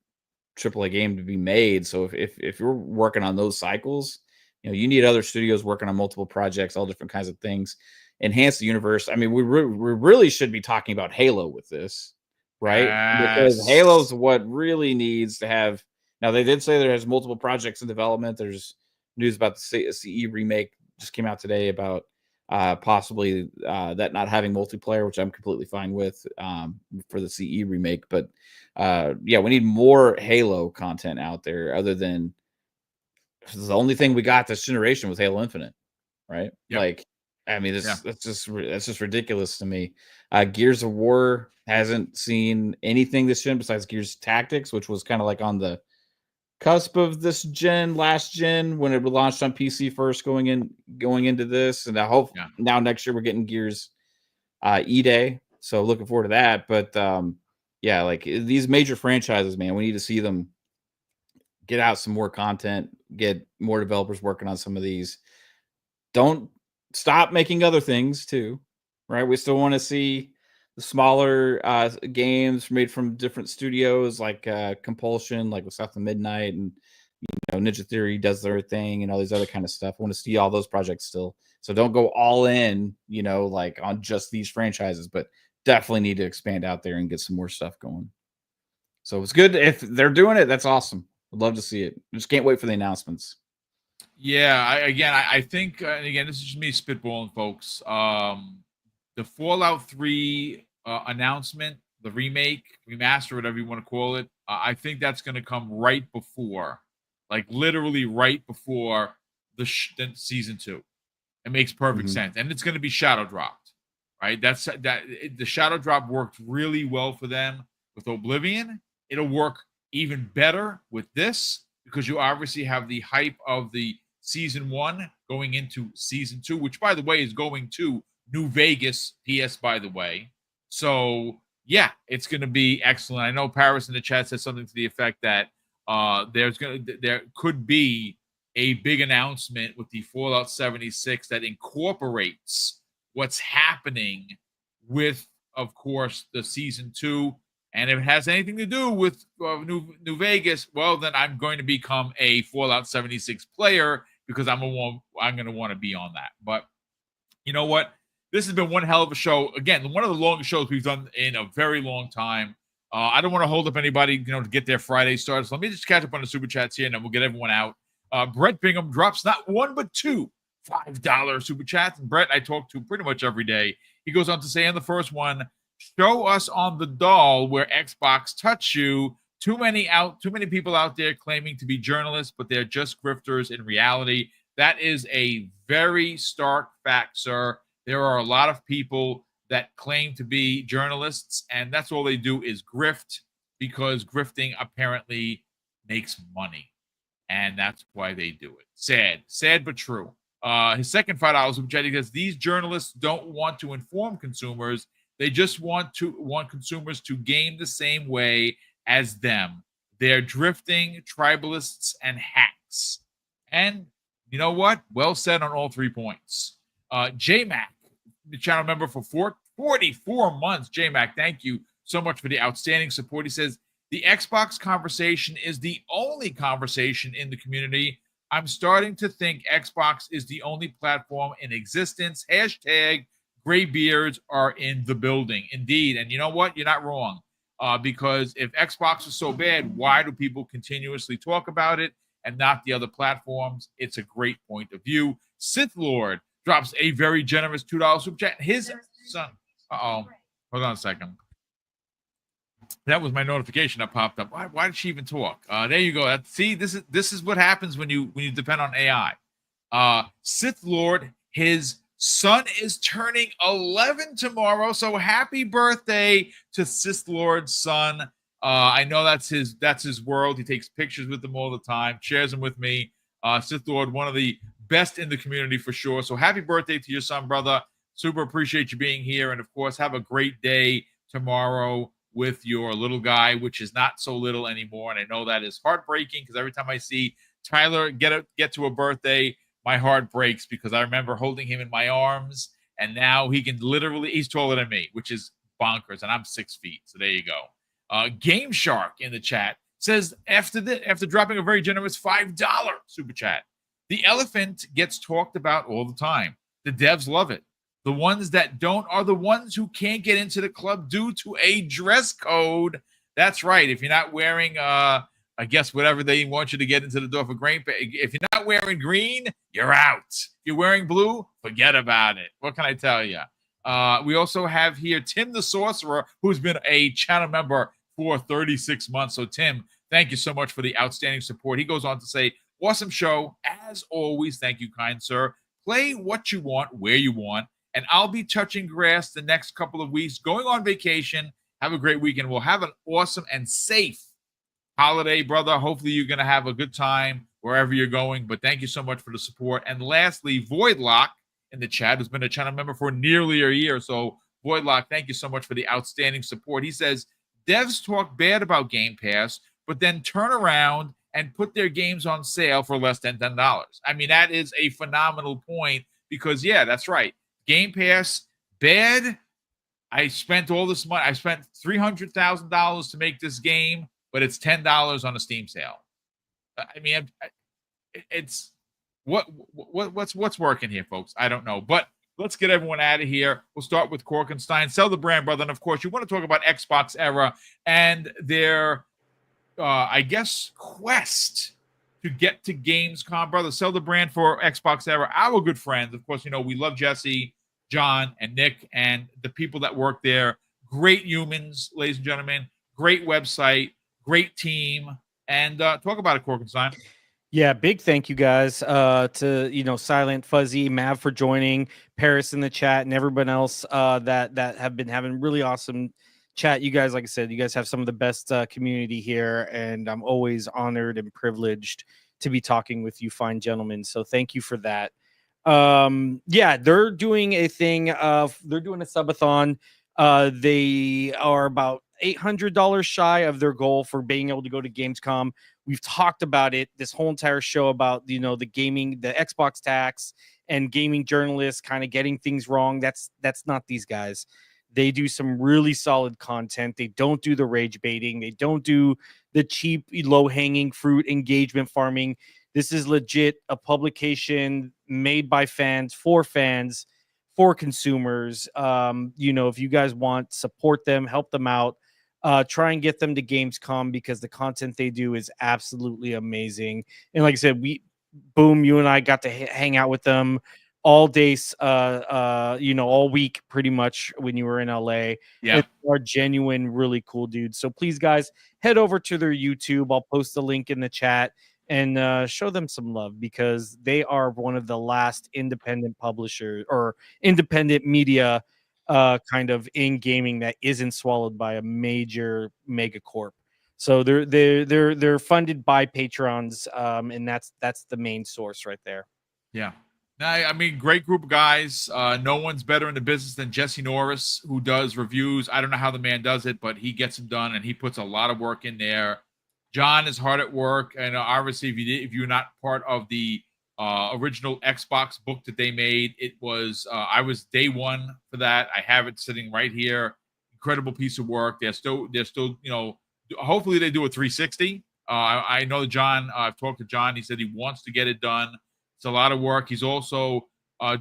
AAA game to be made. So if you're working on those cycles, you need other studios working on multiple projects, all different kinds of things, enhance the universe. I mean, we really should be talking about Halo with this, right? Because Yes. Halo's what really needs to have. Now, they did say there has multiple projects in development. There's news about the CE remake just came out today about possibly that not having multiplayer, which I'm completely fine with for the CE remake. But yeah, we need more Halo content out there other than the only thing we got this generation was Halo Infinite, right? Yep. Like, I mean, Yeah. that's just ridiculous to me. Gears of War hasn't seen anything this gen besides Gears Tactics, which was kind of like on the cusp of this last gen, when it launched on PC first, going into this, and I hope now next year we're getting Gears E-Day. So looking forward to that. But yeah, like these major franchises, man, we need to see them get out some more content, get more developers working on some of these. Don't stop making other things too, right? We still want to see smaller games made from different studios, like Compulsion, like with South of Midnight, and Ninja Theory does their thing, and all these other kind of stuff. I want to see all those projects still. So don't go all in, like on just these franchises, but definitely need to expand out there and get some more stuff going. So it's good if they're doing it. That's awesome. I'd love to see it. Just can't wait for the announcements. Yeah, I think, and again, this is just me spitballing, folks. The Fallout 3 announcement, the remake, remaster, whatever you want to call it, I think that's going to come right before, like literally right before the season 2. It makes perfect sense, and it's going to be shadow dropped, right? The shadow drop worked really well for them with Oblivion. It'll work even better with this because you obviously have the hype of the season 1 going into season 2, which, by the way, is going to New Vegas. PS, by the way. So yeah, it's going to be excellent. I know Paris in the chat said something to the effect that there could be a big announcement with the Fallout 76 that incorporates what's happening with, of course, the season 2. And if it has anything to do with New Vegas, well, then I'm going to become a Fallout 76 player because I'm going to want to be on that. But you know what? This has been one hell of a show. Again, one of the longest shows we've done in a very long time. I don't want to hold up anybody, to get their Friday started. So let me just catch up on the super chats here, and then we'll get everyone out. Brett Bingham drops not one but two $5 super chats. And Brett, I talk to pretty much every day. He goes on to say in the first one, show us on the doll where Xbox touch you. Too many people out there claiming to be journalists, but they're just grifters in reality. That is a very stark fact, sir. There are a lot of people that claim to be journalists, and that's all they do is grift because grifting apparently makes money, and that's why they do it. Sad but true. His second $5 super chat, he says, these journalists don't want to inform consumers. They just want consumers to game the same way as them. They're drifting, tribalists, and hacks. And you know what? Well said on all 3 points. J-Mac, the channel member for 44 months. J-Mac, thank you so much for the outstanding support. He says, the Xbox conversation is the only conversation in the community. I'm starting to think Xbox is the only platform in existence. Hashtag graybeards are in the building. Indeed. And you know what? You're not wrong. Because if Xbox is so bad, why do people continuously talk about it and not the other platforms? It's a great point of view. Sith Lord drops a very generous $2 super chat. His son. Hold on a second. That was my notification that popped up. Why did she even talk? There you go. See, this is what happens when you depend on AI. Sith Lord, his son is turning 11 tomorrow, so happy birthday to Sith Lord's son. I know that's his world. He takes pictures with them all the time, shares them with me. Sith Lord, one of the best in the community for sure. So happy birthday to your son, brother. Super appreciate you being here, and of course, have a great day tomorrow with your little guy, which is not so little anymore. And I know that is heartbreaking because every time I see Tyler get to a birthday, my heart breaks because I remember holding him in my arms, and now he's taller than me, which is bonkers, and I'm 6 feet. So there you go. Game Shark in the chat says, after dropping a very generous $5 super chat, the elephant gets talked about all the time. The devs love it. The ones that don't are the ones who can't get into the club due to a dress code. That's right. If you're not wearing, I guess, whatever they want you to get into the door for green, if you're not wearing green, you're out. If you're wearing blue, forget about it. What can I tell you? We also have here Tim the Sorcerer, who's been a channel member for 36 months. So, Tim, thank you so much for the outstanding support. He goes on to say, awesome show. As always, thank you, kind sir. Play what you want, where you want. And I'll be touching grass the next couple of weeks, going on vacation. Have a great weekend. We'll have an awesome and safe holiday, brother. Hopefully you're going to have a good time wherever you're going. But thank you so much for the support. And lastly, Voidlock in the chat, who's been a channel member for nearly a year. So, Voidlock, thank you so much for the outstanding support. He says, devs talk bad about Game Pass, but then turn around and put their games on sale for less than $10. I mean, that is a phenomenal point because, yeah, that's right. Game Pass, bad. I spent all this money. I spent $300,000 to make this game, but it's $10 on a Steam sale. I mean, it's what's working here, folks. I don't know, but let's get everyone out of here. We'll start with Korkenstein, Sell the Brand, brother, and of course, you want to talk about Xbox Era and their, I guess, quest to get to Gamescom, brother. Sell the Brand for Xbox Era. Our good friends, of course, we love Jesse, John, and Nick, and the people that work there. Great humans, ladies and gentlemen. Great website, great team, and talk about it, Korkenstein. Yeah, big thank you guys to Silent Fuzzy, Mav for joining, Paris in the chat, and everyone else that have been having really awesome chat. You guys, like I said, you guys have some of the best community here, and I'm always honored and privileged to be talking with you fine gentlemen. So thank you for that. Yeah, they're doing a thing. They're doing a subathon. They are about $800 shy of their goal for being able to go to Gamescom. We've talked about it this whole entire show about the gaming, the Xbox tax, and gaming journalists kind of getting things wrong. That's not these guys. They do some really solid content. They don't do the rage baiting. They don't do the cheap, low-hanging fruit engagement farming. This is legit a publication made by fans, for consumers. If you guys want, support them, help them out. Try and get them to Gamescom because the content they do is absolutely amazing. And like I said, Boom, you and I got to hang out with them all days, all week pretty much when you were in LA. Yeah. They are genuine, really cool dudes. So please, guys, head over to their YouTube. I'll post the link in the chat and show them some love because they are one of the last independent publishers or independent media kind of in gaming that isn't swallowed by a major mega corp. So they're funded by patrons, and that's the main source right there. Yeah. I mean, great group of guys. No one's better in the business than Jesse Norris, who does reviews. I don't know how the man does it, but he gets them done, and he puts a lot of work in there. John is hard at work, and obviously, if you're not part of the original Xbox book that they made, it was I was day one for that. I have it sitting right here. Incredible piece of work. They're still hopefully they do a 360. I know John. I've talked to John. He said he wants to get it done. It's a lot of work. He's also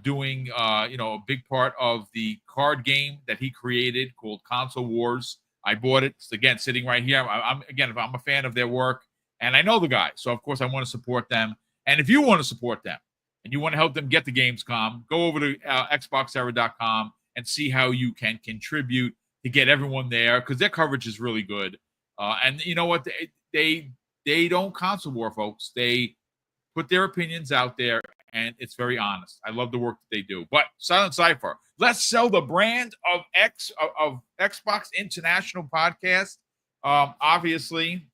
doing a big part of the card game that he created called Console Wars. I bought it. It's, again, sitting right here. I'm a fan of their work, and I know the guys, so of course I want to support them. And if you want to support them and you want to help them get to Gamescom, go over to xboxera.com and see how you can contribute to get everyone there because their coverage is really good. And you know what? They don't console war, folks. They put their opinions out there, and it's very honest. I love the work that they do. But Silent Cypher, let's sell the brand of Xbox International Podcast. Obviously,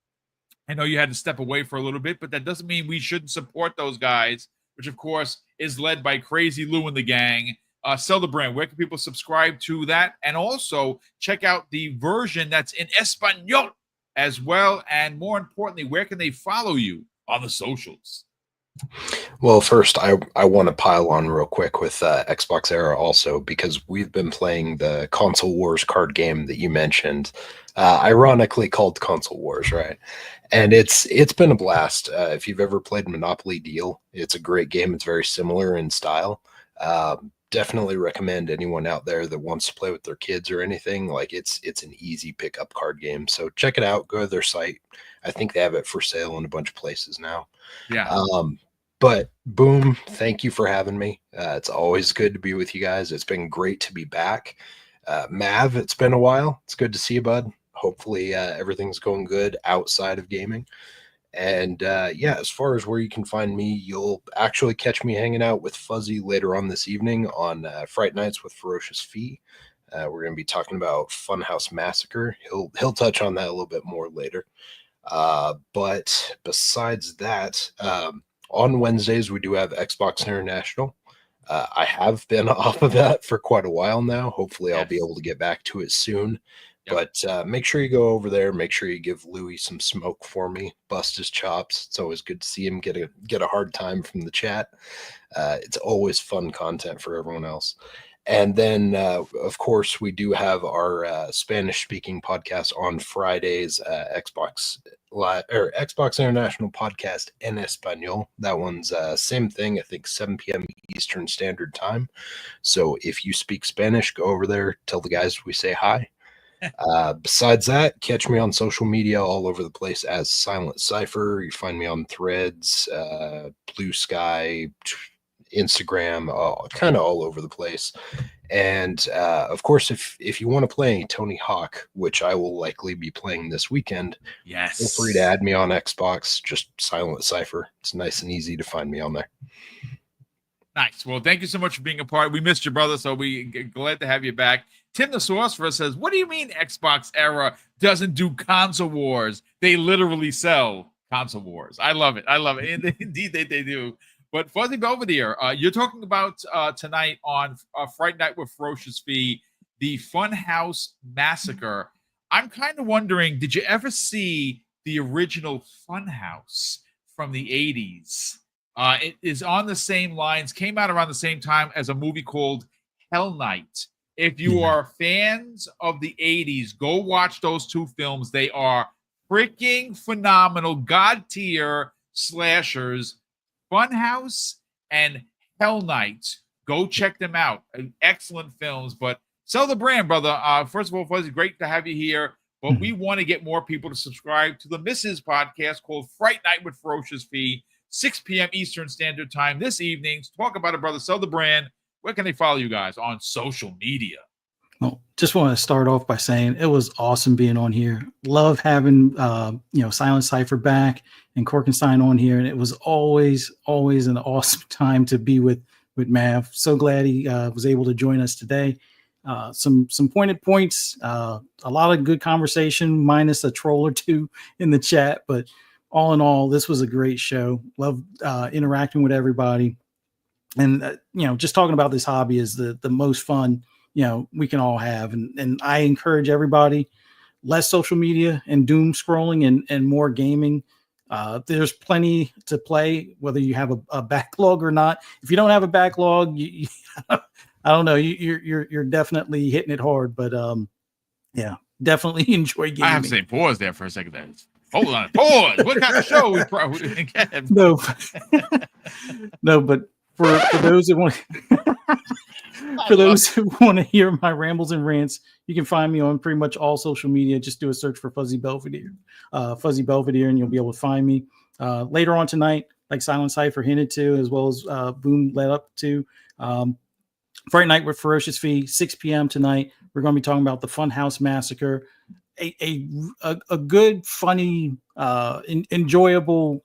I know you had to step away for a little bit, but that doesn't mean we shouldn't support those guys, which, of course, is led by Crazy Lou and the gang. Sell the brand. Where can people subscribe to that? And also check out the version that's in Espanol as well. And more importantly, where can they follow you on the socials? Well, first, I want to pile on real quick with Xbox Era also, because we've been playing the Console Wars card game that you mentioned, ironically called Console Wars, right? And it's been a blast. If you've ever played Monopoly Deal, it's a great game. It's very similar in style. Definitely recommend anyone out there that wants to play with their kids or anything. Like it's an easy pickup card game. So check it out. Go to their site. I think they have it for sale in a bunch of places now. Yeah. But Boom, thank you for having me. It's always good to be with you guys. It's been great to be back. Mav, it's been a while. It's good to see you, bud. Hopefully everything's going good outside of gaming. And yeah, as far as where you can find me, you'll actually catch me hanging out with Fuzzy later on this evening on Fright Nights with Ferocious Fee. We're going to be talking about Funhouse Massacre. He'll touch on that a little bit more later. But besides that, on Wednesdays, we do have Xbox International. I have been off of that for quite a while now. Hopefully, I'll be able to get back to it soon. Yep. But make sure you go over there. Make sure you give Louis some smoke for me. Bust his chops. It's always good to see him get a hard time from the chat. It's always fun content for everyone else. And then, of course, we do have our Spanish-speaking podcast on Fridays, Xbox Live or Xbox International Podcast en Español. That one's same thing. I think 7 p.m. Eastern Standard Time. So if you speak Spanish, go over there. Tell the guys we say hi. Besides that, catch me on social media all over the place as Silent Cipher. You find me on Threads, Blue Sky, Instagram, kind of all over the place. And of course, if you want to play Tony Hawk, which I will likely be playing this weekend, Yes. feel free to add me on Xbox. Just Silent Cipher. It's nice and easy to find me on there. Nice. Well, thank you so much for being a part. We missed you, brother, so we glad to have you back. Tim the Sorcerer says, what do you mean Xbox Era doesn't do console wars? They literally sell console wars. I love it. I love it. And indeed, they do. But Fuzzy Belvedere, you're talking about tonight on Fright Night with Ferocious Fee, the Funhouse Massacre. I'm kind of wondering, did you ever see the original Funhouse from the 80s? It is on the same lines, came out around the same time as a movie called Hell Night. If you are fans of the 80s, go watch those two films. They are freaking phenomenal, god tier slashers. Funhouse and Hell Night. Go check them out. Excellent films. But sell the brand, brother. First of all, Fuzzy, great to have you here. But we want to get more people to subscribe to the Mrs. podcast called Fright Night with Ferocious Fee, 6 p.m. Eastern Standard Time this evening. Talk about it, brother. Sell the brand. Where can they follow you guys on social media? Well, just want to start off by saying it was awesome being on here. Love having Silent Cipher back and Korkenstein on here, and it was always an awesome time to be with Mav. So glad he was able to join us today. Some pointed points, a lot of good conversation, minus a troll or two in the chat, but all in all, this was a great show. Love interacting with everybody, and just talking about this hobby is the most fun we can all have. And I encourage everybody, less social media and doom scrolling and more gaming. There's plenty to play, whether you have a backlog or not. If you don't have a backlog, you I don't know, you're definitely hitting it hard, but yeah, definitely enjoy gaming. I have to say pause there for a second there. Hold on, pause. What kind of show we probably no, no, but for those that want for those who want to hear my rambles and rants, you can find me on pretty much all social media. Just do a search for Fuzzy Belvedere, and you'll be able to find me. Later on tonight, like Silent Cipher hinted to, as well as Boom led up to, Friday Night with Ferocious Fee, 6 p.m. tonight. We're going to be talking about the Funhouse Massacre, a good, funny, enjoyable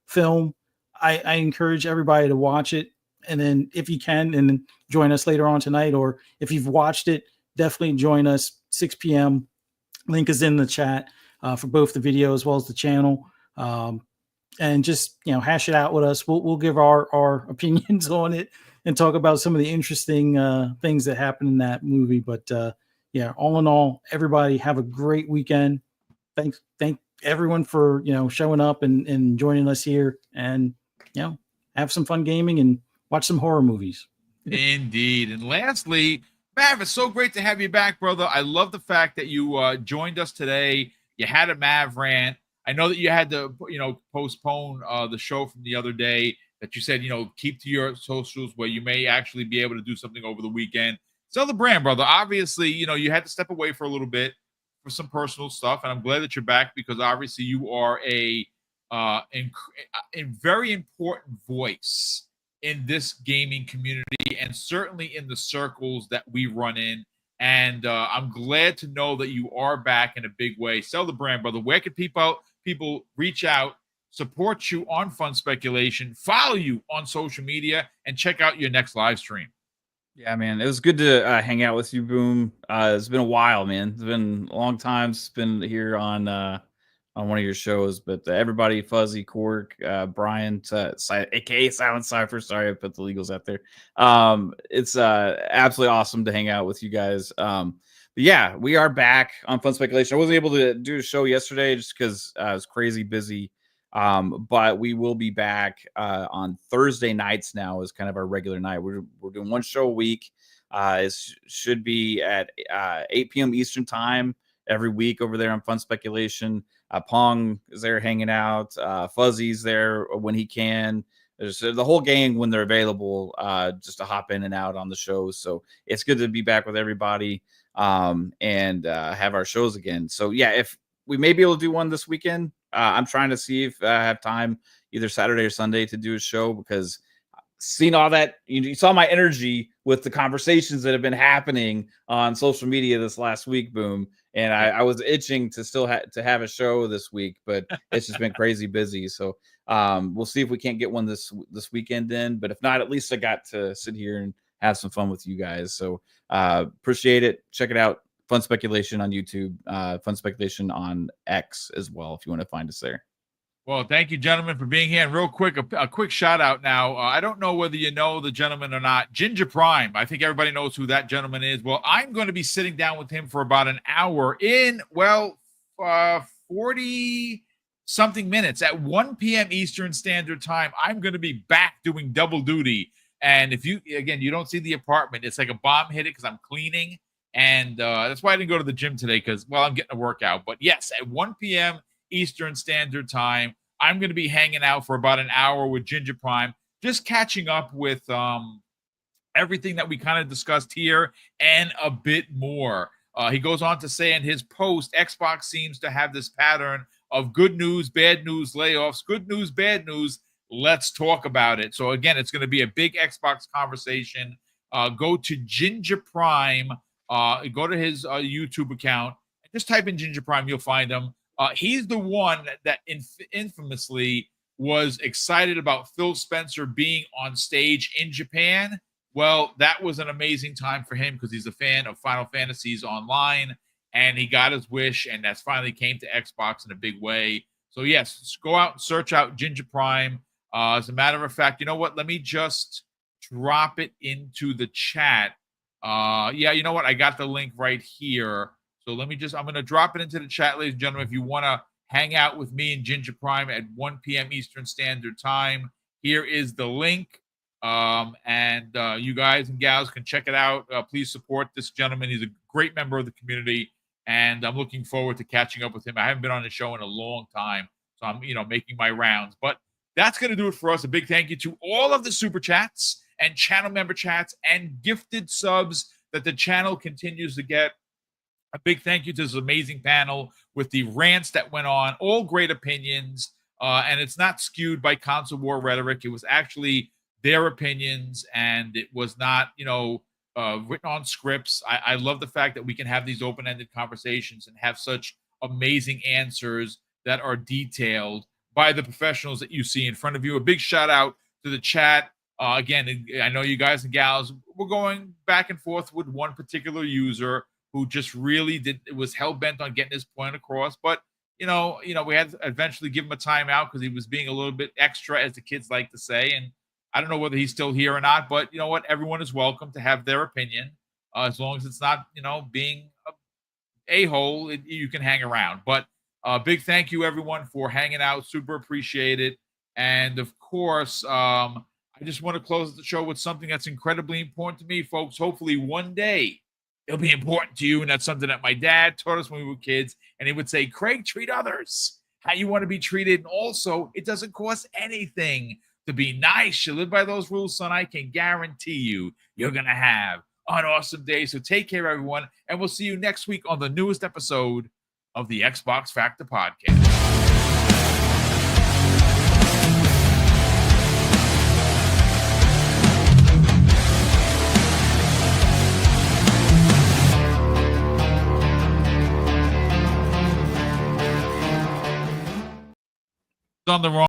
film. I encourage everybody to watch it. And then if you can, and then join us later on tonight, or if you've watched it, definitely join us 6 p.m. Link is in the chat for both the video as well as the channel. And just, hash it out with us. We'll give our opinions on it and talk about some of the interesting things that happened in that movie. But yeah, all in all, everybody have a great weekend. Thank everyone for, showing up and joining us here, and, have some fun gaming and watch some horror movies. Indeed. And lastly, Mav, it's so great to have you back, brother. I love the fact that you joined us today. You had a Mav rant. I know that you had to, postpone the show from the other day, that you said, keep to your socials where you may actually be able to do something over the weekend. Sell the brand, brother. Obviously, you had to step away for a little bit for some personal stuff, and I'm glad that you're back, because obviously you are a very important voice in this gaming community, and certainly in the circles that we run in. And I'm glad to know that you are back in a big way. Sell the brand, brother. Where can people reach out, support you on Fun Speculation, follow you on social media, and check out your next live stream? Yeah, man, it was good to hang out with you, Boom. It's been a while, man. It's been a long time. It's been here on one of your shows, but everybody, Fuzzy, Cork, Brian, aka Silent Cipher. Sorry, I put the legals out there. It's absolutely awesome to hang out with you guys. But yeah, we are back on Fun Speculation. I wasn't able to do a show yesterday just because I was crazy busy. But we will be back on Thursday nights now as kind of our regular night. We're doing one show a week. Should be at 8 p.m. Eastern time every week over there on Fun Speculation. Pong is there hanging out. Fuzzy's there when he can. There's the whole gang when they're available, just to hop in and out on the shows. So it's good to be back with everybody, and have our shows again. So yeah, if we may be able to do one this weekend, I'm trying to see if I have time either Saturday or Sunday to do a show, because seeing all that, you saw my energy with the conversations that have been happening on social media this last week, Boom. And I was itching to still to have a show this week, but it's just been crazy busy. So we'll see if we can't get one this weekend in. But if not, at least I got to sit here and have some fun with you guys. So appreciate it. Check it out. Fun Speculation on YouTube, Fun Speculation on X as well, if you want to find us there. Well, thank you, gentlemen, for being here. And real quick, a quick shout out now. I don't know whether you know the gentleman or not, Ginger Prime. I think everybody knows who that gentleman is. Well, I'm going to be sitting down with him for about an hour in, 40-something minutes at 1 p.m. Eastern Standard Time. I'm going to be back doing double duty. And if you don't see the apartment, it's like a bomb hit it because I'm cleaning. And that's why I didn't go to the gym today, because, well, I'm getting a workout. But yes, at 1 p.m. Eastern Standard Time, I'm going to be hanging out for about an hour with Ginger Prime, just catching up with everything that we kind of discussed here and a bit more. He goes on to say in his post, Xbox seems to have this pattern of good news, bad news, layoffs, good news, bad news. Let's talk about it. So again, it's going to be a big Xbox conversation. Go to Ginger Prime. Go to his YouTube account. Just type in Ginger Prime. You'll find him. He's the one that infamously was excited about Phil Spencer being on stage in Japan. Well, that was an amazing time for him because he's a fan of Final Fantasies Online, and he got his wish, and that's finally came to Xbox in a big way. So, yes, go out and search out Ginger Prime. As a matter of fact, you know what? Let me just drop it into the chat. Yeah, you know what? I got the link right here. So I'm going to drop it into the chat, ladies and gentlemen. If you want to hang out with me and Ginger Prime at 1 p.m. Eastern Standard Time, here is the link. And you guys and gals can check it out. Please support this gentleman. He's a great member of the community, and I'm looking forward to catching up with him. I haven't been on the show in a long time, so I'm, making my rounds. But that's going to do it for us. A big thank you to all of the super chats and channel member chats and gifted subs that the channel continues to get. A big thank you to this amazing panel with the rants that went on, all great opinions, and it's not skewed by console war rhetoric. It was actually their opinions, and it was not, written on scripts. I love the fact that we can have these open-ended conversations and have such amazing answers that are detailed by the professionals that you see in front of you. A big shout out to the chat. Again, I know you guys and gals, we're going back and forth with one particular user who just really was hell-bent on getting his point across. But, we had to eventually give him a timeout because he was being a little bit extra, as the kids like to say. And I don't know whether he's still here or not, but you know what? Everyone is welcome to have their opinion. As long as it's not, being a-hole, you can hang around. But big thank you, everyone, for hanging out. Super appreciate it. And, of course, I just want to close the show with something that's incredibly important to me, folks. Hopefully one day it'll be important to you, and that's something that my dad taught us when we were kids, and he would say, Craig, treat others how you want to be treated, and also, it doesn't cost anything to be nice. You live by those rules, son. I can guarantee you're going to have an awesome day, so take care, everyone, and we'll see you next week on the newest episode of the Xbox Factor Podcast. On the wrong